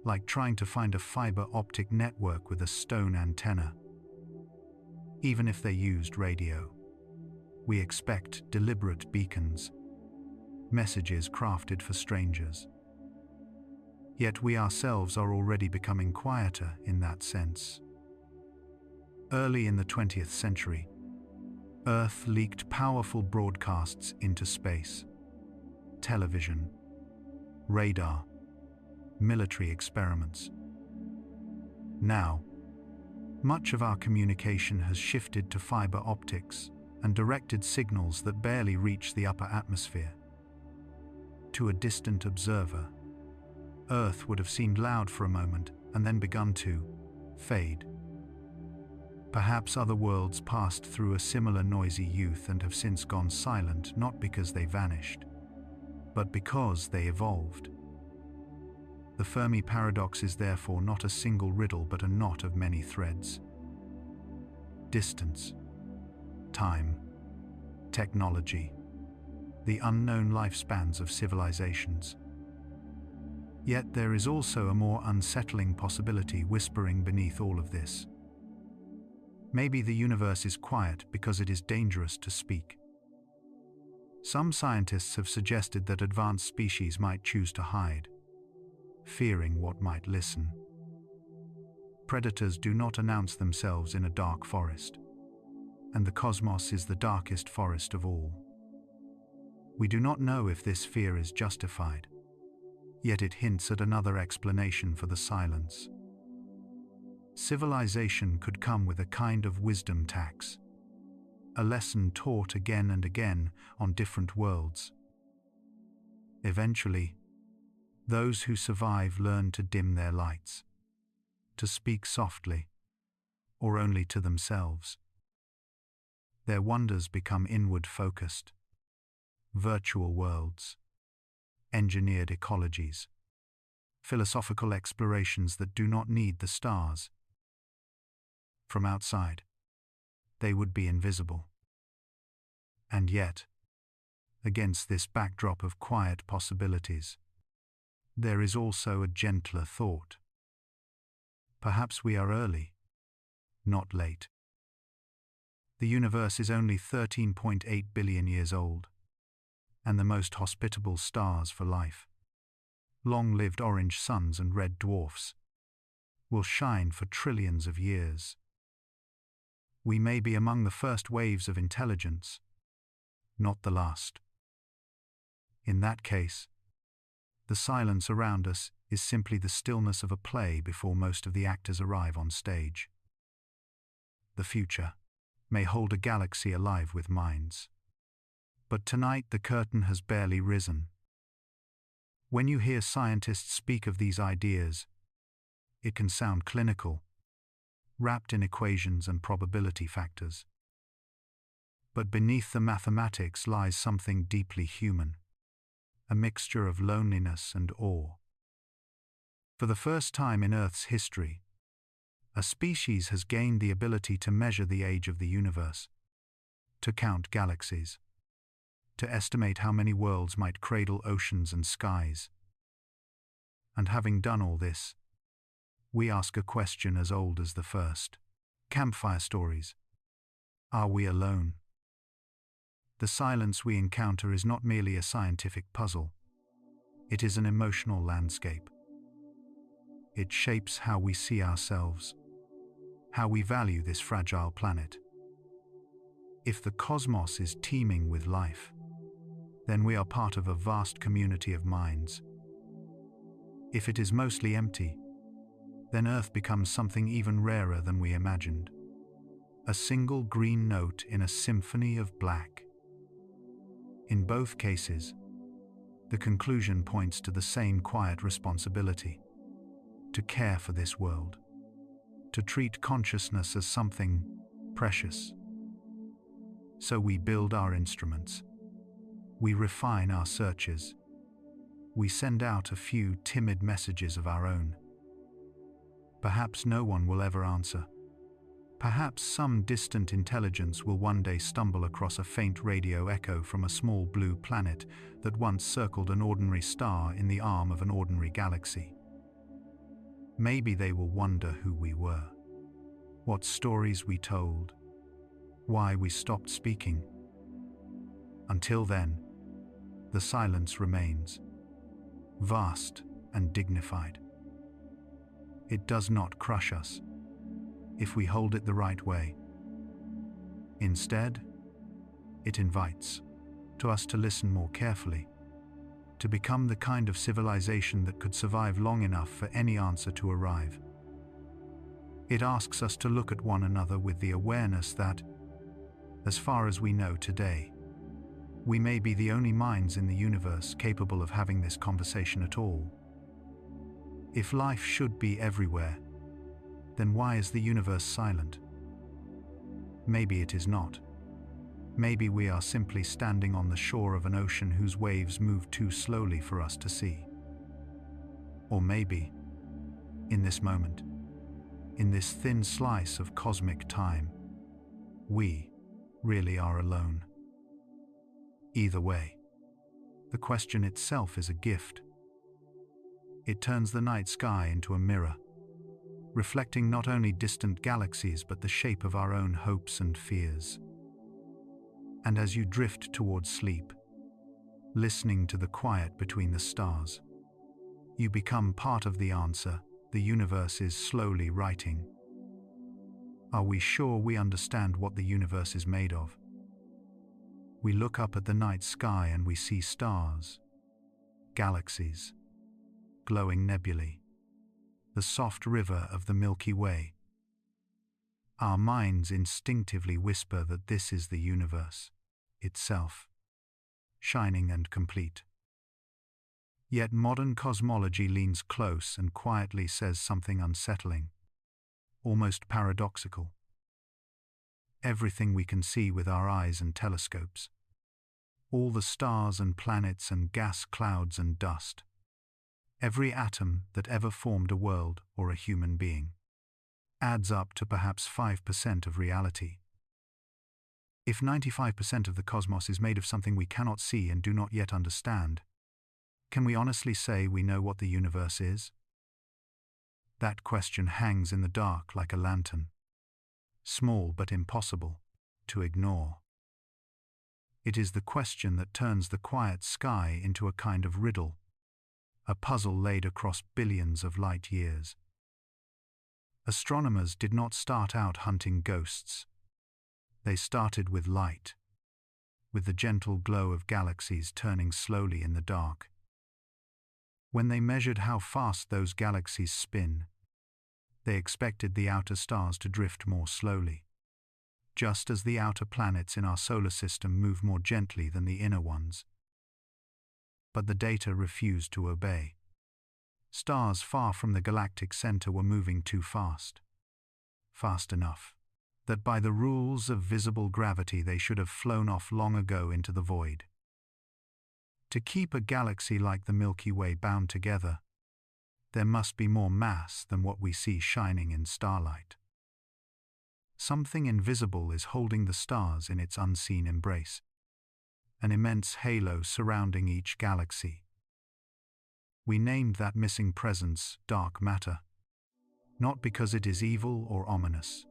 like trying to find a fiber optic network with a stone antenna. Even if they used radio, we expect deliberate beacons, messages crafted for strangers. Yet we ourselves are already becoming quieter in that sense. Early in the 20th century, Earth leaked powerful broadcasts into space. Television, radar, military experiments. Now, much of our communication has shifted to fiber optics and directed signals that barely reach the upper atmosphere. To a distant observer, Earth would have seemed loud for a moment and then begun to fade. Perhaps other worlds passed through a similar noisy youth and have since gone silent, not because they vanished, but because they evolved. The Fermi paradox is therefore not a single riddle but a knot of many threads. Distance, time, technology, the unknown lifespans of civilizations. Yet there is also a more unsettling possibility whispering beneath all of this. Maybe the universe is quiet because it is dangerous to speak. Some scientists have suggested that advanced species might choose to hide, fearing what might listen. Predators do not announce themselves in a dark forest, and the cosmos is the darkest forest of all. We do not know if this fear is justified, yet it hints at another explanation for the silence. Civilization could come with a kind of wisdom tax, a lesson taught again and again on different worlds. Eventually, those who survive learn to dim their lights, to speak softly, or only to themselves. Their wonders become inward-focused, virtual worlds, engineered ecologies, philosophical explorations that do not need the stars. From outside, they would be invisible. And yet, against this backdrop of quiet possibilities, there is also a gentler thought. Perhaps we are early, not late. The universe is only 13.8 billion years old, and the most hospitable stars for life, long-lived orange suns and red dwarfs, will shine for trillions of years. We may be among the first waves of intelligence, not the last. In that case, the silence around us is simply the stillness of a play before most of the actors arrive on stage. The future may hold a galaxy alive with minds. But tonight the curtain has barely risen. When you hear scientists speak of these ideas, it can sound clinical, wrapped in equations and probability factors. But beneath the mathematics lies something deeply human, a mixture of loneliness and awe. For the first time in Earth's history, a species has gained the ability to measure the age of the universe, to count galaxies, to estimate how many worlds might cradle oceans and skies. And having done all this, we ask a question as old as the first campfire stories. Are we alone? The silence we encounter is not merely a scientific puzzle. It is an emotional landscape. It shapes how we see ourselves, how we value this fragile planet. If the cosmos is teeming with life, then we are part of a vast community of minds. If it is mostly empty, then Earth becomes something even rarer than we imagined. A single green note in a symphony of black. In both cases, the conclusion points to the same quiet responsibility: to care for this world, to treat consciousness as something precious. So we build our instruments. We refine our searches. We send out a few timid messages of our own. Perhaps no one will ever answer. Perhaps some distant intelligence will one day stumble across a faint radio echo from a small blue planet that once circled an ordinary star in the arm of an ordinary galaxy. Maybe they will wonder who we were, what stories we told, why we stopped speaking. Until then, the silence remains, vast and dignified. It does not crush us, if we hold it the right way. Instead, it invites us to listen more carefully, to become the kind of civilization that could survive long enough for any answer to arrive. It asks us to look at one another with the awareness that, as far as we know today, we may be the only minds in the universe capable of having this conversation at all. If life should be everywhere, then why is the universe silent? Maybe it is not. Maybe we are simply standing on the shore of an ocean whose waves move too slowly for us to see. Or maybe, in this moment, in this thin slice of cosmic time, we really are alone. Either way, the question itself is a gift. It turns the night sky into a mirror, reflecting not only distant galaxies but the shape of our own hopes and fears. And as you drift towards sleep, listening to the quiet between the stars, you become part of the answer the universe is slowly writing. Are we sure we understand what the universe is made of? We look up at the night sky and we see stars, galaxies, glowing nebulae, the soft river of the Milky Way. Our minds instinctively whisper that this is the universe itself, shining and complete. Yet modern cosmology leans close and quietly says something unsettling, almost paradoxical. Everything we can see with our eyes and telescopes, all the stars and planets and gas clouds and dust, every atom that ever formed a world or a human being, adds up to perhaps 5% of reality. If 95% of the cosmos is made of something we cannot see and do not yet understand, can we honestly say we know what the universe is? That question hangs in the dark like a lantern, small but impossible to ignore. It is the question that turns the quiet sky into a kind of riddle, a puzzle laid across billions of light years. Astronomers did not start out hunting ghosts. They started with light, with the gentle glow of galaxies turning slowly in the dark. When they measured how fast those galaxies spin, they expected the outer stars to drift more slowly, just as the outer planets in our solar system move more gently than the inner ones. But the data refused to obey. Stars far from the galactic center were moving too fast. Fast enough that by the rules of visible gravity they should have flown off long ago into the void. To keep a galaxy like the Milky Way bound together, there must be more mass than what we see shining in starlight. Something invisible is holding the stars in its unseen embrace, an immense halo surrounding each galaxy. We named that missing presence dark matter, not because it is evil or ominous,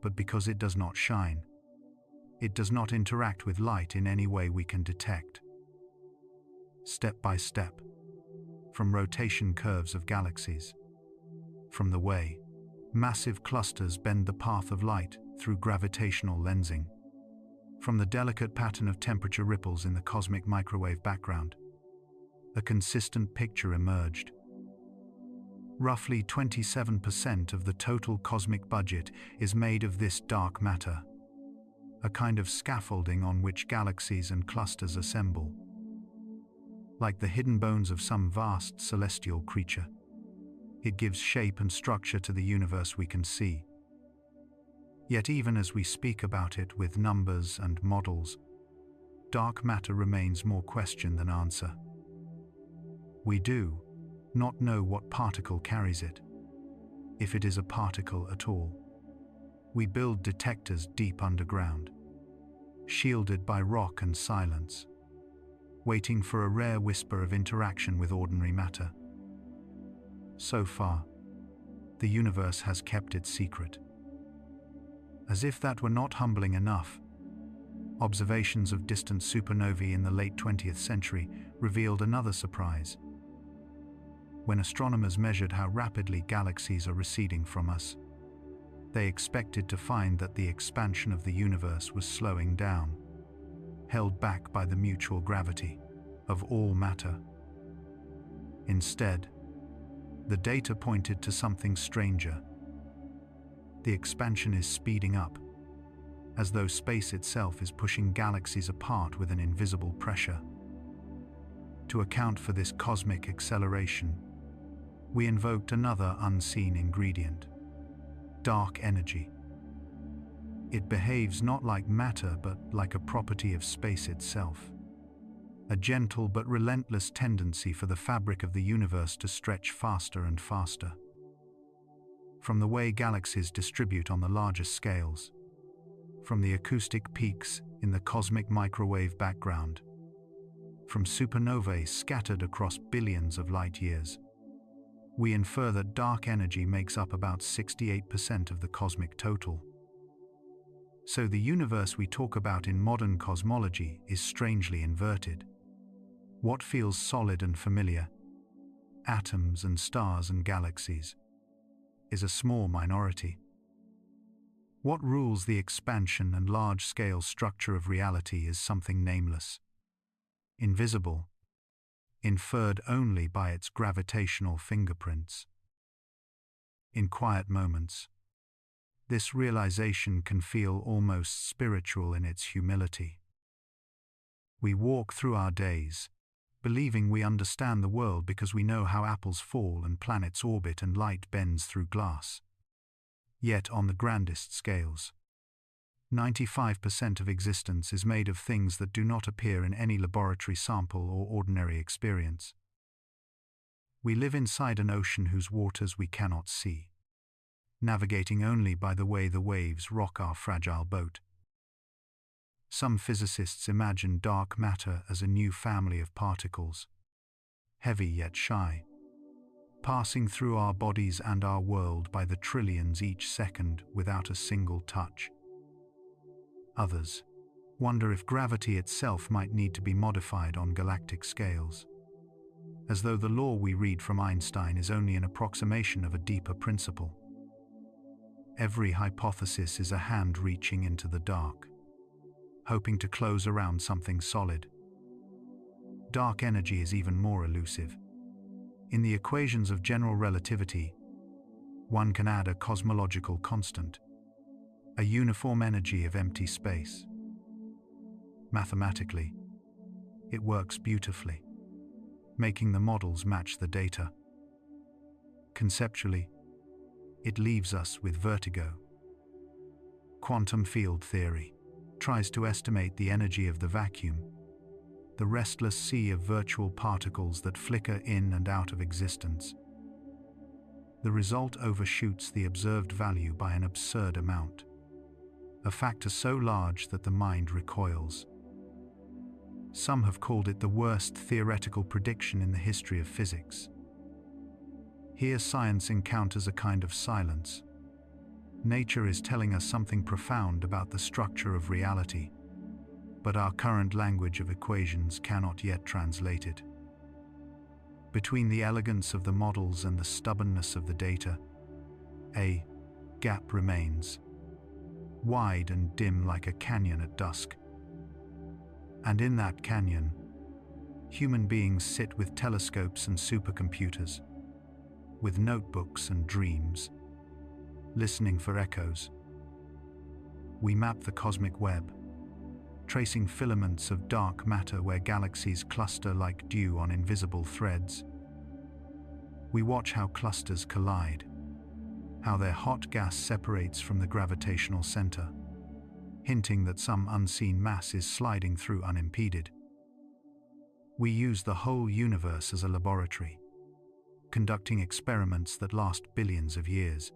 but because it does not shine. It does not interact with light in any way we can detect. Step by step, from rotation curves of galaxies, from the way massive clusters bend the path of light through gravitational lensing, from the delicate pattern of temperature ripples in the cosmic microwave background, a consistent picture emerged. Roughly 27% of the total cosmic budget is made of this dark matter, a kind of scaffolding on which galaxies and clusters assemble. Like the hidden bones of some vast celestial creature, it gives shape and structure to the universe we can see. Yet even as we speak about it with numbers and models, dark matter remains more question than answer. We do not know what particle carries it, if it is a particle at all. We build detectors deep underground, shielded by rock and silence, waiting for a rare whisper of interaction with ordinary matter. So far, the universe has kept it secret. As if that were not humbling enough, observations of distant supernovae in the late 20th century revealed another surprise. When astronomers measured how rapidly galaxies are receding from us, they expected to find that the expansion of the universe was slowing down, held back by the mutual gravity of all matter. Instead, the data pointed to something stranger. The expansion is speeding up, as though space itself is pushing galaxies apart with an invisible pressure. To account for this cosmic acceleration, we invoked another unseen ingredient: dark energy. It behaves not like matter but like a property of space itself, a gentle but relentless tendency for the fabric of the universe to stretch faster and faster. From the way galaxies distribute on the largest scales, from the acoustic peaks in the cosmic microwave background, from supernovae scattered across billions of light years, we infer that dark energy makes up about 68% of the cosmic total. So the universe we talk about in modern cosmology is strangely inverted. What feels solid and familiar, atoms and stars and galaxies, is a small minority. What rules the expansion and large-scale structure of reality is something nameless, invisible, inferred only by its gravitational fingerprints. In quiet moments, This realization can feel almost spiritual in its humility. We walk through our days, believing we understand the world because we know how apples fall and planets orbit and light bends through glass. Yet on the grandest scales, 95% of existence is made of things that do not appear in any laboratory sample or ordinary experience. We live inside an ocean whose waters we cannot see, navigating only by the way the waves rock our fragile boat. Some physicists imagine dark matter as a new family of particles, heavy yet shy, passing through our bodies and our world by the trillions each second without a single touch. Others wonder if gravity itself might need to be modified on galactic scales, as though the law we read from Einstein is only an approximation of a deeper principle. Every hypothesis is a hand reaching into the dark, hoping to close around something solid. Dark energy is even more elusive. In the equations of general relativity, one can add a cosmological constant, a uniform energy of empty space. Mathematically, it works beautifully, making the models match the data. Conceptually, it leaves us with vertigo. Quantum field theory tries to estimate the energy of the vacuum, the restless sea of virtual particles that flicker in and out of existence. The result overshoots the observed value by an absurd amount, a factor so large that the mind recoils. Some have called it the worst theoretical prediction in the history of physics. Here science encounters a kind of silence. Nature is telling us something profound about the structure of reality, but our current language of equations cannot yet translate it. Between the elegance of the models and the stubbornness of the data, a gap remains, wide and dim like a canyon at dusk. And in that canyon, human beings sit with telescopes and supercomputers, with notebooks and dreams, listening for echoes. We map the cosmic web, tracing filaments of dark matter where galaxies cluster like dew on invisible threads. We watch how clusters collide, how their hot gas separates from the gravitational center, hinting that some unseen mass is sliding through unimpeded. We use the whole universe as a laboratory, conducting experiments that last billions of years.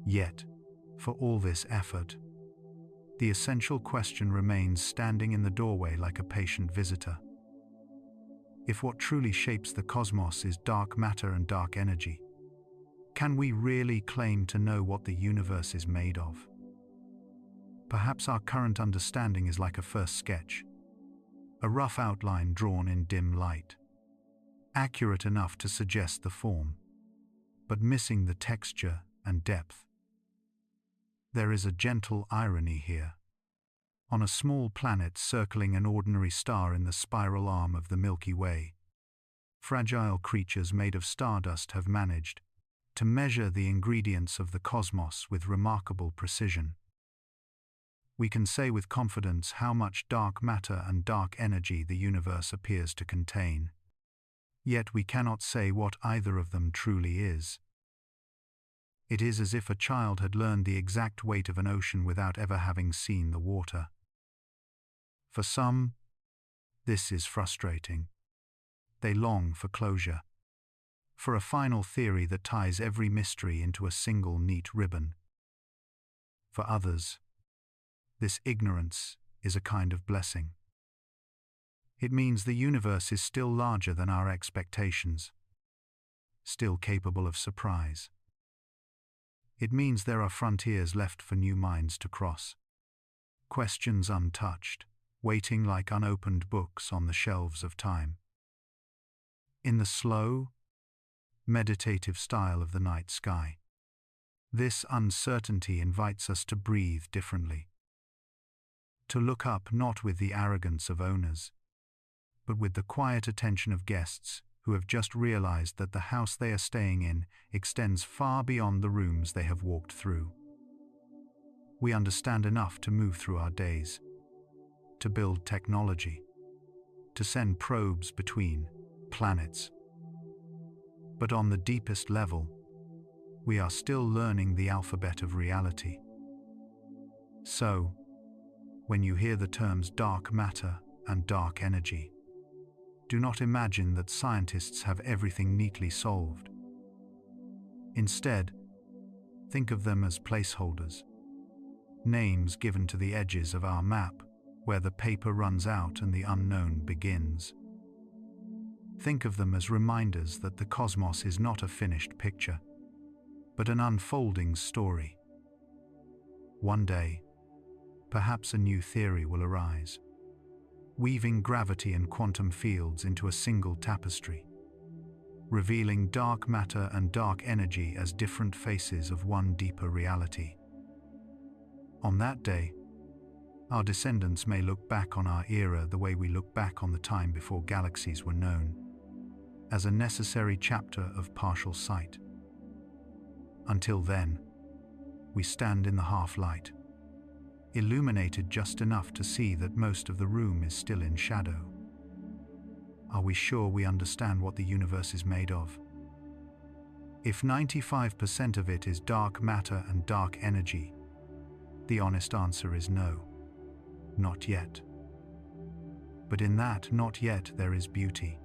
Yet, for all this effort, the essential question remains standing in the doorway like a patient visitor. If what truly shapes the cosmos is dark matter and dark energy, can we really claim to know what the universe is made of? Perhaps our current understanding is like a first sketch, a rough outline drawn in dim light, accurate enough to suggest the form, but missing the texture and depth. There is a gentle irony here. On a small planet circling an ordinary star in the spiral arm of the Milky Way, fragile creatures made of stardust have managed to measure the ingredients of the cosmos with remarkable precision. We can say with confidence how much dark matter and dark energy the universe appears to contain. Yet we cannot say what either of them truly is. It is as if a child had learned the exact weight of an ocean without ever having seen the water. For some, this is frustrating. They long for closure, for a final theory that ties every mystery into a single neat ribbon. For others, this ignorance is a kind of blessing. It means the universe is still larger than our expectations, still capable of surprise. It means there are frontiers left for new minds to cross, questions untouched, waiting like unopened books on the shelves of time. In the slow, meditative style of the night sky, this uncertainty invites us to breathe differently, to look up not with the arrogance of owners, but with the quiet attention of guests who have just realized that the house they are staying in extends far beyond the rooms they have walked through. We understand enough to move through our days, to build technology, to send probes between planets. But on the deepest level, we are still learning the alphabet of reality. So, when you hear the terms dark matter and dark energy, do not imagine that scientists have everything neatly solved. Instead, think of them as placeholders, names given to the edges of our map, where the paper runs out and the unknown begins. Think of them as reminders that the cosmos is not a finished picture, but an unfolding story. One day, perhaps a new theory will arise, weaving gravity and quantum fields into a single tapestry, revealing dark matter and dark energy as different faces of one deeper reality. On that day, our descendants may look back on our era the way we look back on the time before galaxies were known, as a necessary chapter of partial sight. Until then, we stand in the half-light, illuminated just enough to see that most of the room is still in shadow. Are we sure we understand what the universe is made of? If 95% of it is dark matter and dark energy, the honest answer is no, not yet. But in that not yet there is beauty.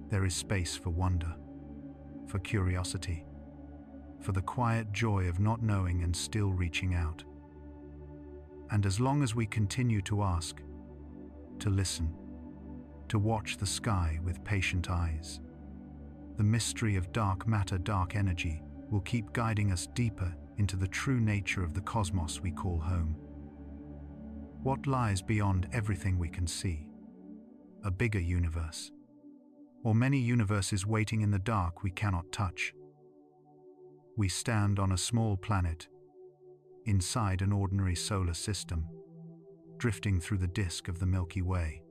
There is space for wonder, for curiosity, for the quiet joy of not knowing and still reaching out. And as long as we continue to ask, to listen, to watch the sky with patient eyes, the mystery of dark matter, dark energy will keep guiding us deeper into the true nature of the cosmos we call home. What lies beyond everything we can see? A bigger universe, or many universes waiting in the dark we cannot touch? We stand on a small planet, inside an ordinary solar system, drifting through the disk of the Milky Way,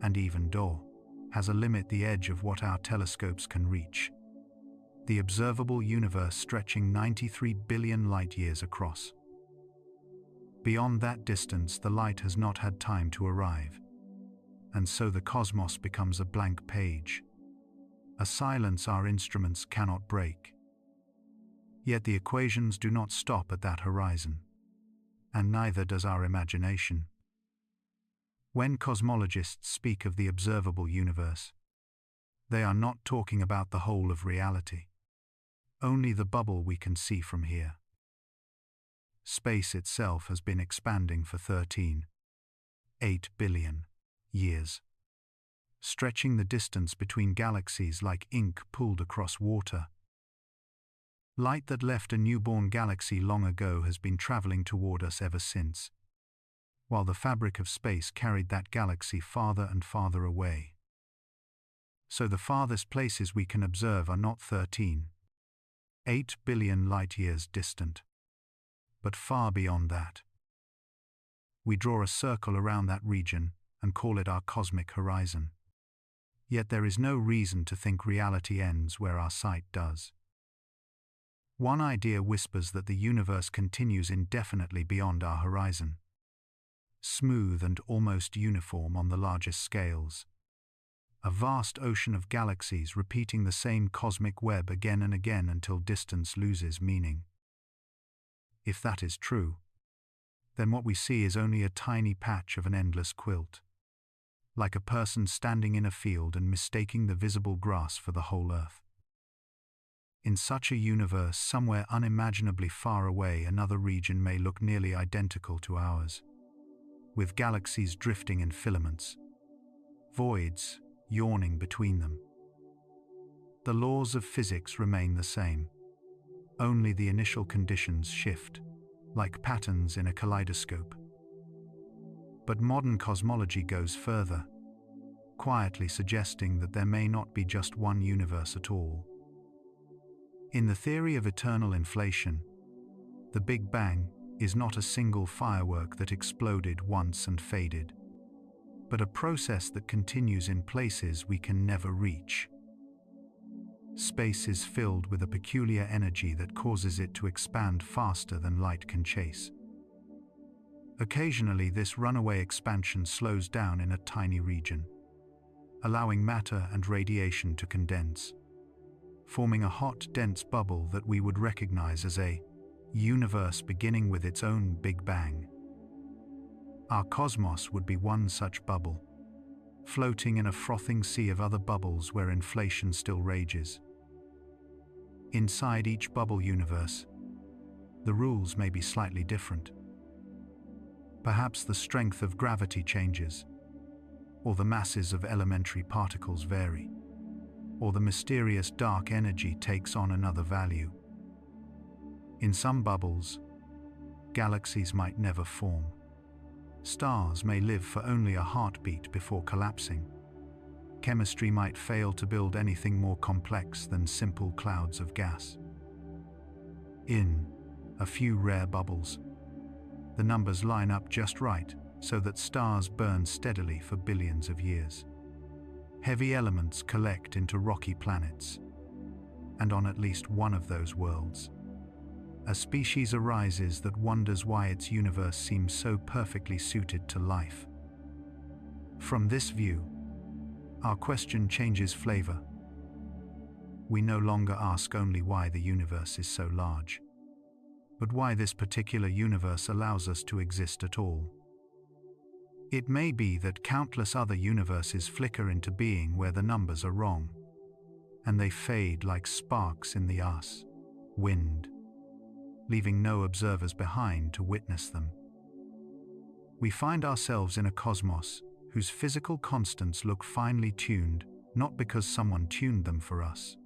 and even though has a limit, the edge of what our telescopes can reach. The observable universe stretching 93 billion light-years across. Beyond that distance, the light has not had time to arrive, and so the cosmos becomes a blank page, a silence our instruments cannot break. Yet the equations do not stop at that horizon, and neither does our imagination. When cosmologists speak of the observable universe, they are not talking about the whole of reality, only the bubble we can see from here. Space itself has been expanding for 13.8 billion years, stretching the distance between galaxies like ink pulled across water. Light that left a newborn galaxy long ago has been traveling toward us ever since, while the fabric of space carried that galaxy farther and farther away. So the farthest places we can observe are not 13.8 billion light-years distant, but far beyond that. We draw a circle around that region and call it our cosmic horizon. Yet there is no reason to think reality ends where our sight does. One idea whispers that the universe continues indefinitely beyond our horizon, smooth and almost uniform on the largest scales, a vast ocean of galaxies repeating the same cosmic web again and again until distance loses meaning. If that is true, then what we see is only a tiny patch of an endless quilt, like a person standing in a field and mistaking the visible grass for the whole earth. In such a universe, somewhere unimaginably far away, another region may look nearly identical to ours, with galaxies drifting in filaments, voids yawning between them. The laws of physics remain the same, only the initial conditions shift, like patterns in a kaleidoscope. But modern cosmology goes further, quietly suggesting that there may not be just one universe at all. In the theory of eternal inflation, the Big Bang is not a single firework that exploded once and faded, but a process that continues in places we can never reach. Space is filled with a peculiar energy that causes it to expand faster than light can chase. Occasionally, this runaway expansion slows down in a tiny region, allowing matter and radiation to condense, forming a hot, dense bubble that we would recognize as a universe beginning with its own Big Bang. Our cosmos would be one such bubble, floating in a frothing sea of other bubbles where inflation still rages. Inside each bubble universe, the rules may be slightly different. Perhaps the strength of gravity changes, or the masses of elementary particles vary, or the mysterious dark energy takes on another value. In some bubbles, galaxies might never form. Stars may live for only a heartbeat before collapsing. Chemistry might fail to build anything more complex than simple clouds of gas. In a few rare bubbles, the numbers line up just right so that stars burn steadily for billions of years. Heavy elements collect into rocky planets, and on at least one of those worlds, a species arises that wonders why its universe seems so perfectly suited to life. From this view, our question changes flavor. We no longer ask only why the universe is so large, but why this particular universe allows us to exist at all. It may be that countless other universes flicker into being where the numbers are wrong, and they fade like sparks in the wind, leaving no observers behind to witness them. We find ourselves in a cosmos whose physical constants look finely tuned, not because someone tuned them for us,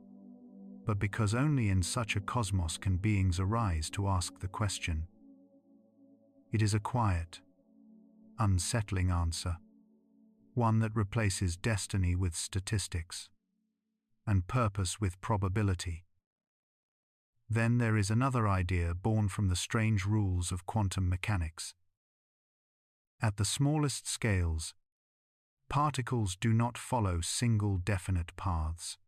but because only in such a cosmos can beings arise to ask the question. It is a quiet, unsettling answer, one that replaces destiny with statistics, and purpose with probability. Then there is another idea born from the strange rules of quantum mechanics. At the smallest scales, particles do not follow single definite paths.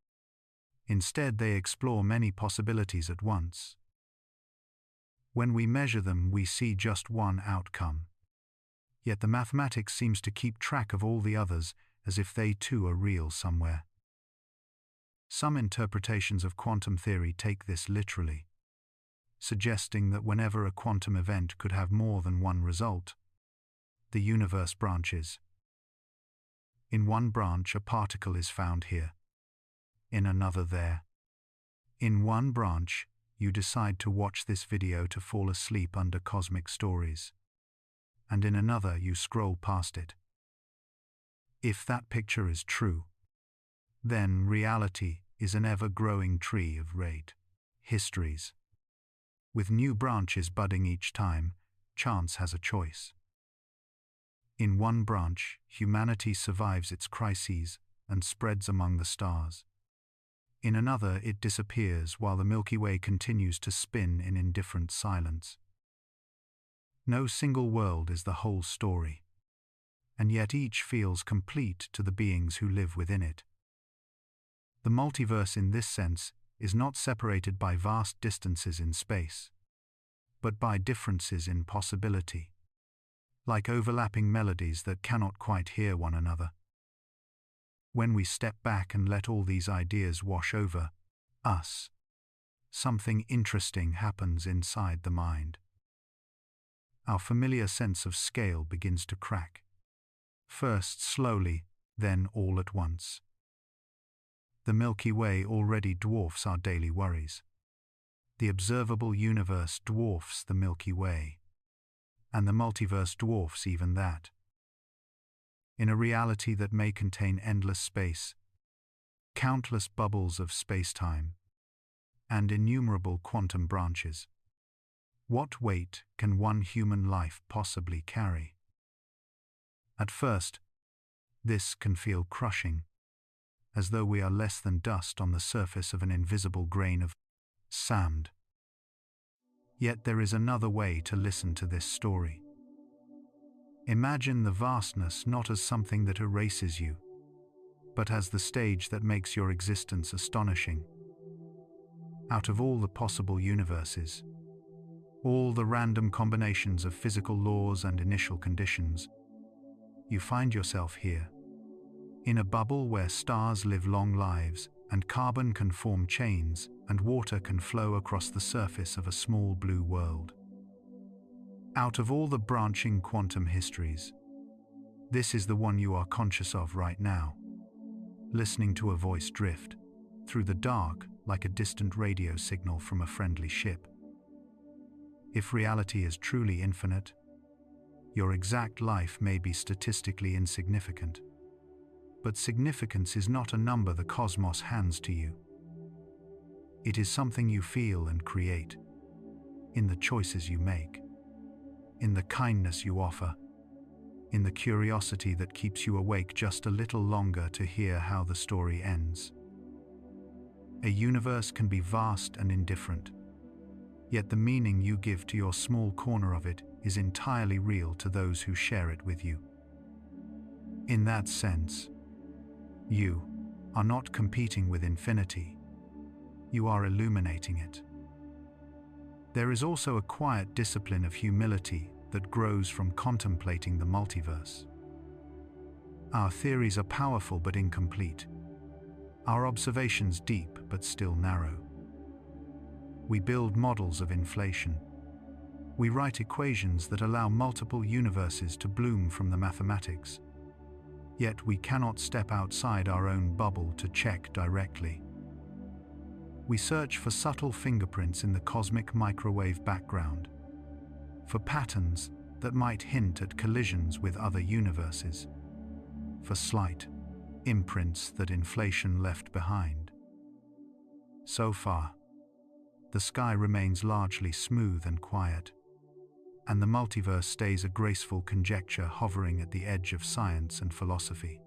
Instead, they explore many possibilities at once. When we measure them, we see just one outcome. Yet the mathematics seems to keep track of all the others as if they too are real somewhere. Some interpretations of quantum theory take this literally, suggesting that whenever a quantum event could have more than one result, the universe branches. In one branch, a particle is found here, in another there. In one branch, you decide to watch this video to fall asleep under cosmic stories, and in another you scroll past it. If that picture is true, then reality is an ever-growing tree of histories. With new branches budding each time, chance has a choice. In one branch, humanity survives its crises and spreads among the stars. In another, it disappears while the Milky Way continues to spin in indifferent silence. No single world is the whole story, and yet each feels complete to the beings who live within it. The multiverse in this sense is not separated by vast distances in space, but by differences in possibility, like overlapping melodies that cannot quite hear one another. When we step back and let all these ideas wash over us, something interesting happens inside the mind. Our familiar sense of scale begins to crack, first slowly, then all at once. The Milky Way already dwarfs our daily worries. The observable universe dwarfs the Milky Way, and the multiverse dwarfs even that. In a reality that may contain endless space, countless bubbles of space-time, and innumerable quantum branches, what weight can one human life possibly carry? At first, this can feel crushing, as though we are less than dust on the surface of an invisible grain of sand. Yet there is another way to listen to this story. Imagine the vastness not as something that erases you, but as the stage that makes your existence astonishing. Out of all the possible universes, all the random combinations of physical laws and initial conditions, you find yourself here, in a bubble where stars live long lives, and carbon can form chains, and water can flow across the surface of a small blue world. Out of all the branching quantum histories, this is the one you are conscious of right now, listening to a voice drift through the dark like a distant radio signal from a friendly ship. If reality is truly infinite, your exact life may be statistically insignificant. But significance is not a number the cosmos hands to you. It is something you feel and create, in the choices you make, in the kindness you offer, in the curiosity that keeps you awake just a little longer to hear how the story ends. A universe can be vast and indifferent, yet the meaning you give to your small corner of it is entirely real to those who share it with you. In that sense, you are not competing with infinity, you are illuminating it. There is also a quiet discipline of humility that grows from contemplating the multiverse. Our theories are powerful but incomplete, our observations deep but still narrow. We build models of inflation. We write equations that allow multiple universes to bloom from the mathematics. Yet we cannot step outside our own bubble to check directly. We search for subtle fingerprints in the cosmic microwave background, for patterns that might hint at collisions with other universes, for slight imprints that inflation left behind. So far, the sky remains largely smooth and quiet, and the multiverse stays a graceful conjecture hovering at the edge of science and philosophy.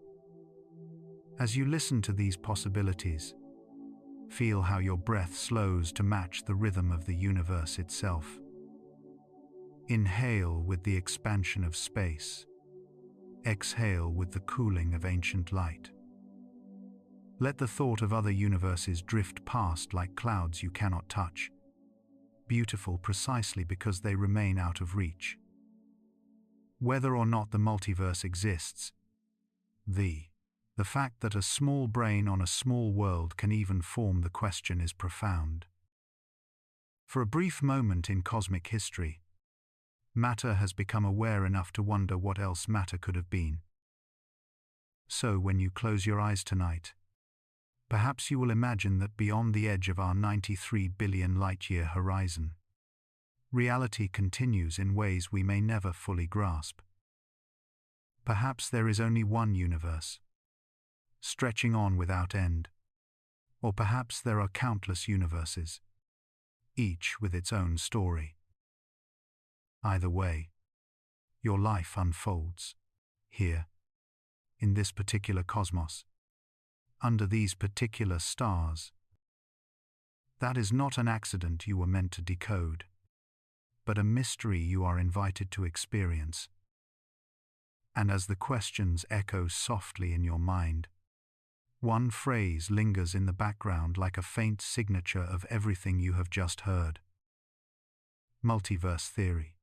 As you listen to these possibilities, feel how your breath slows to match the rhythm of the universe itself. Inhale with the expansion of space. Exhale with the cooling of ancient light. Let the thought of other universes drift past like clouds you cannot touch, beautiful precisely because they remain out of reach. Whether or not the multiverse exists, the fact that a small brain on a small world can even form the question is profound. For a brief moment in cosmic history, matter has become aware enough to wonder what else matter could have been. So when you close your eyes tonight, perhaps you will imagine that beyond the edge of our 93 billion light-year horizon, reality continues in ways we may never fully grasp. Perhaps there is only one universe, stretching on without end. Or perhaps there are countless universes, each with its own story. Either way, your life unfolds, here, in this particular cosmos, under these particular stars. That is not an accident you were meant to decode, but a mystery you are invited to experience. And as the questions echo softly in your mind, one phrase lingers in the background like a faint signature of everything you have just heard. Multiverse theory.